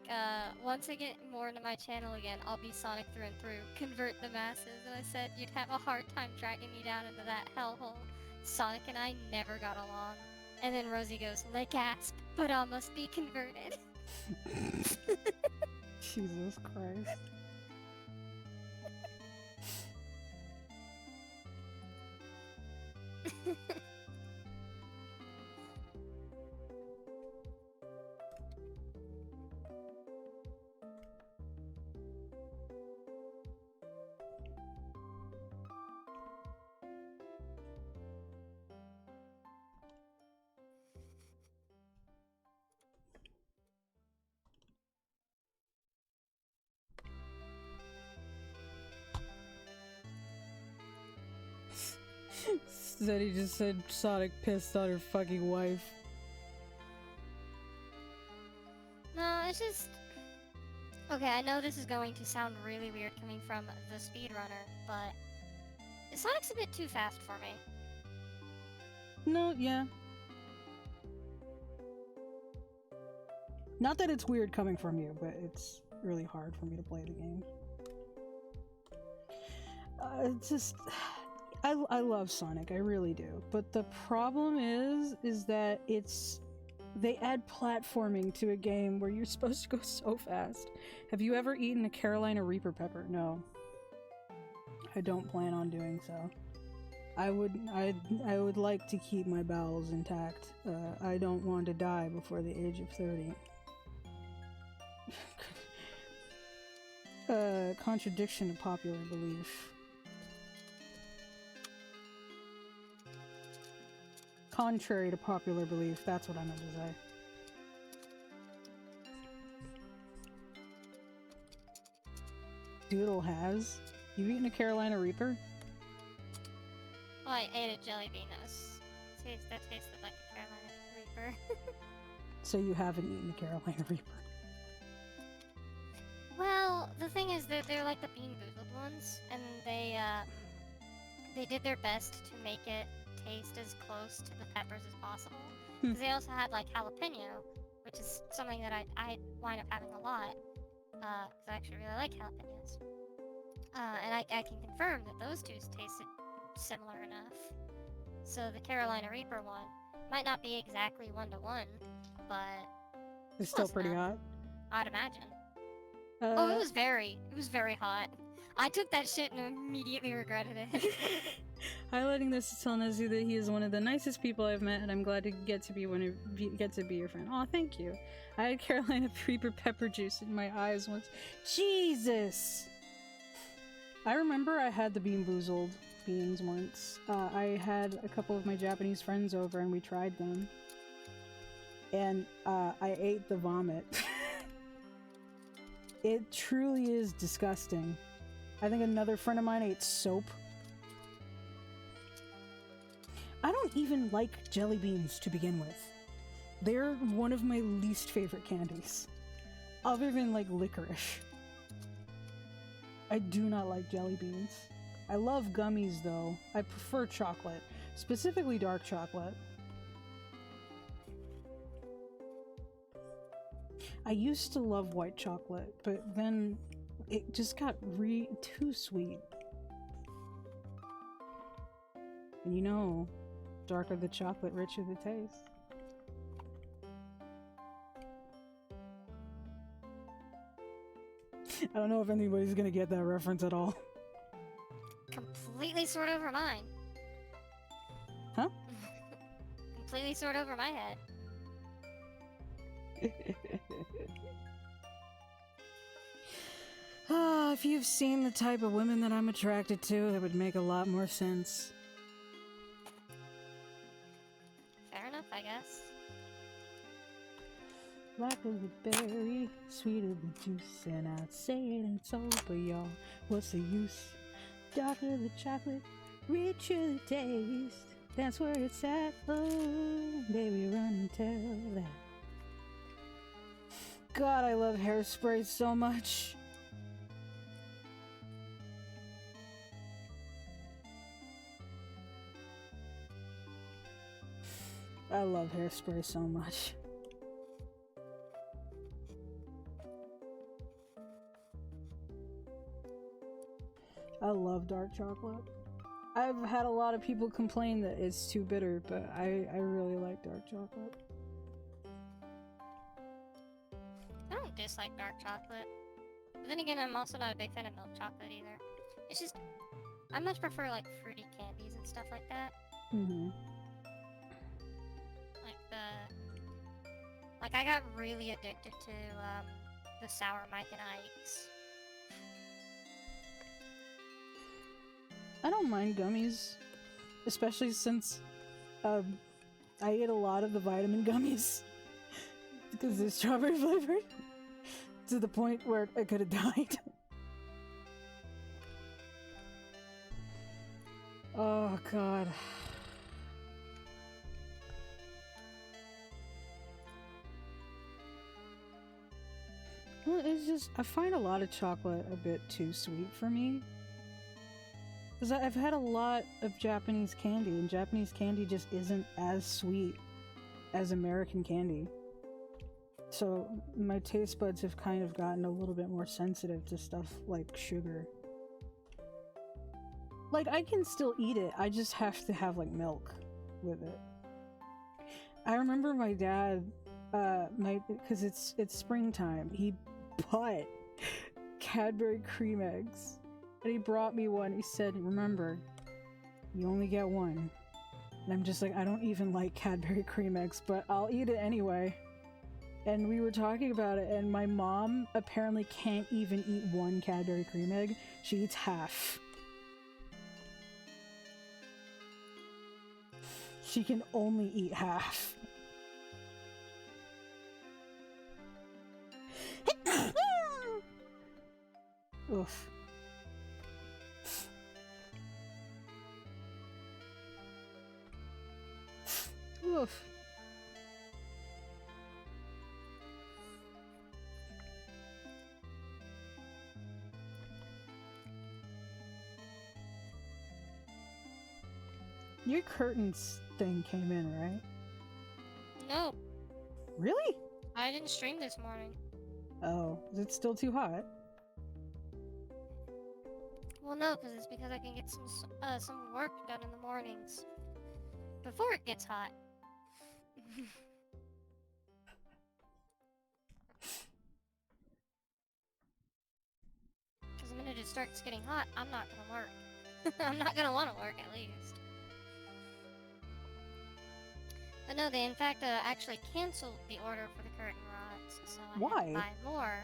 [SPEAKER 2] once I get more into my channel again, I'll be Sonic through and through, convert the masses. And I said, you'd have a hard time dragging me down into that hellhole. Sonic and I never got along. And then Rosie goes, gasp, but all must be converted.
[SPEAKER 6] Jesus Christ. Zeddy just said Sonic pissed on her fucking wife.
[SPEAKER 2] No, it's just... Okay, I know this is going to sound really weird coming from the speedrunner, but... Sonic's a bit too fast for me.
[SPEAKER 6] No, yeah. Not that it's weird coming from you, but it's really hard for me to play the game. It's just... I love Sonic, I really do. But the problem is that they add platforming to a game where you're supposed to go so fast. Have you ever eaten a Carolina Reaper pepper? No. I don't plan on doing so. I would like to keep my bowels intact. I don't want to die before the age of 30. Contradiction of popular belief. Contrary to popular belief, that's what I meant to say. Doodle has? You've eaten a Carolina Reaper?
[SPEAKER 2] Well, I ate a jelly bean that tasted like a Carolina Reaper.
[SPEAKER 6] So you haven't eaten the Carolina Reaper.
[SPEAKER 2] Well, the thing is that they're like the Bean Boozled ones, and they did their best to make it taste as close to the peppers as possible. Because they also had like jalapeno, which is something that I wind up having a lot, because I actually really like jalapenos. And I can confirm that those two tasted similar enough. So the Carolina Reaper one might not be exactly 1-to-1, but
[SPEAKER 6] It's still
[SPEAKER 2] close
[SPEAKER 6] pretty
[SPEAKER 2] enough, I'd imagine. Oh, it was very hot. I took that shit and immediately regretted it.
[SPEAKER 6] Highlighting this to tell Nezu that he is one of the nicest people I've met, and I'm glad to get to be your friend. Aw, thank you. I had Carolina Reaper pepper juice in my eyes once. Jesus! I remember I had the Bean Boozled beans once. I had a couple of my Japanese friends over and we tried them. And I ate the vomit. It truly is disgusting. I think another friend of mine ate soap. I don't even like jelly beans to begin with. They're one of my least favorite candies. Other than like licorice. I do not like jelly beans. I love gummies though. I prefer chocolate. Specifically dark chocolate. I used to love white chocolate, but then it just got too sweet. And you know, darker the chocolate, richer the taste. I don't know if anybody's gonna get that reference at all.
[SPEAKER 2] Completely soared over mine.
[SPEAKER 6] Huh?
[SPEAKER 2] Completely soared over my head.
[SPEAKER 6] If you've seen the type of women that I'm attracted to, it would make a lot more sense.
[SPEAKER 2] Fair enough, I guess.
[SPEAKER 6] Black as a berry, sweeter than juice, and I'd say it ain't so, but y'all, what's the use? Darker the chocolate, richer the taste. That's where it's at. Oh, baby, run and tell that. God, I love Hairspray so much. I love Hairspray so much. I love dark chocolate. I've had a lot of people complain that it's too bitter, but I really like dark chocolate.
[SPEAKER 2] I don't dislike dark chocolate. But then again, I'm also not a big fan of milk chocolate either. It's just, I much prefer like fruity candies and stuff like that.
[SPEAKER 6] Mm-hmm.
[SPEAKER 2] Like I got really addicted to the Sour Mike and Ike's.
[SPEAKER 6] I don't mind gummies, especially since I ate a lot of the vitamin gummies because they're strawberry flavored to the point where I could have died. Oh god. Well, it's just, I find a lot of chocolate a bit too sweet for me. Because I've had a lot of Japanese candy, and Japanese candy just isn't as sweet as American candy. So my taste buds have kind of gotten a little bit more sensitive to stuff like sugar. Like, I can still eat it, I just have to have, like, milk with it. I remember my dad, because it's springtime, he bought Cadbury cream eggs. And he brought me one. He said, remember, you only get one. And I'm just like, I don't even like Cadbury cream eggs, but I'll eat it anyway. And we were talking about it, and my mom apparently can't even eat one Cadbury cream egg. She eats half. She can only eat half. Oof. Oof. Your curtains thing came in, right?
[SPEAKER 2] No,
[SPEAKER 6] Really?
[SPEAKER 2] I didn't stream this morning.
[SPEAKER 6] Oh, is it still too hot?
[SPEAKER 2] Well, no, because I can get some work done in the mornings before it gets hot. Because the minute it starts getting hot, I'm not gonna work. I'm not gonna want to work, at least. But no, they in fact actually canceled the order for the curtain rods, so I had
[SPEAKER 6] Why?
[SPEAKER 2] to buy more.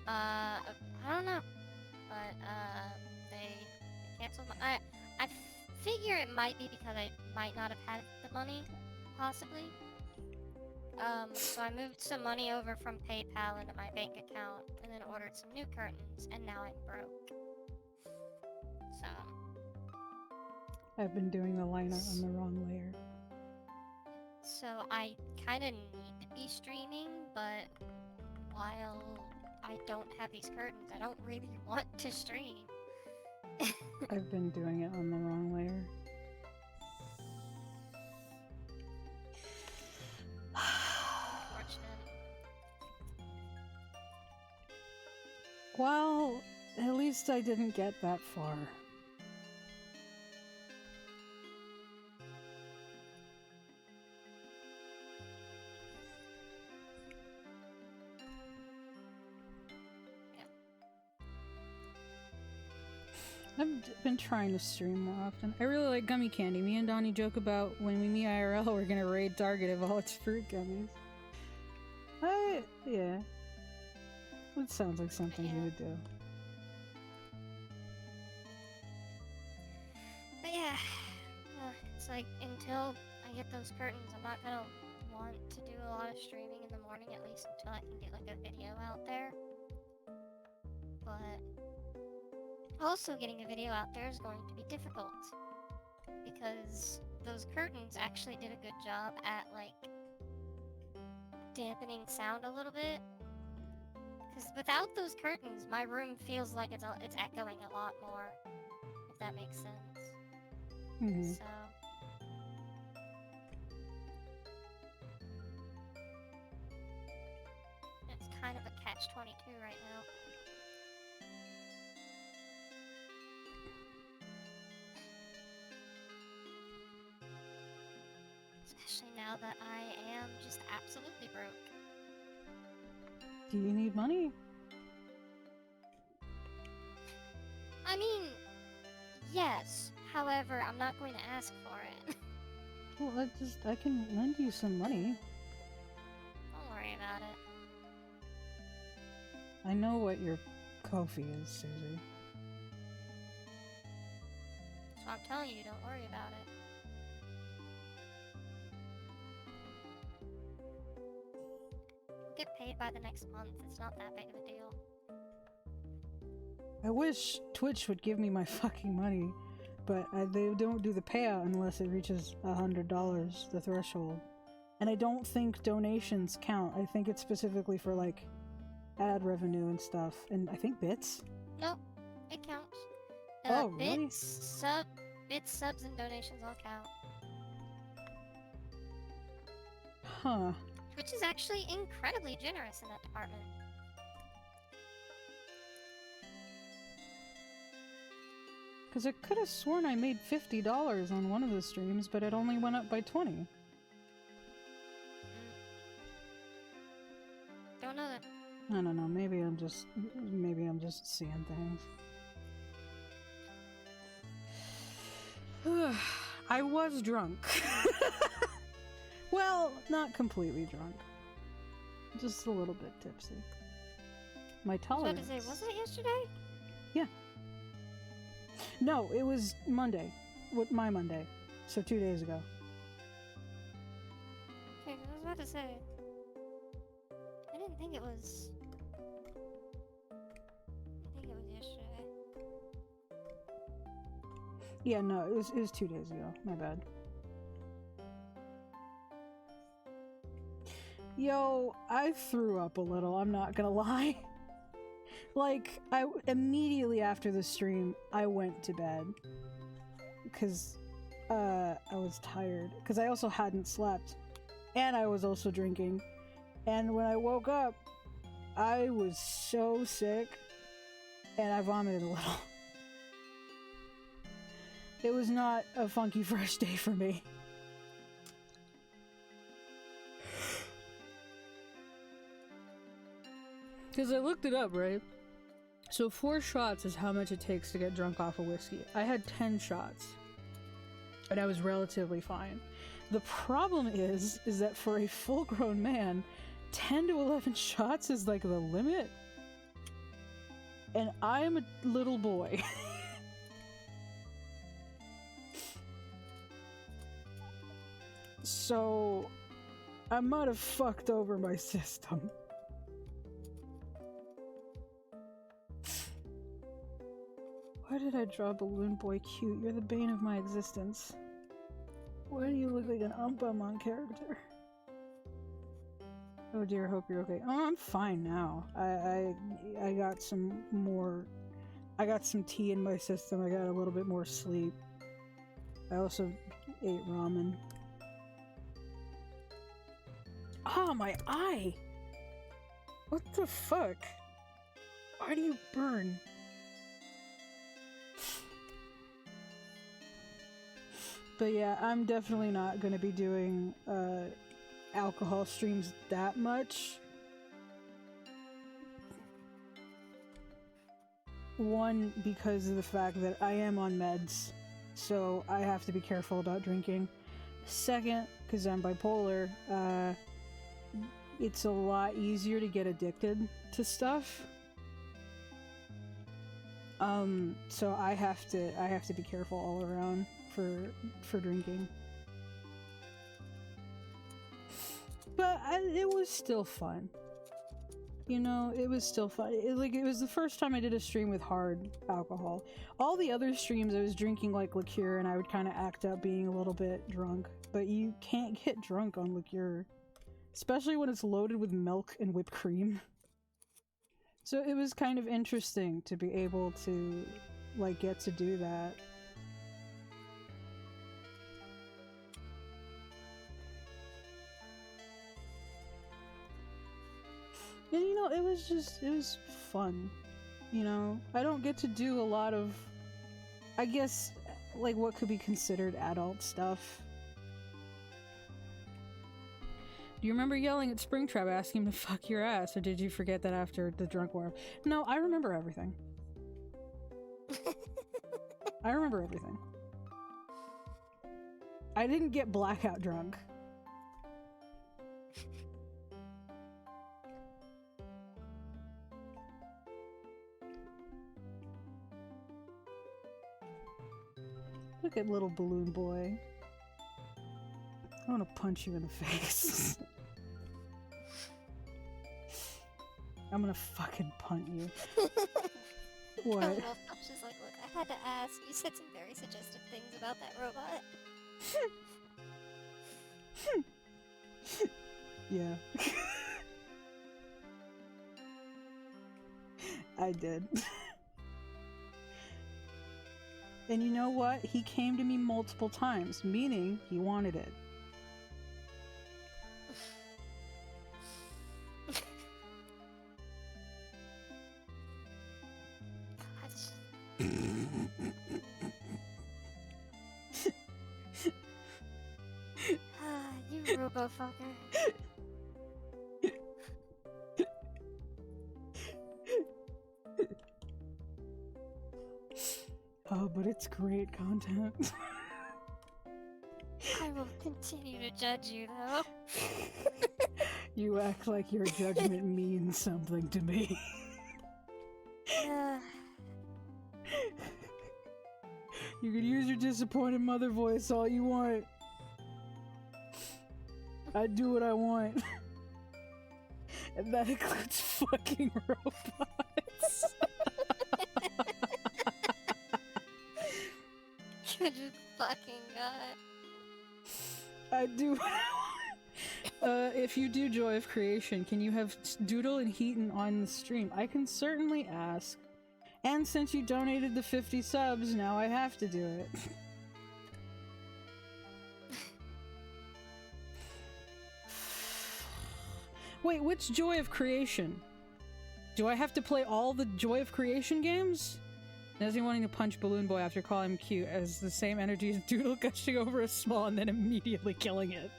[SPEAKER 2] I don't know, but they canceled my. I figure it might be because I might not have had the money, possibly. So I moved some money over from PayPal into my bank account, and then ordered some new curtains, and now I'm broke. So.
[SPEAKER 6] I've been doing the lineup on the wrong layer.
[SPEAKER 2] So I kind of need to be streaming, but while I don't have these curtains, I don't really want to stream.
[SPEAKER 6] I've been doing it on the wrong layer.
[SPEAKER 2] Unfortunate.
[SPEAKER 6] Well, at least I didn't get that far. I've been trying to stream more often. I really like gummy candy. Me and Donnie joke about when we meet IRL, we're gonna raid Target of all its fruit gummies. Yeah. It sounds like something he would do.
[SPEAKER 2] But yeah, it's like until I get those curtains, I'm not gonna want to do a lot of streaming in the morning, at least until I can get like a video out there. But also getting a video out there is going to be difficult because those curtains actually did a good job at like dampening sound a little bit. Because without those curtains, my room feels like it's echoing a lot more, if that makes sense.
[SPEAKER 6] Mm-hmm.
[SPEAKER 2] So it's kind of a catch-22 right now. Especially now that I am just absolutely broke.
[SPEAKER 6] Do you need money?
[SPEAKER 2] I mean, yes. However, I'm not going to ask for it.
[SPEAKER 6] Well, I can lend you some money.
[SPEAKER 2] Don't worry about it.
[SPEAKER 6] I know what your Ko-fi is, Susie.
[SPEAKER 2] So I'm telling you, don't worry about it. Get paid by the next month. It's not that big of a deal.
[SPEAKER 6] I wish Twitch would give me my fucking money, but they don't do the payout unless it reaches $100, the threshold. And I don't think donations count. I think it's specifically for like ad revenue and stuff, and I think bits.
[SPEAKER 2] Nope, it counts.
[SPEAKER 6] Oh, really?
[SPEAKER 2] Bits, subs, and donations all count.
[SPEAKER 6] Huh.
[SPEAKER 2] Which is actually incredibly generous in that department.
[SPEAKER 6] Because I could have sworn I made $50 on one of the streams, but it only went up by 20.
[SPEAKER 2] Don't know that.
[SPEAKER 6] I don't know. Maybe I'm just seeing things. I was drunk. Well, not completely drunk. Just a little bit tipsy. My
[SPEAKER 2] I was
[SPEAKER 6] tolerance.
[SPEAKER 2] about to say, was it yesterday?
[SPEAKER 6] Yeah. No, it was Monday. My Monday. So 2 days ago.
[SPEAKER 2] Okay, I was about to say. I didn't think it was. I think it was yesterday.
[SPEAKER 6] Yeah, no, it was 2 days ago. My bad. Yo, I threw up a little, I'm not gonna lie. Like, immediately after the stream, I went to bed. Because I was tired because I also hadn't slept, and I was also drinking. And when I woke up, I was so sick, and I vomited a little. It was not a funky fresh day for me. Because I looked it up, right? So 4 shots is how much it takes to get drunk off of whiskey. I had 10 shots, and I was relatively fine. The problem is that for a full-grown man, 10 to 11 shots is like the limit. And I'm a little boy. So I might have fucked over my system. Why did I draw Balloon Boy cute? You're the bane of my existence. Why do you look like an Umpamon character? Oh dear, hope you're okay. Oh, I'm fine now. I got some more... I got some tea in my system. I got a little bit more sleep. I also ate ramen. Ah, my eye! What the fuck? Why do you burn? But yeah, I'm definitely not gonna be doing alcohol streams that much. One, because of the fact that I am on meds, so I have to be careful about drinking. Second, because I'm bipolar, it's a lot easier to get addicted to stuff. So I have to be careful all around for drinking. But it was still fun. You know, it was still fun. It was the first time I did a stream with hard alcohol. All the other streams I was drinking like liqueur and I would kind of act up being a little bit drunk. But you can't get drunk on liqueur. Especially when it's loaded with milk and whipped cream. So it was kind of interesting to be able to, like, get to do that. And you know, it was fun. You know, I don't get to do a lot of, I guess, like what could be considered adult stuff. Do you remember yelling at Springtrap asking him to fuck your ass, or did you forget that after the drunk war? No, I remember everything. I remember everything. I didn't get blackout drunk. Look at little balloon boy. I want to punch you in the face. I'm gonna fucking punt you. What?
[SPEAKER 2] I was just like, look, I had to ask. You said some very suggestive things about that robot.
[SPEAKER 6] Yeah. I did. And you know what? He came to me multiple times, meaning he wanted it.
[SPEAKER 2] You robo-fucker.
[SPEAKER 6] Oh, but it's great content.
[SPEAKER 2] I will continue to judge you, though.
[SPEAKER 6] You act like your judgment means something to me. You can use your disappointed mother voice all you want. I do what I want. And that includes fucking robots.
[SPEAKER 2] Good fucking god.
[SPEAKER 6] I do what I want. If you do Joy of Creation, can you have Doodle and Heaton on the stream? I can certainly ask. And since you donated the 50 subs, now I have to do it. Wait, which Joy of Creation? Do I have to play all the Joy of Creation games? Nessie wanting to punch Balloon Boy after calling him cute as the same energy as Doodle gushing over a small and then immediately killing it.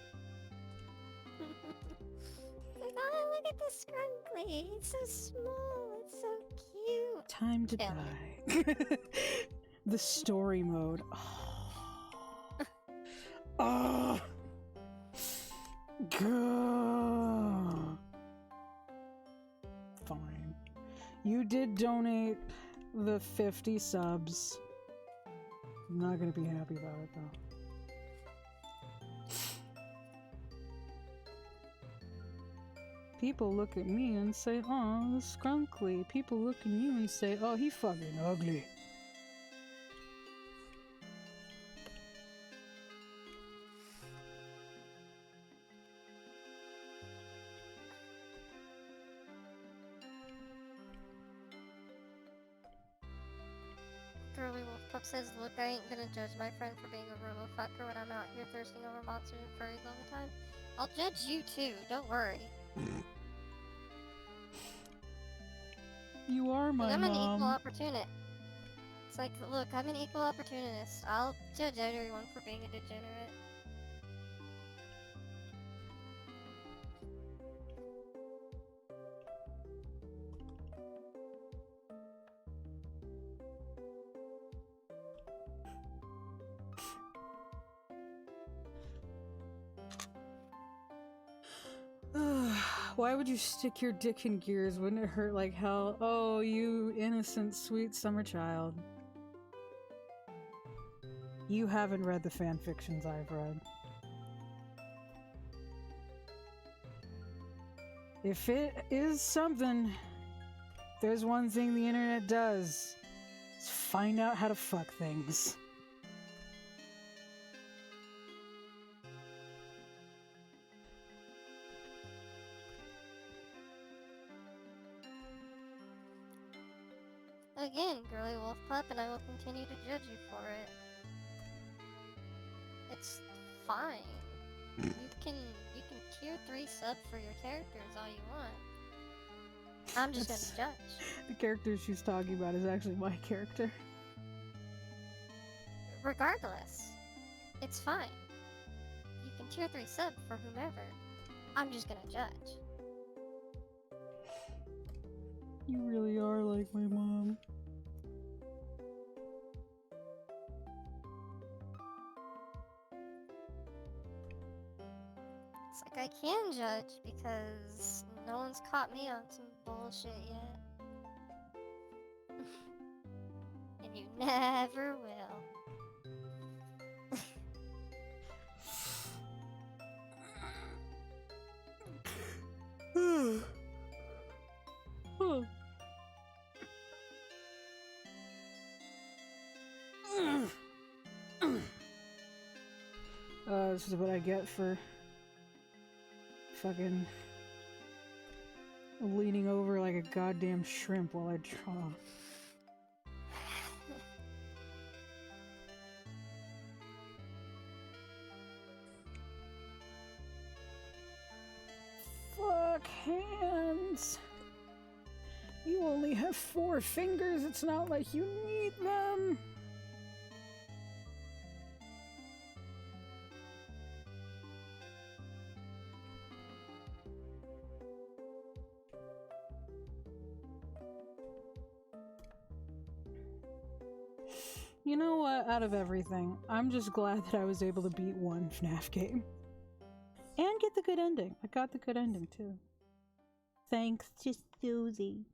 [SPEAKER 2] Like, oh, look at this Scrunkly. It's so small. It's so cute.
[SPEAKER 6] Time to
[SPEAKER 2] Kill
[SPEAKER 6] die. The story mode. Oh. Gah. Fine. You did donate the 50 subs. I'm not gonna be happy about it though. People look at me and say, "Oh, the Scrunkly." People look at you and say, "Oh, he fucking ugly."
[SPEAKER 2] Girly Wolf Pup says, look, I ain't gonna judge my friend for being a robo fucker when I'm out here thirsting over monsters and furries all the time. I'll judge you too, don't worry.
[SPEAKER 6] You are my
[SPEAKER 2] I'm an equal
[SPEAKER 6] mom.
[SPEAKER 2] opportunist. It's like, look, I'm an equal opportunist. I'll judge everyone for being a degenerate.
[SPEAKER 6] Why would you stick your dick in gears? Wouldn't it hurt like hell? Oh, you innocent, sweet summer child. You haven't read the fan fictions I've read. If it is something, there's one thing the internet does. It's find out how to fuck things.
[SPEAKER 2] Again, Girly Wolf Pup, and I will continue to judge you for it. It's fine. You can tier 3 sub for your characters all you want. I'm just gonna judge.
[SPEAKER 6] The character she's talking about is actually my character.
[SPEAKER 2] Regardless, it's fine. You can tier 3 sub for whomever. I'm just gonna judge.
[SPEAKER 6] You really are like my mom.
[SPEAKER 2] It's like I can judge because no one's caught me on some bullshit yet. And you never will.
[SPEAKER 6] Oh. This is what I get for fucking leaning over like a goddamn shrimp while I draw. Fuck hands. You only have 4 fingers, it's not like you need them. You know what? Out of everything, I'm just glad that I was able to beat one FNAF game. And get the good ending. I got the good ending too. Thanks to Susie.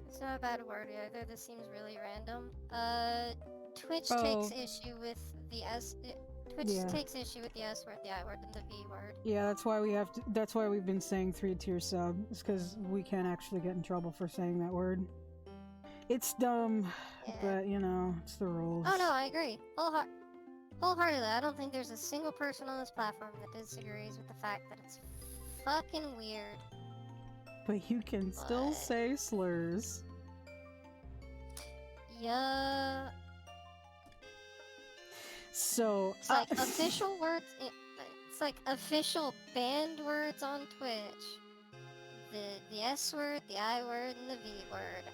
[SPEAKER 2] It's not a bad word either. This seems really random. Twitch
[SPEAKER 6] Oh.
[SPEAKER 2] takes issue with the S. Twitch
[SPEAKER 6] Yeah.
[SPEAKER 2] takes issue with the S word, the I word, and the V word.
[SPEAKER 6] Yeah, that's why we have to. That's why we've been saying 3-tier sub. It's because we can't actually get in trouble for saying that word. It's dumb,
[SPEAKER 2] Yeah.
[SPEAKER 6] but you know, it's the rules.
[SPEAKER 2] Oh no, I agree. Wholeheartedly. I don't think there's a single person on this platform that disagrees with the fact that it's fucking weird.
[SPEAKER 6] But you can still
[SPEAKER 2] But-
[SPEAKER 6] say slurs.
[SPEAKER 2] Yeah.
[SPEAKER 6] So
[SPEAKER 2] It's like official words. It's like official banned words on Twitch. The S word, the I word, and the V word.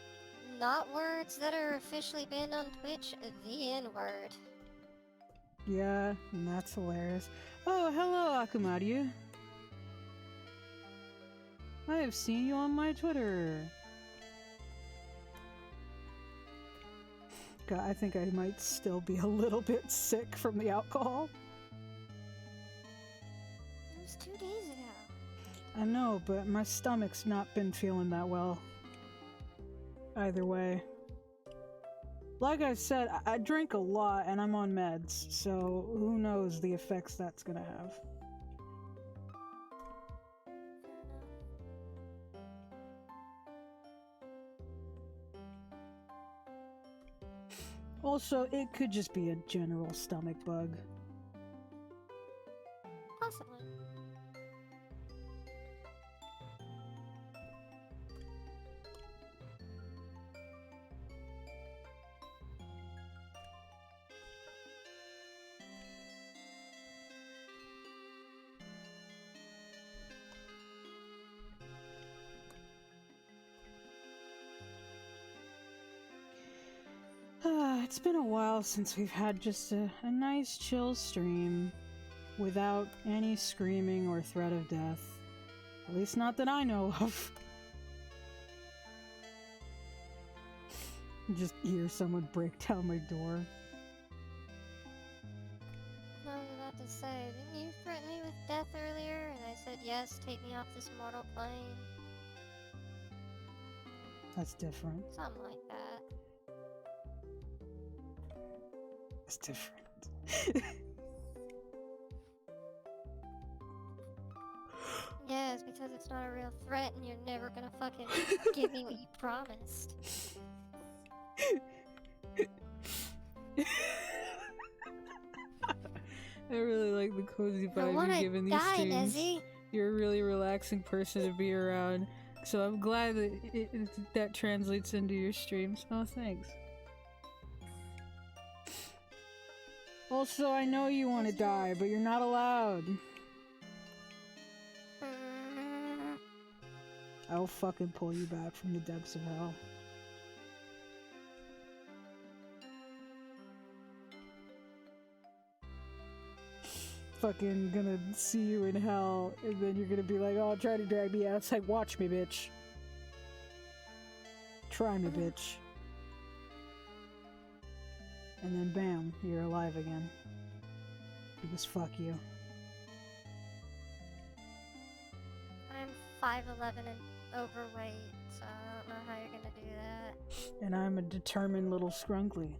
[SPEAKER 2] Not words that are officially banned on Twitch. The N word.
[SPEAKER 6] yeah, and that's hilarious. Oh, hello, Akumaru. I have seen you on my Twitter. God, I think I might still be a little bit sick from the alcohol.
[SPEAKER 2] It was 2 days ago.
[SPEAKER 6] I know, but my stomach's not been feeling that well. Either way. Like I said, I drink a lot and I'm on meds, so who knows the effects that's gonna have. Also, it could just be a general stomach bug.
[SPEAKER 2] Possibly.
[SPEAKER 6] It's been a while since we've had just a nice chill stream without any screaming or threat of death. At least not that I know of. Just hear someone break down my door.
[SPEAKER 2] I was about to say, didn't you threaten me with death earlier? And I said yes, take me off this mortal plane.
[SPEAKER 6] That's different.
[SPEAKER 2] Something like that.
[SPEAKER 6] That's different.
[SPEAKER 2] Yeah, it's because it's not a real threat and you're never gonna fucking give me what you promised.
[SPEAKER 1] I really like the cozy
[SPEAKER 2] I
[SPEAKER 1] vibe
[SPEAKER 2] wanna
[SPEAKER 1] you give in these
[SPEAKER 2] die,
[SPEAKER 1] streams.
[SPEAKER 2] Nezzy.
[SPEAKER 1] You're a really relaxing person to be around. So I'm glad that that translates into your streams. Oh, thanks.
[SPEAKER 6] Also, I know you want to die, but you're not allowed.
[SPEAKER 2] Mm,
[SPEAKER 6] I'll fucking pull you back from the depths of hell. Fucking gonna see you in hell, and then you're gonna be like, oh, try to drag me outside. Watch me, bitch. Try me, bitch. And then bam, you're alive again. Because fuck you.
[SPEAKER 2] I'm 5'11" and overweight, so I don't know how you're gonna do that.
[SPEAKER 6] And I'm a determined little scrunkly.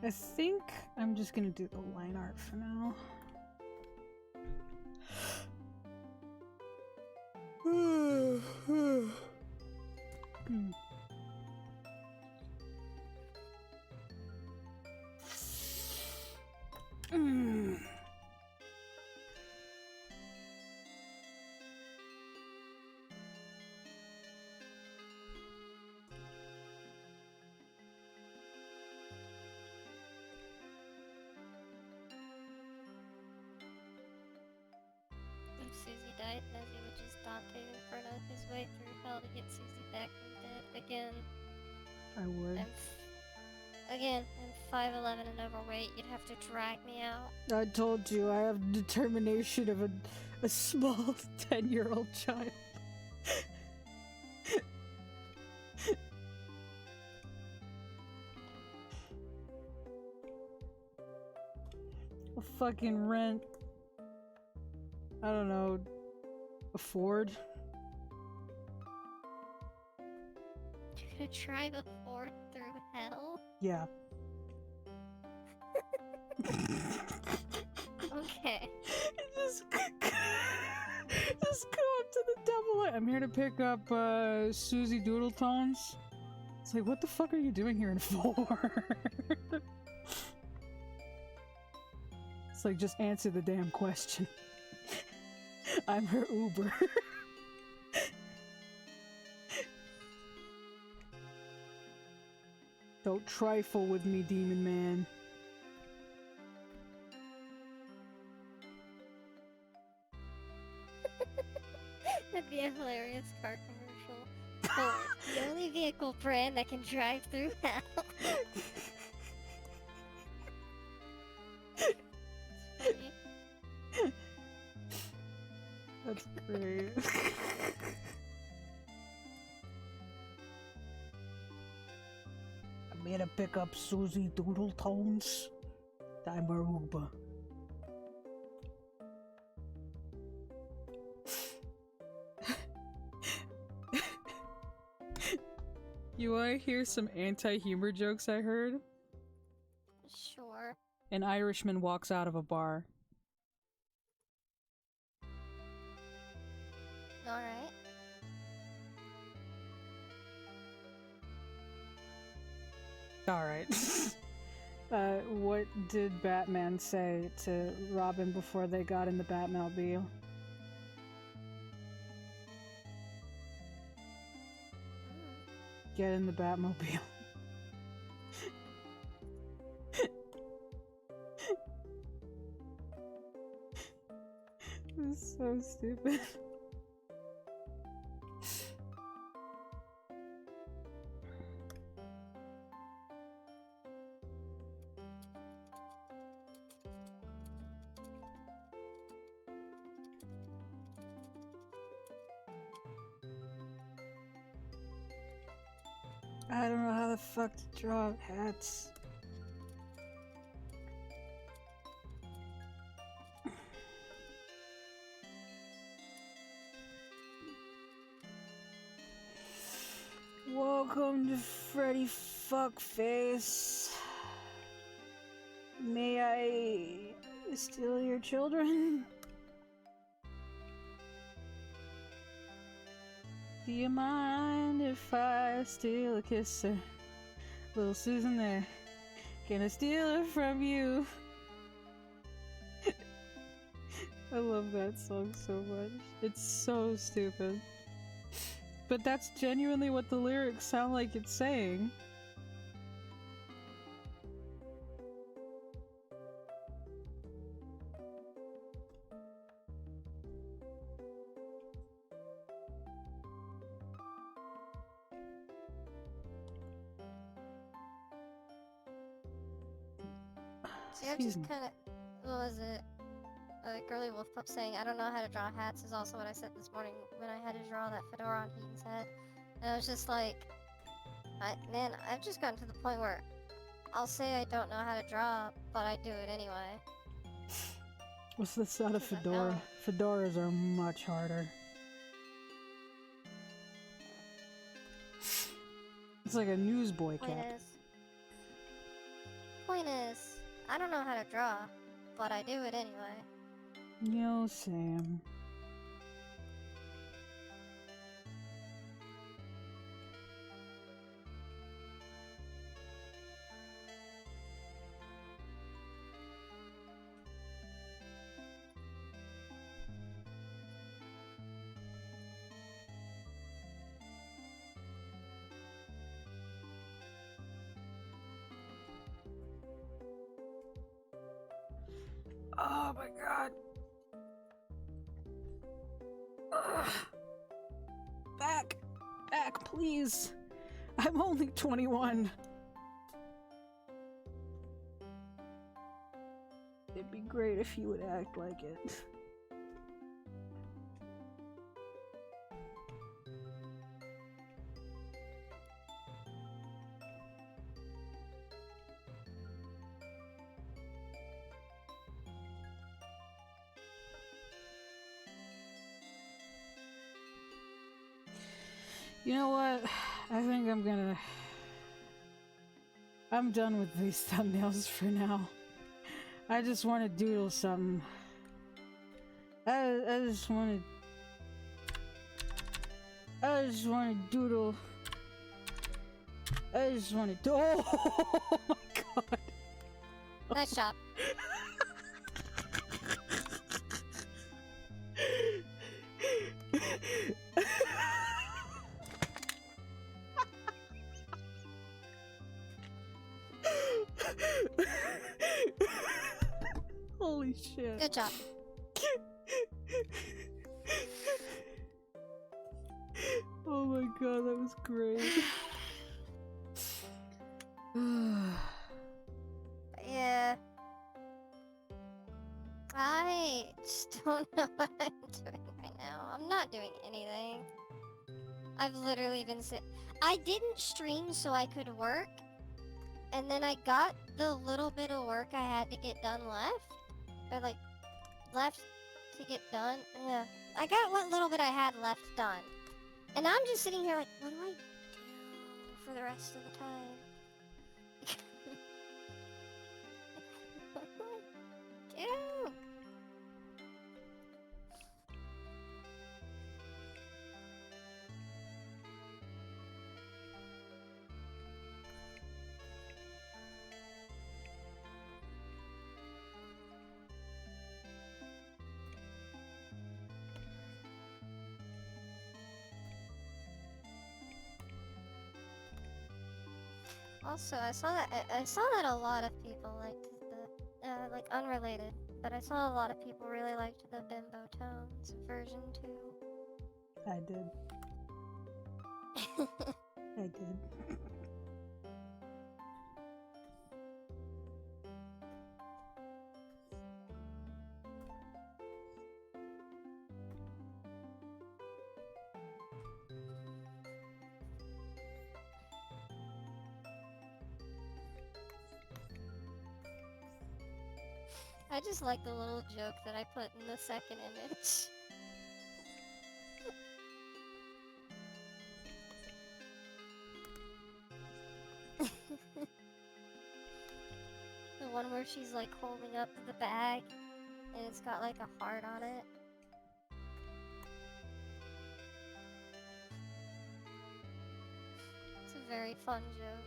[SPEAKER 6] I think I'm just gonna do the line art for now. Hmm. Mm.
[SPEAKER 2] If Susie died, Nezzy would just Dante Inferno his way through hell to get Susie back from dead again.
[SPEAKER 6] I would.
[SPEAKER 2] I'm 5'11" and overweight. You'd have to drag me out.
[SPEAKER 6] I told you, I have determination of a small 10-year-old child. A fucking rent. I don't know. Afford?
[SPEAKER 2] You're gonna drive a Ford through hell?
[SPEAKER 6] Yeah.
[SPEAKER 2] Okay.
[SPEAKER 6] Just go up to the devil. I'm here to pick up Susie Doodletones. It's like, what the fuck are you doing here in 4? It's like, just answer the damn question. I'm her Uber. Don't trifle with me, Demon Man.
[SPEAKER 2] That'd be a hilarious car commercial. Ford, the only vehicle brand that can drive through hell. It's funny.
[SPEAKER 6] That's great. I'm here to pick up Susie Doodletones. I'm her Uber. You wanna hear some anti-humor jokes I heard?
[SPEAKER 2] Sure.
[SPEAKER 6] An Irishman walks out of a bar.
[SPEAKER 2] Alright.
[SPEAKER 6] Alright. What did Batman say to Robin before they got in the Batmobile? Get in the Batmobile. This is so stupid. I don't know how the fuck to draw hats. Welcome to Freddy Fuckface. May I steal your children? Do you mind if I steal a kisser? Little Susan there. Can I steal her from you? I love that song so much. It's so stupid. But that's genuinely what the lyrics sound like it's saying.
[SPEAKER 2] See, I'm just kind of. What was it? Girly Wolf Pup saying, I don't know how to draw hats is also what I said this morning when I had to draw that fedora on Heaton's head. And I was just like, man, I've just gotten to the point where I'll say I don't know how to draw, but I do it anyway.
[SPEAKER 6] What's the sound of fedora? Fedoras are much harder. It's like a newsboy cap.
[SPEAKER 2] Point is, I don't know how to draw, but I do it anyway.
[SPEAKER 6] Yo, Sam. Oh my god. Ugh. Back! Back, please! I'm only 21. It'd be great if you would act like it. You know what? I think I'm done with these thumbnails for now. I just want to doodle something. I just want to doodle. I just want to. Oh my god!
[SPEAKER 2] Nice job.
[SPEAKER 6] Holy shit!
[SPEAKER 2] Good job.
[SPEAKER 6] Oh my god, that was great.
[SPEAKER 2] Yeah. I just don't know what I'm doing right now. I'm not doing anything. I've literally been I didn't stream so I could work, and then I got the little bit of work I had to get done left. Or like, left to get done. Yeah. I got what little bit I had left done. And I'm just sitting here like, what do I do for the rest of the time? What do I do? Also, I saw that a lot of people liked the like unrelated, but I saw a lot of people really liked the Bimbo Tones version 2.
[SPEAKER 6] I did. I did.
[SPEAKER 2] I just like the little joke that I put in the second image. The one where she's like holding up the bag and it's got like a heart on it. It's a very fun joke,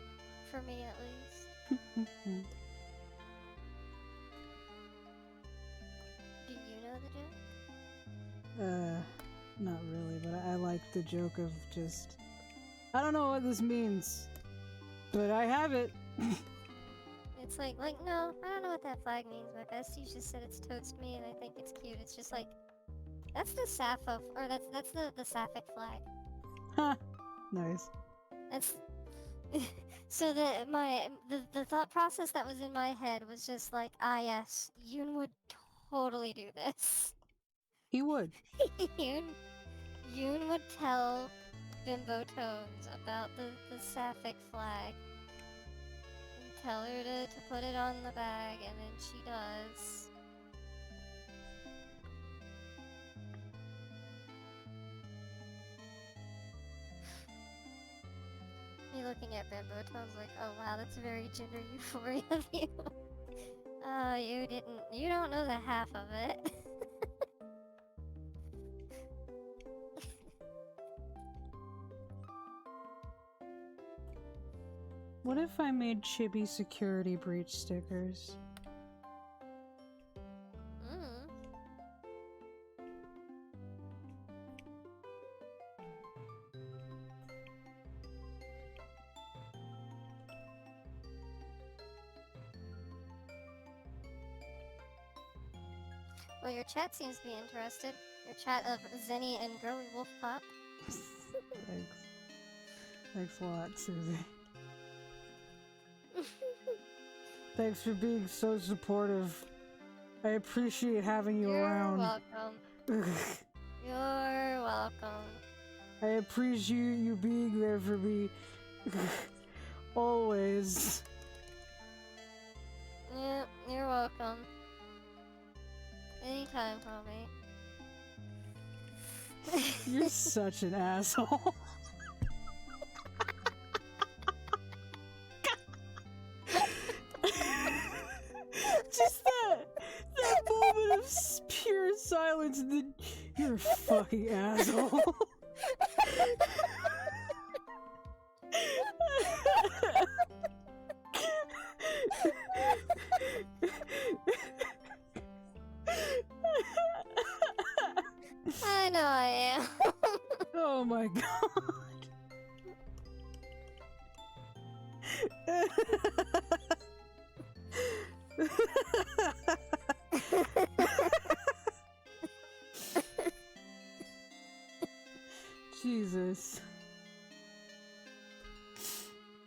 [SPEAKER 2] for me at least. Do you know the joke?
[SPEAKER 6] Not really, but I like the joke of just... I don't know what this means, but I have it.
[SPEAKER 2] It's like, no, I don't know what that flag means. My bestie just said it's toast me, and I think it's cute. It's just like, that's the Sappho, or that's the Sapphic flag.
[SPEAKER 6] Huh. Nice.
[SPEAKER 2] That's so the thought process that was in my head was just like, yes, Yoon would totally do this.
[SPEAKER 6] He would.
[SPEAKER 2] Yoon would tell Bimbo Tones about the Sapphic flag. Tell her to put it on the bag, and then she does. Me looking at Bimbo Tones like, oh wow, that's very gender euphoria of you. You don't know the half of it.
[SPEAKER 6] What if I made Chibi security breach stickers?
[SPEAKER 2] Well, your chat seems to be interested. Your chat of Zenny and Girly Wolf Pop.
[SPEAKER 6] Thanks. Thanks a lot, Susie. Thanks for being so supportive. I appreciate having you around.
[SPEAKER 2] You're welcome. You're welcome.
[SPEAKER 6] I appreciate you being there for me. Always.
[SPEAKER 2] Yeah, you're welcome. Anytime, homie.
[SPEAKER 6] You're such an asshole. You're a fucking asshole.
[SPEAKER 2] I know I am.
[SPEAKER 6] Oh my god. Jesus.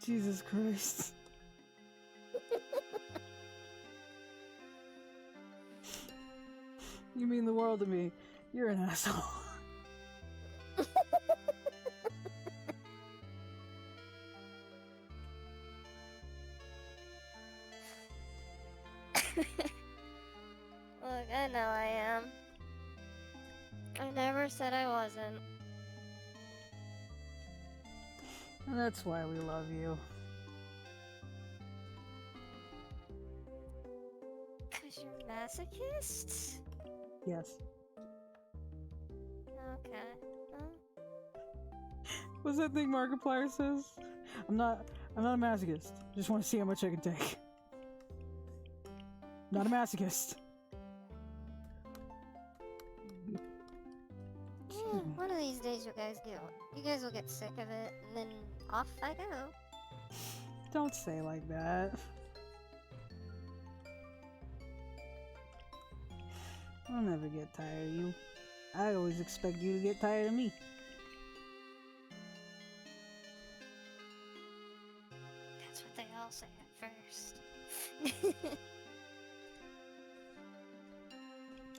[SPEAKER 6] Jesus Christ. You mean the world to me. You're an asshole.
[SPEAKER 2] Look, I know I am. I never said I wasn't.
[SPEAKER 6] And that's why we love you.
[SPEAKER 2] 'Cause you're a masochist?
[SPEAKER 6] Yes.
[SPEAKER 2] Okay.
[SPEAKER 6] What's that thing Markiplier says? I'm not a masochist. Just want to see how much I can take. Not a masochist.
[SPEAKER 2] Yeah, one of these days you guys will get sick of it, and then off I go.
[SPEAKER 6] Don't say like that. I'll never get tired of you. I always expect you to get tired of me.
[SPEAKER 2] That's what they all say at first.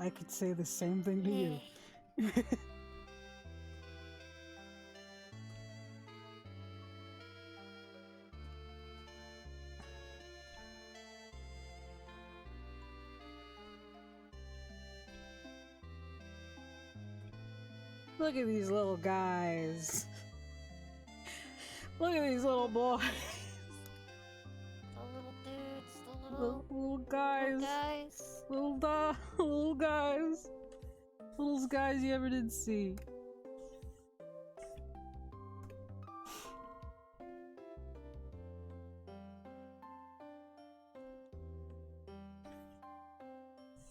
[SPEAKER 6] I could say the same thing to you. Look at these little guys. Look at these little boys.
[SPEAKER 2] The little dudes, the
[SPEAKER 6] Little guys.
[SPEAKER 2] little guys.
[SPEAKER 6] Little guys. Little guys you ever did see.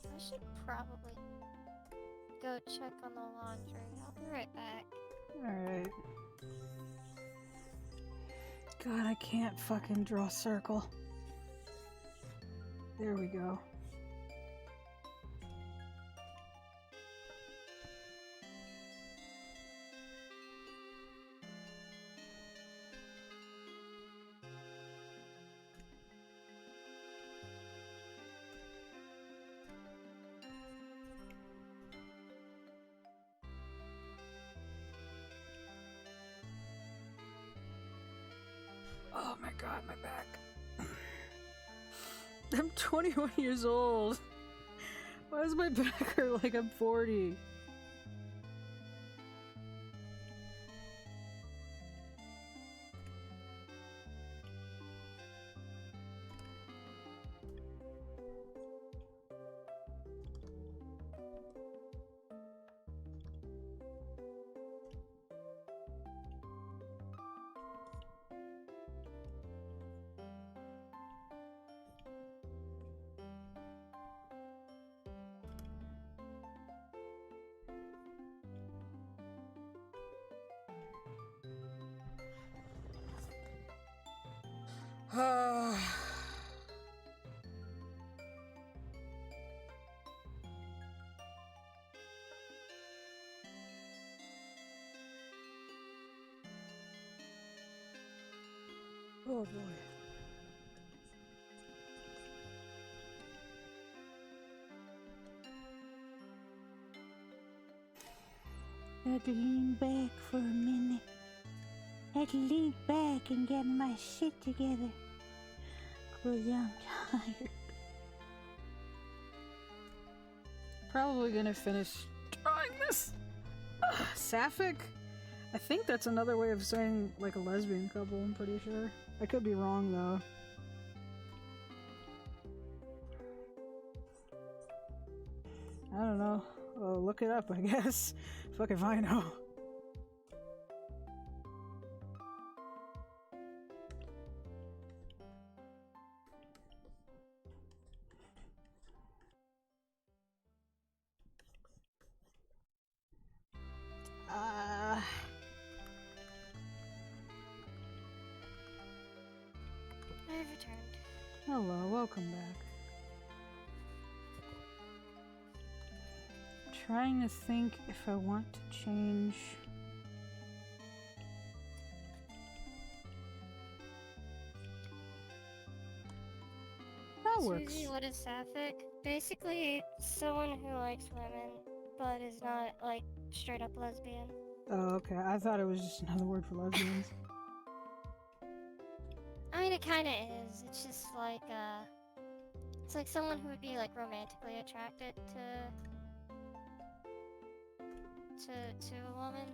[SPEAKER 2] I should probably go check on the laundry. I'll be right back.
[SPEAKER 6] Alright. God, I can't fucking draw a circle. There we go. Oh my god, my back. I'm 21 years old. Why does my back hurt like I'm 40? Oh boy.
[SPEAKER 8] I had to lean back for a minute. I had to lean back and get my shit together. 'Cause I'm tired.
[SPEAKER 6] Probably gonna finish drawing this. Sapphic? I think that's another way of saying like a lesbian couple, I'm pretty sure. I could be wrong though. I don't know. Well, look it up, I guess. Fuck if I know.
[SPEAKER 2] I've returned.
[SPEAKER 6] Hello, welcome back. Trying to think if I want to change. That works.
[SPEAKER 2] Susie, what is sapphic? Basically, someone who likes women, but is not, like, straight up lesbian.
[SPEAKER 6] Oh, okay. I thought it was just another word for lesbians.
[SPEAKER 2] I mean, it kinda is. It's just like, it's like someone who would be, like, romantically attracted to a woman,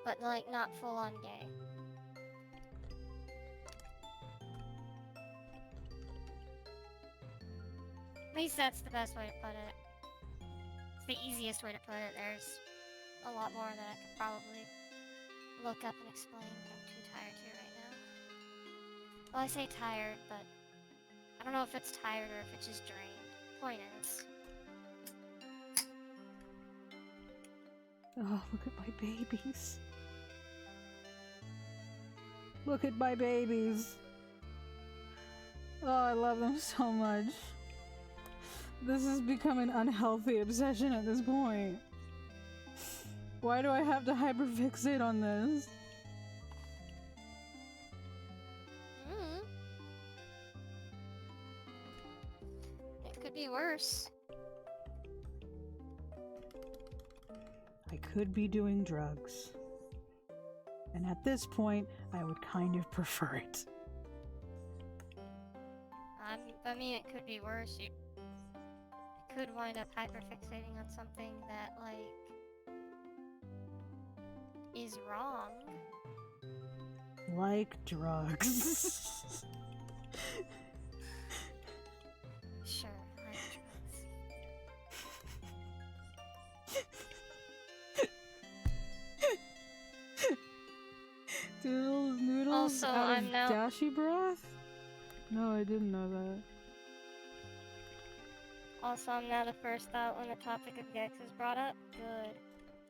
[SPEAKER 2] but, like, not full-on gay. At least that's the best way to put it. It's the easiest way to put it. There's a lot more that I could probably look up and explain, but I'm too tired to right now. Well, I say tired, but I don't know if it's tired or if it's just drained. Point is.
[SPEAKER 6] Oh, look at my babies. Look at my babies. Oh, I love them so much. This has become an unhealthy obsession at this point. Why do I have to hyperfixate on this?
[SPEAKER 2] It could be worse.
[SPEAKER 6] I could be doing drugs. And at this point, I would kind of prefer it.
[SPEAKER 2] I mean, it could be worse. You could wind up hyperfixating on something that, like, is wrong.
[SPEAKER 6] Like drugs.
[SPEAKER 2] Sure, like drugs.
[SPEAKER 6] Doodles, noodles,
[SPEAKER 2] Also,
[SPEAKER 6] out
[SPEAKER 2] I'm
[SPEAKER 6] of
[SPEAKER 2] now-
[SPEAKER 6] dashi broth? No, I didn't know that.
[SPEAKER 2] Also, I'm now the first out when the topic of Gex is brought up. Good.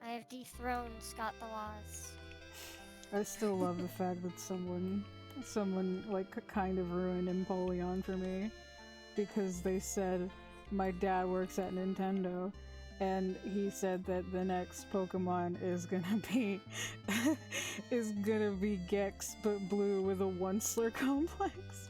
[SPEAKER 2] I have dethroned Scott the Laws.
[SPEAKER 6] I still love the fact that someone like kind of ruined Empoleon for me because they said my dad works at Nintendo and he said that the next Pokemon is gonna be Gex but blue with a Once-ler complex.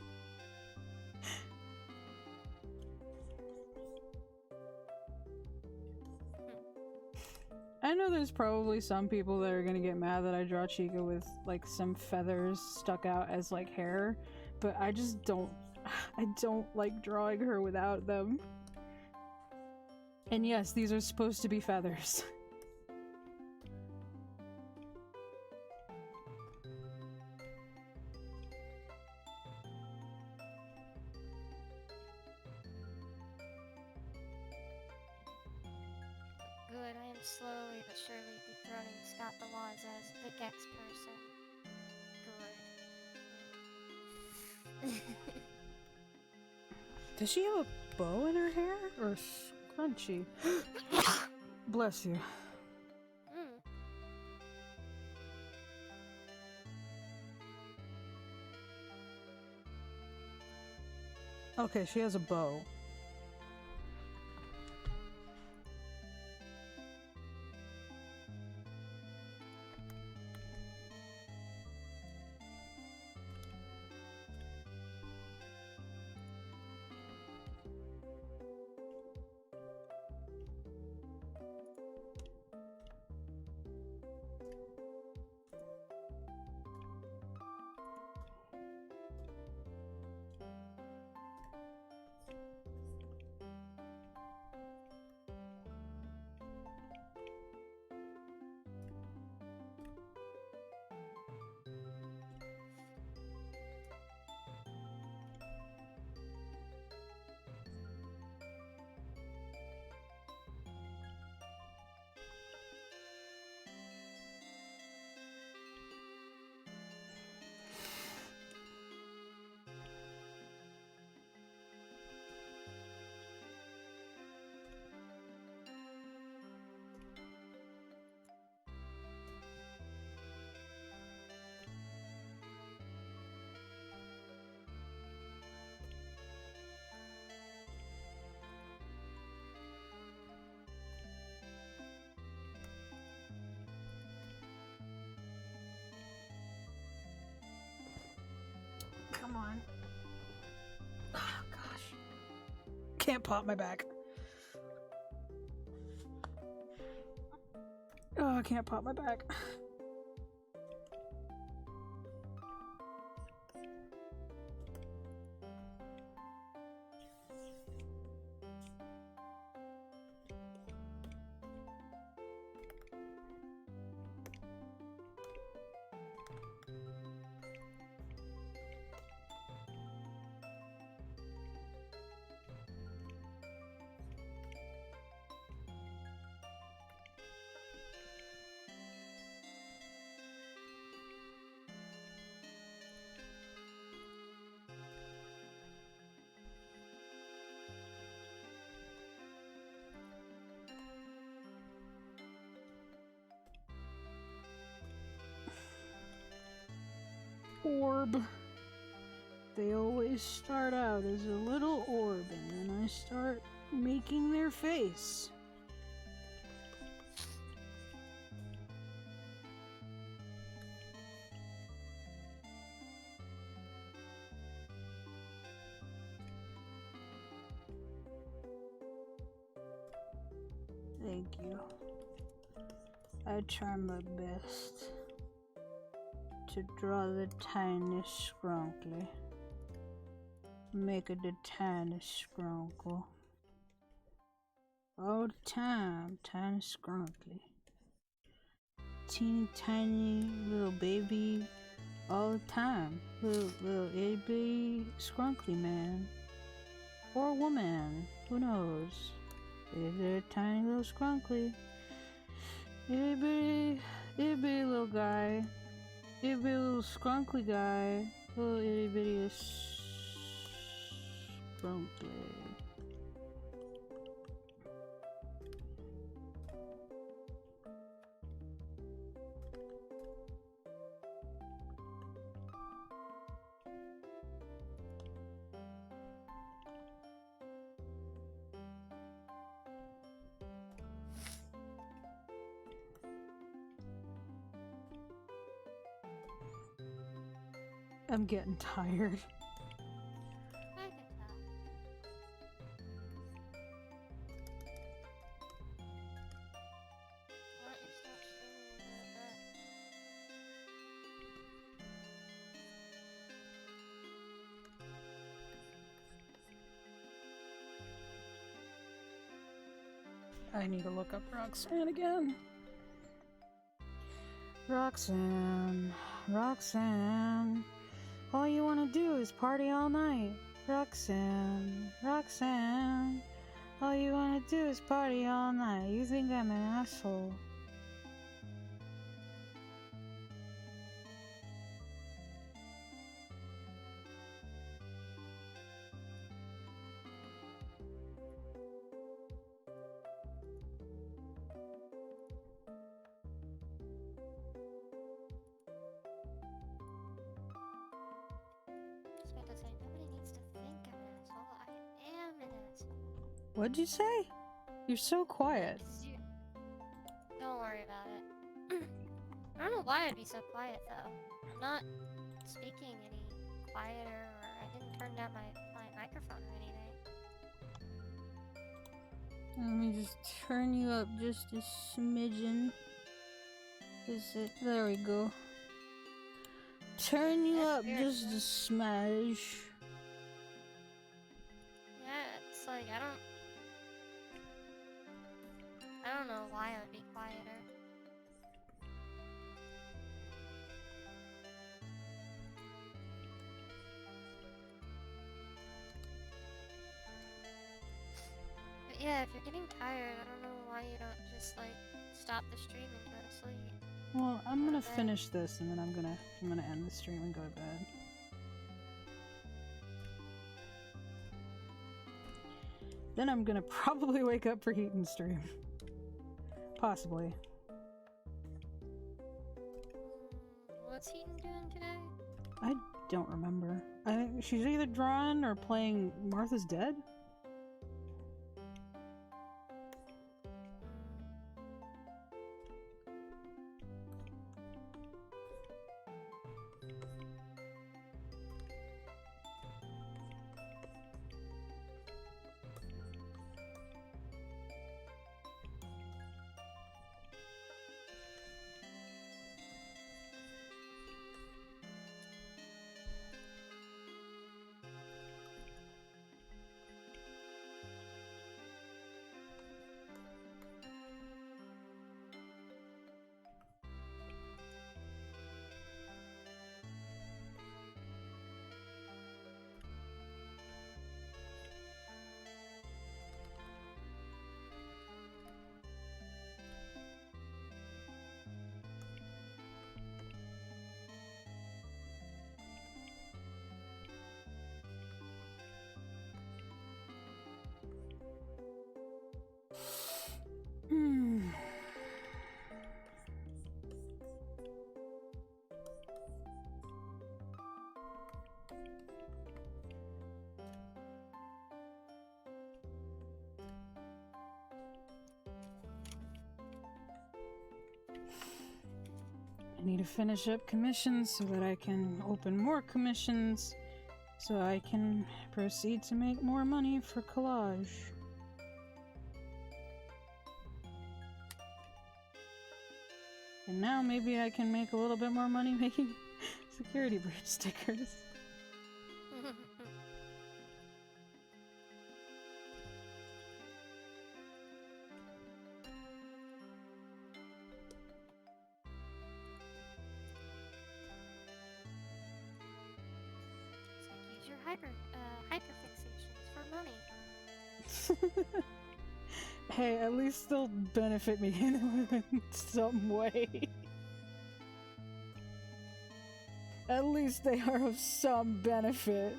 [SPEAKER 6] I know there's probably some people that are gonna get mad that I draw Chica with like some feathers stuck out as like hair, but I just don't like drawing her without them. And yes, these are supposed to be feathers.
[SPEAKER 2] Good, I am slowly but surely dethroning Scott the Laws as the Gex person. Good.
[SPEAKER 6] Does she have a bow in her hair or scrunchie? Bless you.
[SPEAKER 2] Mm.
[SPEAKER 6] Okay, she has a bow. can't pop my back. Oh, I can't pop my back. Orb. They always start out as a little orb and then I start making their face. Thank you. I try my best to draw the tiniest scrunkly. Make it the tiniest scrunkle. All the time, tiny scrunkly. Teeny tiny little baby all the time. Little itty bitty scrunkly man. Or woman, who knows? They're a tiny little scrunkly. Itty bitty little guy. Itty bitty little scrunkly guy. Little itty bitty scrunkly. I'm getting tired.
[SPEAKER 2] I can tell. Why don't you stop streaming a little
[SPEAKER 6] I need to look up Roxanne again. Roxanne, Roxanne. All you want to do is party all night. Roxanne, Roxanne. All you want to do is party all night. You think I'm an asshole.
[SPEAKER 2] I was about to say, nobody needs to think I'm an asshole. I am an asshole.
[SPEAKER 6] What'd you say? You're so quiet.
[SPEAKER 2] 'Cause you... Don't worry about it. I don't know why I'd be so quiet though. I'm not speaking any quieter, or I didn't turn down my microphone or anything.
[SPEAKER 6] Let me just turn you up just a smidgen. Is it? There we go. Turn you
[SPEAKER 2] That's
[SPEAKER 6] up
[SPEAKER 2] weird,
[SPEAKER 6] just
[SPEAKER 2] huh?
[SPEAKER 6] a smash.
[SPEAKER 2] Yeah, it's like I don't know why I would be quieter. But yeah, if you're getting tired, I don't know why you don't just like stop the stream and go to sleep.
[SPEAKER 6] Well, I'm gonna
[SPEAKER 2] Okay.
[SPEAKER 6] finish this and then I'm gonna end the stream and go to bed. Then I'm gonna probably wake up for Heat and stream. Possibly.
[SPEAKER 2] What's Heaton doing today?
[SPEAKER 6] I don't remember. I think she's either drawing or playing Martha's Dead. I need to finish up commissions so that I can open more commissions so I can proceed to make more money for collage. And now maybe I can make a little bit more money making security breach stickers.
[SPEAKER 2] Use your hyperfixations for money.
[SPEAKER 6] Hey, at least they'll benefit me in some way. At least they are of some benefit.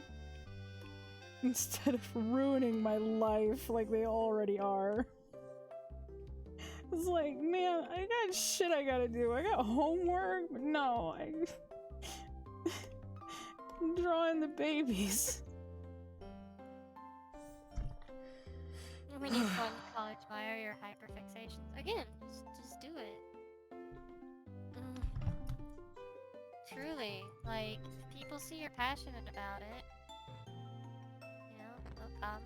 [SPEAKER 6] Instead of ruining my life like they already are. It's like, man, I got shit I gotta do. I got homework, but no, I'm drawing the babies.
[SPEAKER 2] When you fund college via your hyperfixations, again, just do it. Truly, like, if people see you're passionate about it, you know, they'll come.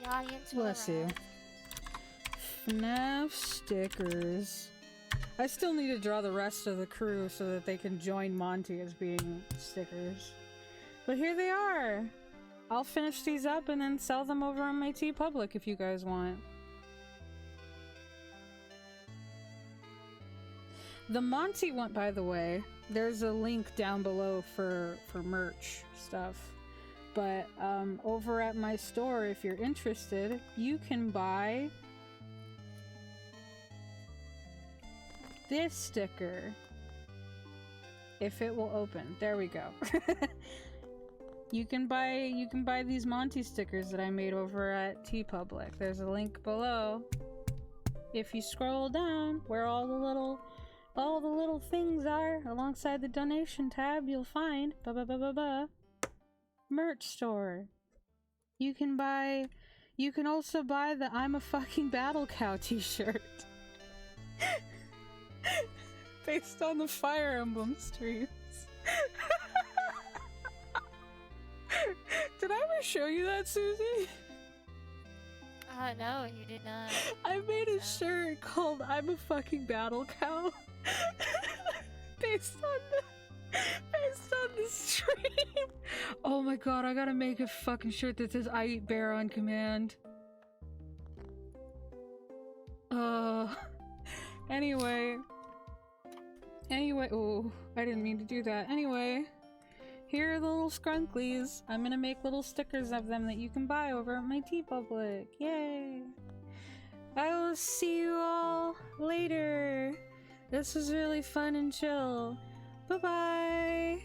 [SPEAKER 2] The audience will
[SPEAKER 6] Bless you.
[SPEAKER 2] arrive.
[SPEAKER 6] FNAF stickers. I still need to draw the rest of the crew so that they can join Monty as being stickers. But here they are! I'll finish these up and then sell them over on my TeePublic if you guys want. The Monty one, by the way, there's a link down below for merch stuff. But over at my store, if you're interested, you can buy this sticker. If it will open. There we go. You can buy these Monty stickers that I made over at TeePublic. There's a link below. If you scroll down where all the little things are alongside the donation tab, you'll find merch store. You can also buy the I'm a fucking battle cow t-shirt. Based on the Fire Emblem streams. Did I ever show you that, Susie?
[SPEAKER 2] No, you did not.
[SPEAKER 6] I made a shirt called I'm a fucking battle cow. based on the stream. Oh my god, I gotta make a fucking shirt that says I eat bear on command. Anyway, oh, I didn't mean to do that. Anyway, here are the little scrunklies. I'm gonna make little stickers of them that you can buy over at my TeePublic. Yay! I will see you all later. This was really fun and chill. Bye-bye!